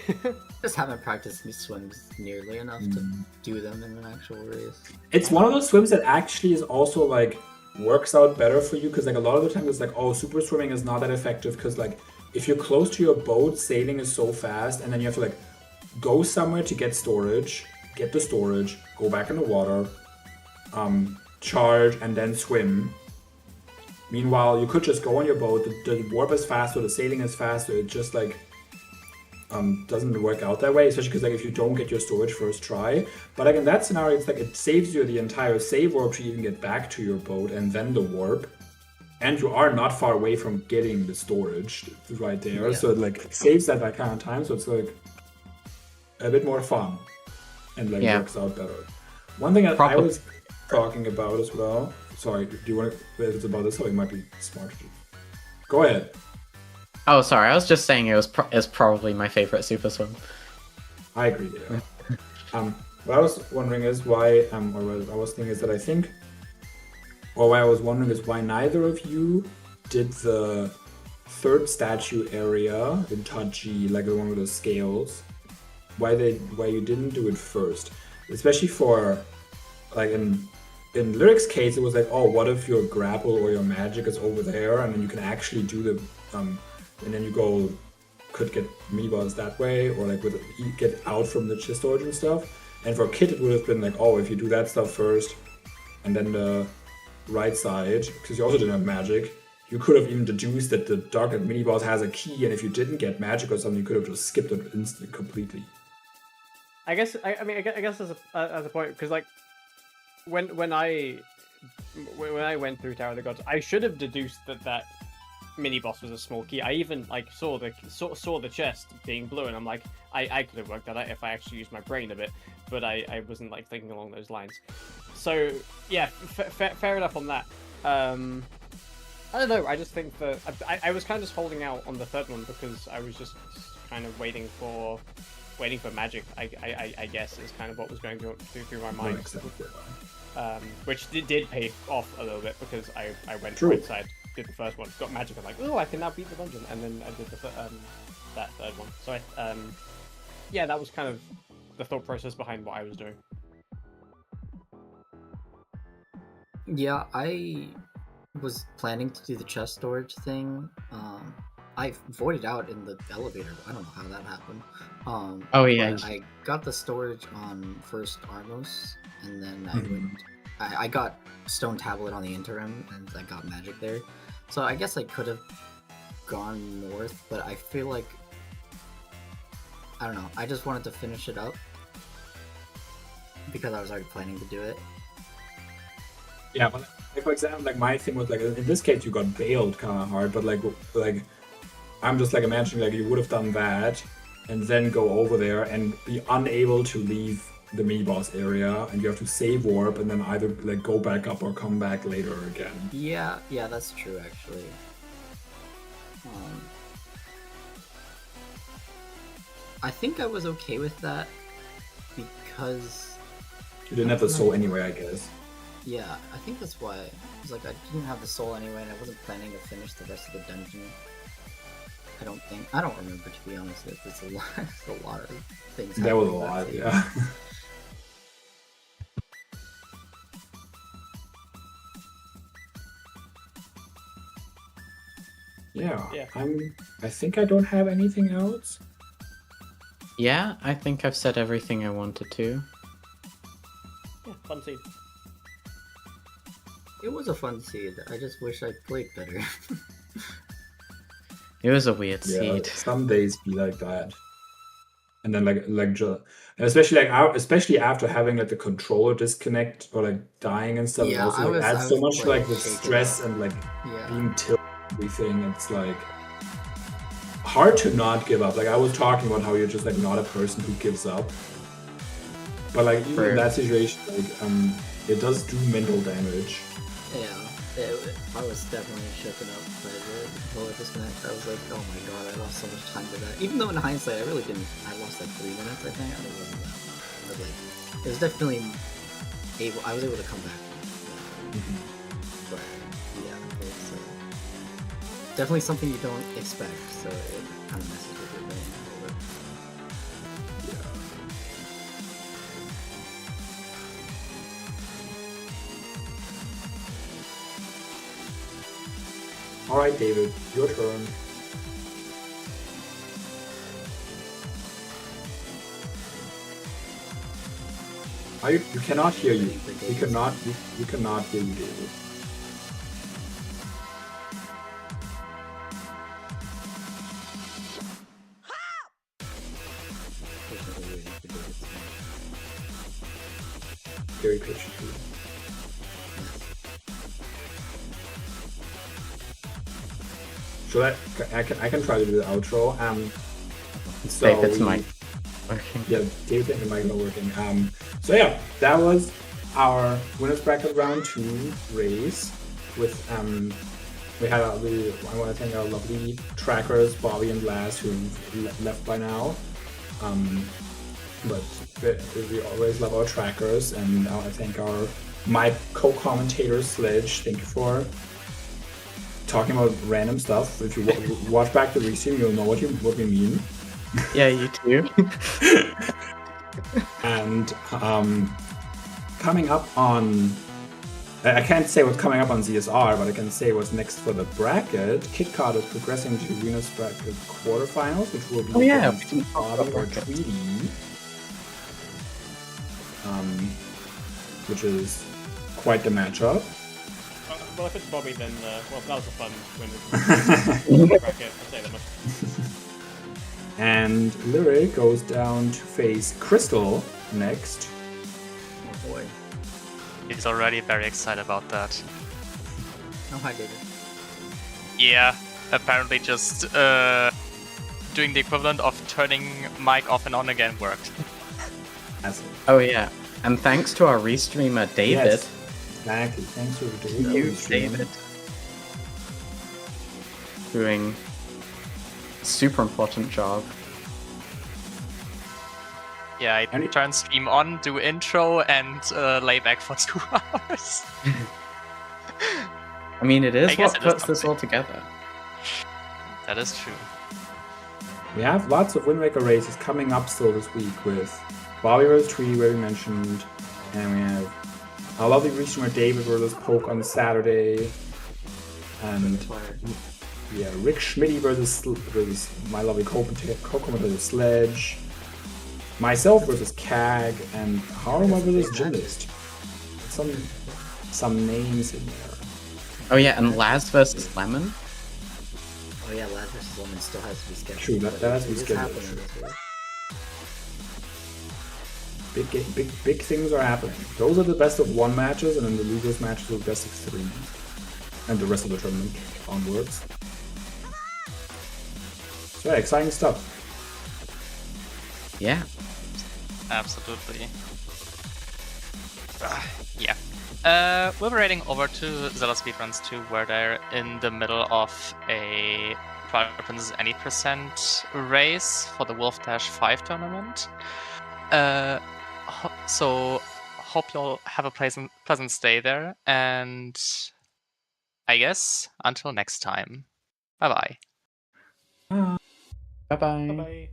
Just haven't practiced these swims nearly enough to do them in an actual race. It's one of those swims that actually is also like works out better for you because like a lot of the time it's like, oh, super swimming is not that effective because like if you're close to your boat, sailing is so fast, and then you have to like go somewhere to get storage, get the storage, go back in the water, charge, and then swim. Meanwhile, you could just go on your boat, the warp is faster, the sailing is faster, it just like doesn't work out that way, especially because like if you don't get your storage first try. But like in that scenario, it's like it saves you the entire save warp to even get back to your boat and then the warp. And you are not far away from getting the storage right there. Yeah. So it like saves that kind of time, so it's like a bit more fun and like works out better. One thing that I was talking about as well. Sorry, do you want to? If it's about this, or it might be smart. Go ahead. Oh, sorry. I was just saying it's probably my favorite super swim. I agree. Yeah. What I was wondering is why, or what I was thinking is that I think, or why I was wondering is why neither of you did the third statue area in Taji, like the one with the scales. Why you didn't do it first, especially for like in Lyric's case, it was like, oh, what if your grapple or your magic is over there, and then you can actually do the, and then you could get mini-boss that way, or like get out from the chest storage and stuff. And for Kit, it would have been like, oh, if you do that stuff first, and then the right side, because you also didn't have magic, you could have even deduced that the Dark mini-boss has a key, and if you didn't get magic or something, you could have just skipped it instantly, completely. I guess as a point, because like when I went through Tower of the Gods, I should have deduced that mini boss was a small key. I even like saw the chest being blue, and I'm like, I could have worked that out if I actually used my brain a bit, but I wasn't like thinking along those lines. So yeah, fair enough on that. I don't know. I just think that I was kind of just holding out on the third one because I was just kind of waiting for magic. I guess is kind of what was going through my mind. Which did pay off a little bit because I went right side, did the first one, got magic, I'm like, oh, I can now beat the dungeon, and then I did that third one. So yeah, that was kind of the thought process behind what I was doing. Yeah, I was planning to do the chest storage thing. I voided out in the elevator. I don't know how that happened. Oh yeah. I got the storage on first Armos, and then I got Stone Tablet on the interim, and I got magic there. So I guess I could have gone north, but I feel like, I don't know, I just wanted to finish it up because I was already planning to do it. Yeah, but like, for example, like my thing was like, in this case you got bailed kind of hard, but like I'm just like imagining like you would have done that and then go over there and be unable to leave the mini boss area, and you have to save warp and then either like go back up or come back later again. Yeah, that's true actually. I think I was okay with that because you didn't have the soul anyway, I guess. Yeah, I think that's why. It's like I didn't have the soul anyway, and I wasn't planning to finish the rest of the dungeon. I don't remember, to be honest. It's a lot of things. That was a lot, yeah. Yeah. I think I don't have anything else. Yeah, I think I've said everything I wanted to. Yeah, fun scene. It was a fun seed. I just wish I played better. It was a weird seed. Some days be like that, and then and especially after having like the controller disconnect or like dying and stuff. Yeah, it also adds so much like the stress and like being tilted and everything. It's like hard to not give up. Like I was talking about how you're just like not a person who gives up, but like even in that situation, like it does do mental damage. Yeah. I was definitely shaken up by the controller disconnect. I was like, oh my god, I lost so much time to that. Even though in hindsight, I really didn't. I lost like 3 minutes, I think. I think it wasn't that much. But like, it was definitely I was able to come back. But yeah, definitely something you don't expect, so it kind of messes with your brain a little bit. All right, David, your turn. You cannot hear you. You cannot hear you, David. Very patiently. Should I can try to do the outro. David's mic working. Yeah, David and mic not working. So yeah, that was our winners bracket round 2 race with we had I want to thank our lovely trackers Bobby and Laz who left by now. But we always love our trackers, and I want to thank my co-commentator Sledge. Thank you for talking about random stuff. If you watch back the restream, you'll know what we mean. Yeah, you too. And coming up on, I can't say what's coming up on ZSR, but I can say what's next for the bracket. Kitcot is progressing to winners bracket quarterfinals, which will be against Bobby or Tweety. Which is quite the matchup. Well, if it's Bobby, then well, that was a fun win. Bracket, I'll say that much. And Lyric goes down to face Crystal next. Oh boy. He's already very excited about that. Oh, hi, David. Yeah, apparently just doing the equivalent of turning mic off and on again worked. Oh yeah, and thanks to our restreamer David. Yes, exactly. Thanks to David. Doing a super important job. Yeah, I turn stream on, do intro, and lay back for 2 hours. I mean, it is what it puts is this all together. That is true. We have lots of Wind Waker races coming up still this week with Bobby vs. Tree, where we mentioned, and we have our lovely restreamer David vs. Poke on Saturday, and yeah, Rick Schmitty versus my lovely co-commentator Sledge, myself versus Cag, and Haruma versus Gymnast. Some names in there. Oh yeah, and Laz versus Lemon. Oh yeah, Laz vs. Lemon still has to be scheduled. True, that has to be scheduled. Big things are happening. Those are the best of 1 matches, and then the losers matches are best of 3, and the rest of the tournament onwards. So yeah, exciting stuff. Yeah. Absolutely. Yeah. We'll be heading over to ZeldaSpeedRuns 2, where they're in the middle of a 12% any percent race for the Wolf Dash 5 tournament. So hope you'll have a pleasant stay there, and I guess until next time. Bye-bye. Bye-bye. Bye-bye.